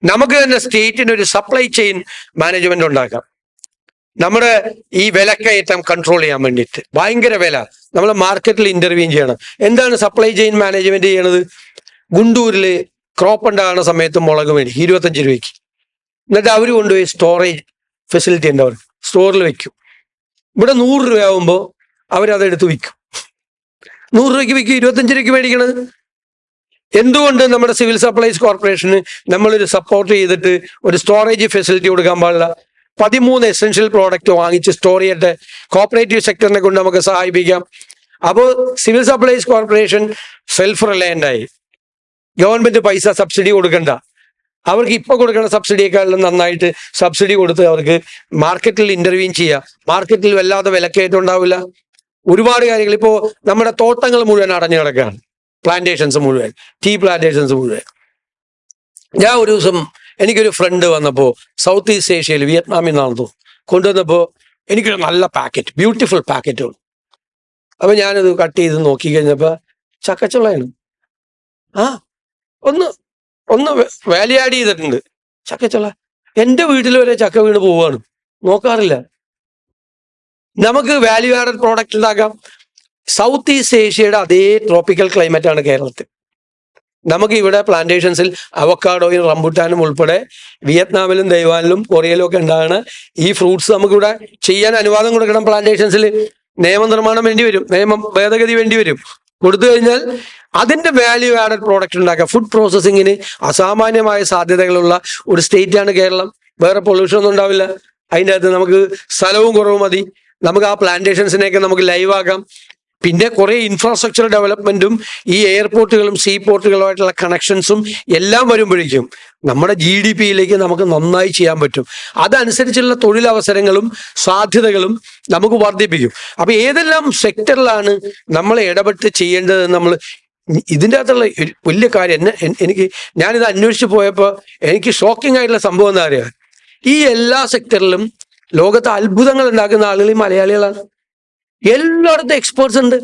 നമുക്ക് തന്നെ സ്റ്റേറ്റിന് ഒരു സപ്ലൈ ചെയിൻ മാനേജ്മെന്റ് ഉണ്ടാക്കാം. നമ്മുടെ ഈ വിലക്കയറ്റം കൺട്രോൾ ചെയ്യാൻ വേണ്ടിയിട്ട്. ഭയങ്കര വില, നമ്മൾ മാർക്കറ്റിൽ ഇന്റർവ്യൂ ചെയ്യണം. എന്താണ് സപ്ലൈ ചെയിൻ മാനേജ്മെന്റ് ചെയ്യണത്? ഗുണ്ടൂരിൽ ക്രോപ്പ് ഉണ്ടാകുന്ന സമയത്ത് മുളക് മേടിക്കും 25 രൂപയ്ക്ക്. എന്നിട്ട് അവർ കൊണ്ടുപോയി സ്റ്റോറേജ് ഫെസിലിറ്റി ഉണ്ട്, അവർ സ്റ്റോറിൽ വെക്കും. ഇവിടെ 100 രൂപയാകുമ്പോൾ അവരതെടുത്ത് വിൽക്കും. 100 രൂപയ്ക്ക് വിൽക്കും, 25 രൂപയ്ക്ക് മേടിക്കണത്. എന്തുകൊണ്ട് നമ്മുടെ സിവിൽ സപ്ലൈസ് കോർപ്പറേഷന് നമ്മളൊരു സപ്പോർട്ട് ചെയ്തിട്ട് ഒരു സ്റ്റോറേജ് ഫെസിലിറ്റി കൊടുക്കാൻ പാടില്ല? 13 എസെൻഷ്യൽ പ്രോഡക്റ്റ് വാങ്ങിച്ച് സ്റ്റോർ ചെയ്യട്ടെ. കോപ്പറേറ്റീവ് സെക്ടറിനെ കൊണ്ട് നമുക്ക് സഹായിപ്പിക്കാം. അപ്പോൾ civil supplies corporation self reliant ആയി. ഗവൺമെന്റ് പൈസ സബ്സിഡി കൊടുക്കണ്ട. അവർക്ക് ഇപ്പൊ കൊടുക്കുന്ന സബ്സിഡിയേക്കാളും നന്നായിട്ട് സബ്സിഡി കൊടുത്ത് അവർക്ക് മാർക്കറ്റിൽ ഇന്റർവ്യൂ ചെയ്യാം. മാർക്കറ്റിൽ വല്ലാതെ വിലക്കയറ്റം ഉണ്ടാവില്ല. ഒരുപാട് കാര്യങ്ങൾ. ഇപ്പോൾ നമ്മുടെ തോട്ടങ്ങൾ മുഴുവൻ അടഞ്ഞു കിടക്കുകയാണ്. പ്ലാന്റേഷൻസ് മുഴുവൻ, ടീ പ്ലാന്റേഷൻസ് മുഴുവൻ. ഞാൻ ഒരു ദിവസം എനിക്കൊരു ഫ്രണ്ട് വന്നപ്പോൾ, സൗത്ത് ഈസ്റ്റ് ഏഷ്യയിൽ, വിയറ്റ്നാമിൽ നിന്നാണ് തോന്നുന്നു, കൊണ്ടുവന്നപ്പോൾ എനിക്കൊരു നല്ല പാക്കറ്റ്, ബ്യൂട്ടിഫുൾ പാക്കറ്റ് ഉണ്ട്. അപ്പൊ ഞാനത് കട്ട് ചെയ്ത് നോക്കി കഴിഞ്ഞപ്പോൾ ചക്കച്ചുളയാണ്. ആ ഒന്ന് ഒന്ന് വാല്യൂ ആഡ് ചെയ്തിട്ടുണ്ട്. ചക്കച്ചുള എൻ്റെ വീട്ടിൽ വരെ ചക്ക വീണ് പോവാണ്, നോക്കാറില്ല. നമുക്ക് വാല്യൂ ആഡഡ് പ്രോഡക്റ്റ് ഉണ്ടാക്കാം. സൗത്ത് ഈസ്റ്റ് ഏഷ്യയുടെ അതേ ട്രോപ്പിക്കൽ ക്ലൈമറ്റ് ആണ് കേരളത്തിൽ. നമുക്ക് ഇവിടെ പ്ലാന്റേഷൻസിൽ അവക്കാഡോയും റംബുട്ടാനും ഉൾപ്പെടെ വിയറ്റ്നാമിലും തൈവാനിലും കൊറിയയിലും ഒക്കെ ഉണ്ടാകുന്ന ഈ ഫ്രൂട്ട്സ് നമുക്കിവിടെ ചെയ്യാൻ അനുവാദം കൊടുക്കണം. പ്ലാന്റേഷൻസിൽ നിയമനിർമ്മാണം വേണ്ടി വരും, നിയമം ഭേദഗതി വേണ്ടി വരും. കൊടുത്തു കഴിഞ്ഞാൽ അതിന്റെ വാല്യൂ ആഡഡ് പ്രോഡക്റ്റ് ഉണ്ടാക്കാം. ഫുഡ് പ്രോസസ്സിങ്ങിന് അസാമാന്യമായ സാധ്യതകളുള്ള ഒരു സ്റ്റേറ്റ് ആണ് കേരളം. വേറെ പൊല്യൂഷൻ ഒന്നും ഉണ്ടാവില്ല. അതിൻ്റെ അകത്ത് നമുക്ക് സ്ഥലവും കുറവ് മതി. നമുക്ക് ആ പ്ലാന്റേഷൻസിനെയൊക്കെ നമുക്ക് ലൈവ് ആക്കാം. പിന്നെ കുറെ ഇൻഫ്രാസ്ട്രക്ചർ ഡെവലപ്മെന്റും ഈ എയർപോർട്ടുകളും സീ പോർട്ടുകളുമായിട്ടുള്ള കണക്ഷൻസും എല്ലാം വരുമ്പോഴേക്കും നമ്മുടെ GDP-യിലേക്ക് നമുക്ക് നന്നായി ചെയ്യാൻ പറ്റും. അതനുസരിച്ചുള്ള തൊഴിലവസരങ്ങളും സാധ്യതകളും നമുക്ക് വർദ്ധിപ്പിക്കും. അപ്പൊ ഏതെല്ലാം സെക്ടറിലാണ് നമ്മൾ ഇടപെട്ട് ചെയ്യേണ്ടതെന്ന് നമ്മൾ ഇതിൻ്റെ അകത്തുള്ള വലിയ കാര്യം എനിക്ക് ഞാനിത് അന്വേഷിച്ച് പോയപ്പോൾ എനിക്ക് ഷോക്കിംഗ് ആയിട്ടുള്ള സംഭവം എന്താ അറിയാം, ഈ എല്ലാ സെക്ടറിലും ലോകത്ത് അത്ഭുതങ്ങൾ ഉണ്ടാക്കുന്ന ആളുകൾ ഈ മലയാളികളാണ്. എല്ലായിടത്തും എക്സ്പേർട്സ് ഉണ്ട്.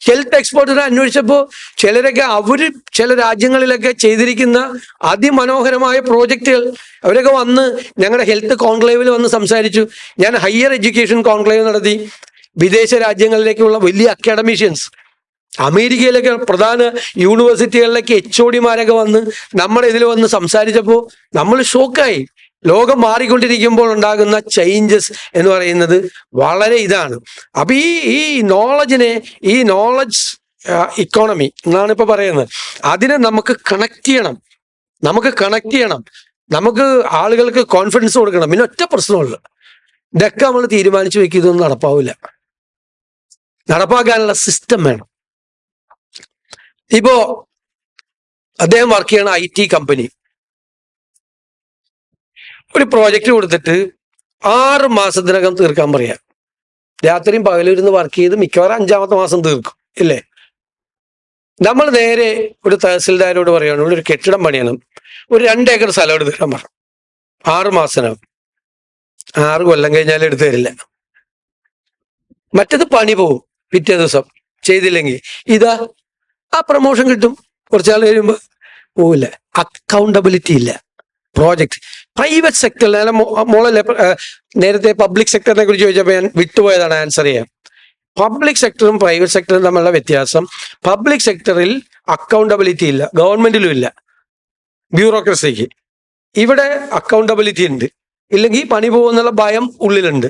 ഹെൽത്ത് എക്സ്പേർട്സിനെ അന്വേഷിച്ചപ്പോൾ ചിലരൊക്കെ ചില രാജ്യങ്ങളിലൊക്കെ ചെയ്തിരിക്കുന്ന അതിമനോഹരമായ പ്രോജക്റ്റുകൾ അവരൊക്കെ വന്ന് ഞങ്ങളുടെ ഹെൽത്ത് കോൺക്ലേവിൽ വന്ന് സംസാരിച്ചു. ഞാൻ ഹയർ എഡ്യൂക്കേഷൻ കോൺക്ലേവ് നടത്തി. വിദേശ രാജ്യങ്ങളിലേക്കുള്ള വലിയ അക്കാഡമീഷ്യൻസ്, അമേരിക്കയിലൊക്കെ പ്രധാന യൂണിവേഴ്സിറ്റികളിലേക്ക് HOD-മാരൊക്കെ വന്ന് നമ്മുടെ ഇതിൽ വന്ന് സംസാരിച്ചപ്പോൾ നമ്മൾ ഷോക്കായി. ലോകം മാറിക്കൊണ്ടിരിക്കുമ്പോൾ ഉണ്ടാകുന്ന ചേഞ്ചസ് എന്ന് പറയുന്നത് വളരെ ഇതാണ്. അപ്പൊ ഈ നോളജിനെ, ഈ നോളജ് ഇക്കോണമി എന്നാണ് ഇപ്പൊ പറയുന്നത്, അതിനെ നമുക്ക് കണക്ട് ചെയ്യണം. നമുക്ക് ആളുകൾക്ക് കോൺഫിഡൻസ് കൊടുക്കണം. പിന്നെ ഒറ്റ പ്രശ്നമുള്ളൂ, ഇതൊക്കെ നമ്മൾ തീരുമാനിച്ചു വെക്കും, ഇതൊന്നും നടപ്പാവില്ല. നടപ്പാക്കാനുള്ള സിസ്റ്റം വേണം. ഇപ്പോ അദ്ദേഹം വർക്ക് ചെയ്യണ IT കമ്പനി ഒരു പ്രോജക്റ്റ് കൊടുത്തിട്ട് 6 മാസത്തിനകം തീർക്കാൻ പറയാം. രാത്രിയും പകലിരുന്ന് വർക്ക് ചെയ്ത് മിക്കവാറും 5-ാമത്തെ മാസം തീർക്കും, ഇല്ലേ? നമ്മൾ നേരെ ഒരു തഹസിൽദാരോട് പറയണം, ഇവിടെ ഒരു കെട്ടിടം പണിയണം, ഒരു 2 ഏക്കർ സ്ഥലം എടുത്ത് തരാൻ പറഞ്ഞു. 6 മാസത്തിനകം. 6 കൊല്ലം കഴിഞ്ഞാൽ എടുത്തു തരില്ല. മറ്റത് പണി പോവും പിറ്റേ ദിവസം ചെയ്തില്ലെങ്കിൽ. ഇതാ ആ പ്രൊമോഷൻ കിട്ടും, കുറച്ചാൾ കഴിയുമ്പോൾ പോവില്ല. അക്കൗണ്ടബിലിറ്റി ഇല്ല. പ്രോജക്റ്റ് പ്രൈവറ്റ് സെക്ടറിൽ മോളല്ലേ നേരത്തെ പബ്ലിക് സെക്ടറിനെ കുറിച്ച് ചോദിച്ചപ്പോൾ ഞാൻ വിട്ടുപോയതാണ് ആൻസർ ചെയ്യാൻ. പബ്ലിക് സെക്ടറും പ്രൈവറ്റ് സെക്ടറും തമ്മിലുള്ള വ്യത്യാസം, പബ്ലിക് സെക്ടറിൽ അക്കൗണ്ടബിലിറ്റി ഇല്ല, ഗവൺമെന്റിലും ഇല്ല, ബ്യൂറോക്രസിക്ക്. ഇവിടെ അക്കൗണ്ടബിലിറ്റി ഉണ്ട്. ഇല്ലെങ്കിൽ പണി പോകുന്നുള്ള ഭയം ഉള്ളിലുണ്ട്.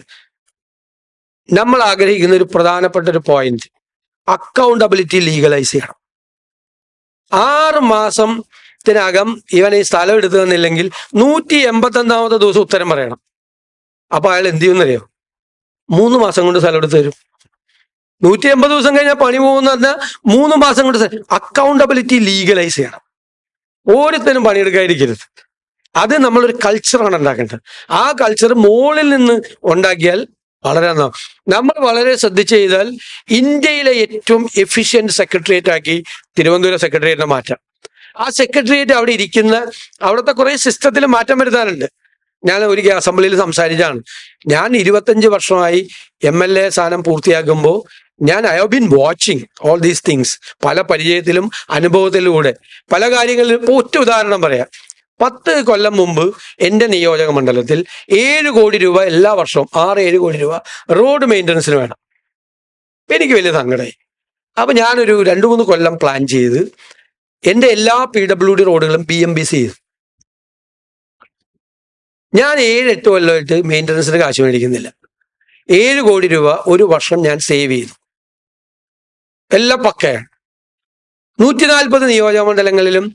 നമ്മൾ ആഗ്രഹിക്കുന്ന ഒരു പ്രധാനപ്പെട്ട ഒരു പോയിന്റ്, അക്കൗണ്ടബിലിറ്റി ലീഗലൈസ് ചെയ്യണം. 6 മാസത്തിനകം ഇവൻ ഈ സ്ഥലം എടുത്തു തന്നില്ലെങ്കിൽ 185-ാമത്തെ ദിവസം ഉത്തരം പറയണം. അപ്പൊ അയാൾ എന്ത് ചെയ്യുമെന്നറിയോ? 3 മാസം കൊണ്ട് സ്ഥലം എടുത്തു തരും. 180 ദിവസം കഴിഞ്ഞാൽ പണി പോകുന്ന പറഞ്ഞാൽ 3 മാസം കൊണ്ട്. അക്കൗണ്ടബിലിറ്റി ലീഗലൈസ് ചെയ്യണം. ഓരോരുത്തരും പണിയെടുക്കാതിരിക്കരുത്. അത് നമ്മളൊരു കൾച്ചറാണ് ഉണ്ടാക്കേണ്ടത്. ആ കൾച്ചർ മുകളിൽ നിന്ന് ഉണ്ടാക്കിയാൽ വളരെ നമ്മൾ വളരെ ശ്രദ്ധിച്ച് ചെയ്താൽ ഇന്ത്യയിലെ ഏറ്റവും എഫിഷ്യന്റ് സെക്രട്ടേറിയറ്റ് ആക്കി തിരുവനന്തപുരം സെക്രട്ടേറിയറ്റിനെ മാറ്റാം. ആ സെക്രട്ടേറിയറ്റ് അവിടെ ഇരിക്കുന്ന അവിടുത്തെ കുറെ സിസ്റ്റത്തിൽ മാറ്റം വരുത്താനുണ്ട്. ഞാൻ ഒരിക്കൽ അസംബ്ലിയിൽ സംസാരിച്ചാണ്. ഞാൻ 25 വർഷമായി MLA സ്ഥാനം പൂർത്തിയാക്കുമ്പോൾ I have been watching all these things. പല പരിചയത്തിലും അനുഭവത്തിലൂടെ പല കാര്യങ്ങളിലും. ഇപ്പോൾ ഒറ്റ ഉദാഹരണം പറയാം. 10 കൊല്ലം മുമ്പ് എൻ്റെ നിയോജക മണ്ഡലത്തിൽ 7 കോടി രൂപ എല്ലാ വർഷവും 6-7 കോടി രൂപ റോഡ് മെയിൻ്റനൻസിന് വേണം. എനിക്ക് വലിയ സങ്കടമായി. അപ്പൊ ഞാനൊരു 2-3 കൊല്ലം പ്ലാൻ ചെയ്ത് എൻ്റെ എല്ലാ PWD റോഡുകളും BMBC ചെയ്തു. ഞാൻ 7-8 കൊല്ലമായിട്ട് മെയിൻ്റനൻസിന് കാശ് മേടിക്കുന്നില്ല. 7 കോടി രൂപ ഒരു വർഷം ഞാൻ സേവ് ചെയ്തു. എല്ലാം പക്കയാണ്. 140 നിയോജക മണ്ഡലങ്ങളിലും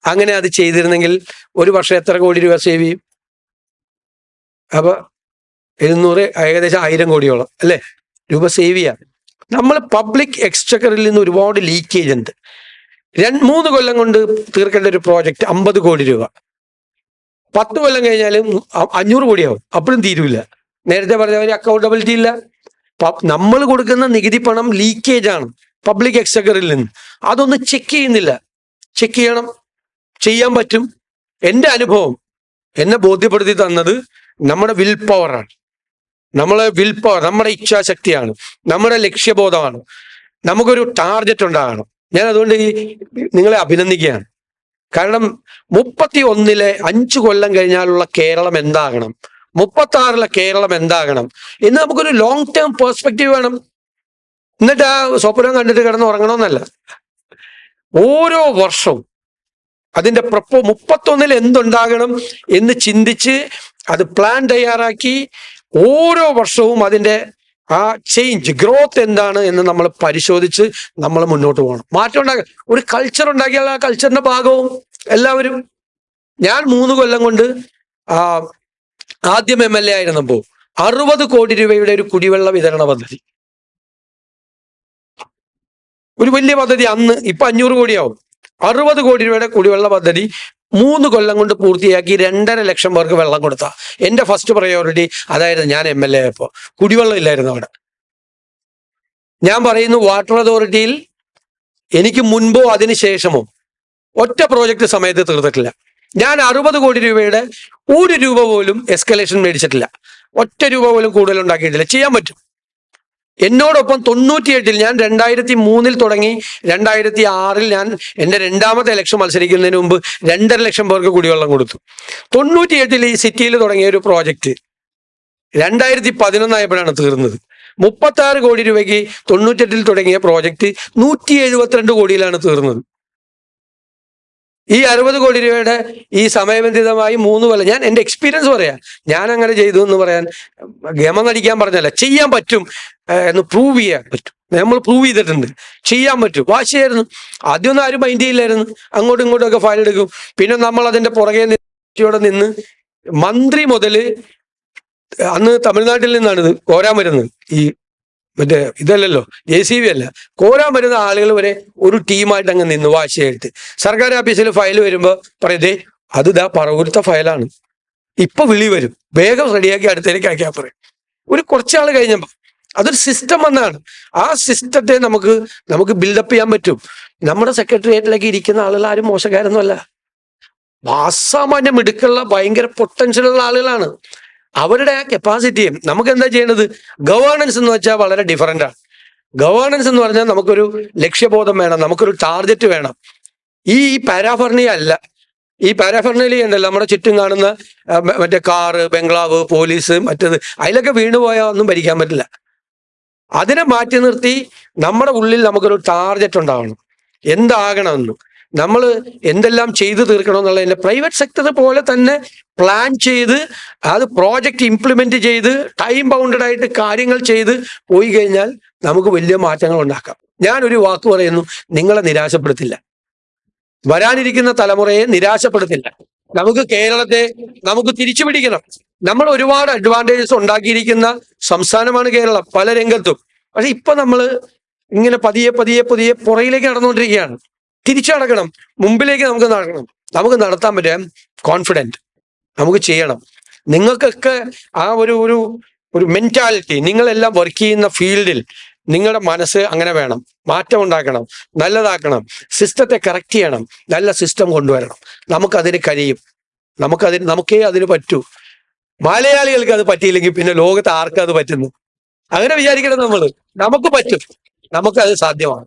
അങ്ങനെ അത് ചെയ്തിരുന്നെങ്കിൽ ഒരു വർഷം എത്ര കോടി രൂപ സേവ് ചെയ്യും? അപ്പൊ 700, ഏകദേശം 1000 കോടിയോളം അല്ലേ രൂപ സേവ് ചെയ്യാം. നമ്മൾ പബ്ലിക് എക്സ്ചക്കറിൽ നിന്ന് ഒരുപാട് ലീക്കേജ് ഉണ്ട്. 2-3 കൊല്ലം കൊണ്ട് തീർക്കേണ്ട ഒരു പ്രോജക്റ്റ് 50 കോടി രൂപ, 10 കൊല്ലം കഴിഞ്ഞാലും 500 കോടിയാവും. അപ്പോഴും തീരൂല. നേരത്തെ പറഞ്ഞ അക്കൗണ്ടബിലിറ്റി ഇല്ല. നമ്മൾ കൊടുക്കുന്ന നികുതി പണം ലീക്കേജ് ആണ് പബ്ലിക് എക്സ്ചക്കറിൽ നിന്ന്. അതൊന്നും ചെക്ക് ചെയ്യുന്നില്ല. ചെക്ക് ചെയ്യണം, ചെയ്യാൻ പറ്റും. എൻ്റെ അനുഭവം എന്നെ ബോധ്യപ്പെടുത്തി തന്നത് നമ്മുടെ വിൽ പവറാണ്. നമ്മുടെ ഇച്ഛാശക്തിയാണ്, നമ്മുടെ ലക്ഷ്യബോധമാണ്. നമുക്കൊരു ടാർഗറ്റ് ഉണ്ടാകണം. ഞാൻ അതുകൊണ്ട് നിങ്ങളെ അഭിനന്ദിക്കുകയാണ്. കാരണം 31-ലെ 5 കൊല്ലം കഴിഞ്ഞാലുള്ള കേരളം എന്താകണം, 36-ലെ കേരളം എന്താകണം എന്ന് നമുക്കൊരു ലോങ് ടേം പേഴ്സ്പെക്റ്റീവ് വേണം. എന്നിട്ട് ആ സ്വപ്നം കണ്ടിട്ട് കിടന്ന് ഉറങ്ങണമെന്നല്ല. ഓരോ വർഷവും അതിന്റെ 31-ൽ എന്തുണ്ടാകണം എന്ന് ചിന്തിച്ച് അത് പ്ലാൻ തയ്യാറാക്കി ഓരോ വർഷവും അതിന്റെ ആ ചേഞ്ച് ഗ്രോത്ത് എന്താണ് എന്ന് നമ്മൾ പരിശോധിച്ച് നമ്മൾ മുന്നോട്ട് പോകണം. മാറ്റം ഉണ്ടാക്കുക, ഒരു കൾച്ചർ ഉണ്ടാക്കിയാൽ ആ കൾച്ചറിന്റെ ഭാഗവും എല്ലാവരും. ഞാൻ 3 കൊല്ലം കൊണ്ട് ആദ്യം MLA ആയിരുന്നപ്പോൾ 60 കോടി രൂപയുടെ ഒരു കുടിവെള്ള വിതരണ പദ്ധതി, ഒരു വലിയ പദ്ധതി അന്ന്, ഇപ്പൊ 500 കോടിയാവും. 60 കോടി രൂപയുടെ കുടിവെള്ള പദ്ധതി 3 കൊല്ലം കൊണ്ട് പൂർത്തിയാക്കി 2.5 ലക്ഷം പേർക്ക് വെള്ളം കൊടുത്ത എന്റെ ഫസ്റ്റ് പ്രയോറിറ്റി അതായിരുന്നു. ഞാൻ MLA ആയപ്പോ കുടിവെള്ളം ഇല്ലായിരുന്നു അവിടെ. ഞാൻ പറയുന്നു, വാട്ടർ അതോറിറ്റിയിൽ എനിക്ക് മുൻപോ അതിന് ശേഷമോ ഒറ്റ പ്രോജക്റ്റ് സമയത്ത് തീർത്തിട്ടില്ല. ഞാൻ 60 കോടി രൂപയുടെ 1 രൂപ പോലും എസ്കലേഷൻ മേടിച്ചിട്ടില്ല. ഒറ്റ രൂപ പോലും കൂടുതൽ ഉണ്ടാക്കിയിട്ടില്ല. ചെയ്യാൻ പറ്റും. എന്നോടൊപ്പം 98-ൽ ഞാൻ 2003-ൽ തുടങ്ങി 2006-ൽ ഞാൻ എൻ്റെ 2ാമത്തെ ഇലക്ഷൻ മത്സരിക്കുന്നതിന് മുമ്പ് 2.5 ലക്ഷം പേർക്ക് കുടിവെള്ളം കൊടുത്തു. 98-ൽ ഈ സിറ്റിയിൽ തുടങ്ങിയ ഒരു പ്രോജക്റ്റ് 2011 ആയപ്പോഴാണ് തീർന്നത്. 36 കോടി രൂപയ്ക്ക് 98-ൽ തുടങ്ങിയ പ്രോജക്റ്റ് 172 കോടിയിലാണ് തീർന്നത്. ഈ 60 കോടി രൂപയുടെ ഈ സമയബന്ധിതമായി 3 കൊല്ലം, ഞാൻ എൻ്റെ എക്സ്പീരിയൻസ് പറയാം. ഞാൻ അങ്ങനെ ചെയ്തു എന്ന് പറയാൻ ഗമ നടിക്കാൻ പറഞ്ഞല്ല, ചെയ്യാൻ പറ്റും എന്ന് പ്രൂവ് ചെയ്യാൻ പറ്റും. നമ്മൾ പ്രൂവ് ചെയ്തിട്ടുണ്ട്, ചെയ്യാൻ പറ്റും. വാശിയായിരുന്നു. ആദ്യമൊന്നും ആരും മൈൻഡ് ചെയ്യില്ലായിരുന്നു. അങ്ങോട്ടും ഇങ്ങോട്ടും ഒക്കെ ഫയൽ എടുക്കും. പിന്നെ നമ്മൾ അതിന്റെ പുറകെ നിന്ന് മന്ത്രി മുതല്, അന്ന് തമിഴ്നാട്ടിൽ നിന്നാണ് ഇത് കോരാൻ വരുന്നത്, ഈ മറ്റേ ഇതല്ലല്ലോ JCB അല്ല, കോരാൻ വരുന്ന ആളുകൾ വരെ ഒരു ടീമായിട്ട് അങ്ങ് നിന്ന് വാശിയായിട്ട് സർക്കാർ ഓഫീസിൽ ഫയൽ വരുമ്പോൾ പറയതേ അത് പറവൂരത്തെ ഫയലാണ്, ഇപ്പൊ വിളി വരും, വേഗം റെഡിയാക്കി അടുത്തേക്ക് അയക്കാൻ പറയും. ഒരു കുറച്ചാൾ കഴിഞ്ഞപ്പോൾ അതൊരു സിസ്റ്റം വന്നാണ്. ആ സിസ്റ്റത്തെ നമുക്ക് ബിൽഡപ്പ് ചെയ്യാൻ പറ്റും. നമ്മുടെ സെക്രട്ടേറിയറ്റിലേക്ക് ഇരിക്കുന്ന ആളുകൾ ആരും മോശക്കാരൊന്നുമല്ല, അസാമാന്യം മിടുക്കുള്ള ഭയങ്കര പൊട്ടൻഷ്യലുള്ള ആളുകളാണ്. അവരുടെ ആ കപ്പാസിറ്റിയും നമുക്ക് എന്താ ചെയ്യേണ്ടത്? ഗവേണൻസ് എന്ന് വെച്ചാൽ വളരെ ഡിഫറൻ്റ് ആണ്. ഗവേണൻസ് എന്ന് പറഞ്ഞാൽ നമുക്കൊരു ലക്ഷ്യബോധം വേണം, നമുക്കൊരു ടാർഗറ്റ് വേണം. ഈ പാരാഫർണിയ അല്ല. ഈ പാരാഫർണിയ ഉണ്ടല്ലോ നമ്മുടെ ചുറ്റും കാണുന്ന മറ്റേ കാറ്, ബംഗ്ലാവ്, പോലീസ്, മറ്റേത്, അതിലൊക്കെ വീണുപോയാൽ ഒന്നും ഭരിക്കാൻ പറ്റില്ല. അതിനെ മാറ്റി നിർത്തി നമ്മുടെ ഉള്ളിൽ നമുക്കൊരു ടാർഗറ്റ് ഉണ്ടാവണം, എന്താകണമെന്ന്, നമ്മൾ എന്തെല്ലാം ചെയ്തു തീർക്കണം എന്നുള്ളതിന്റെ പ്രൈവറ്റ് സെക്ടർ പോലെ തന്നെ പ്ലാൻ ചെയ്ത് അത് പ്രോജക്റ്റ് ഇംപ്ലിമെന്റ് ചെയ്ത് ടൈം ബൗണ്ടഡ് ആയിട്ട് കാര്യങ്ങൾ ചെയ്ത് പോയി കഴിഞ്ഞാൽ നമുക്ക് വലിയ മാറ്റങ്ങൾ ഉണ്ടാക്കാം. ഞാനൊരു വാക്ക് പറയുന്നു, നിങ്ങളെ നിരാശപ്പെടുത്തില്ല, വരാനിരിക്കുന്ന തലമുറയെ നിരാശപ്പെടുത്തില്ല. നമുക്ക് കേരളത്തെ നമുക്ക് തിരിച്ചു പിടിക്കണം. നമ്മൾ ഒരുപാട് അഡ്വാൻറ്റേജസ് ഉണ്ടാക്കിയിരിക്കുന്ന സംസ്ഥാനമാണ് കേരളം പല രംഗത്തും. പക്ഷെ ഇപ്പൊ നമ്മൾ ഇങ്ങനെ പതിയെ പുറയിലേക്ക് നടന്നുകൊണ്ടിരിക്കുകയാണ്. തിരിച്ചു നടക്കണം, മുമ്പിലേക്ക് നമുക്ക് നടക്കണം. നമുക്ക് നടത്താൻ പറ്റും. കോൺഫിഡൻറ്റ്, നമുക്ക് ചെയ്യണം. നിങ്ങൾക്കൊക്കെ ആ ഒരു മെന്റാലിറ്റി, നിങ്ങളെല്ലാം വർക്ക് ചെയ്യുന്ന ഫീൽഡിൽ നിങ്ങളുടെ മനസ്സ് അങ്ങനെ വേണം. മാറ്റം ഉണ്ടാക്കണം, നല്ലതാക്കണം, സിസ്റ്റത്തെ കറക്റ്റ് ചെയ്യണം, നല്ല സിസ്റ്റം കൊണ്ടുവരണം. നമുക്കതിന് കഴിയും, നമുക്കേ അതിന് പറ്റൂ. മലയാളികൾക്ക് അത് പറ്റിയില്ലെങ്കിൽ പിന്നെ ലോകത്ത് ആർക്കും അത് പറ്റുന്നു? അങ്ങനെ വിചാരിക്കണം നമ്മൾ. നമുക്ക് പറ്റും, നമുക്കത് സാധ്യമാണ്.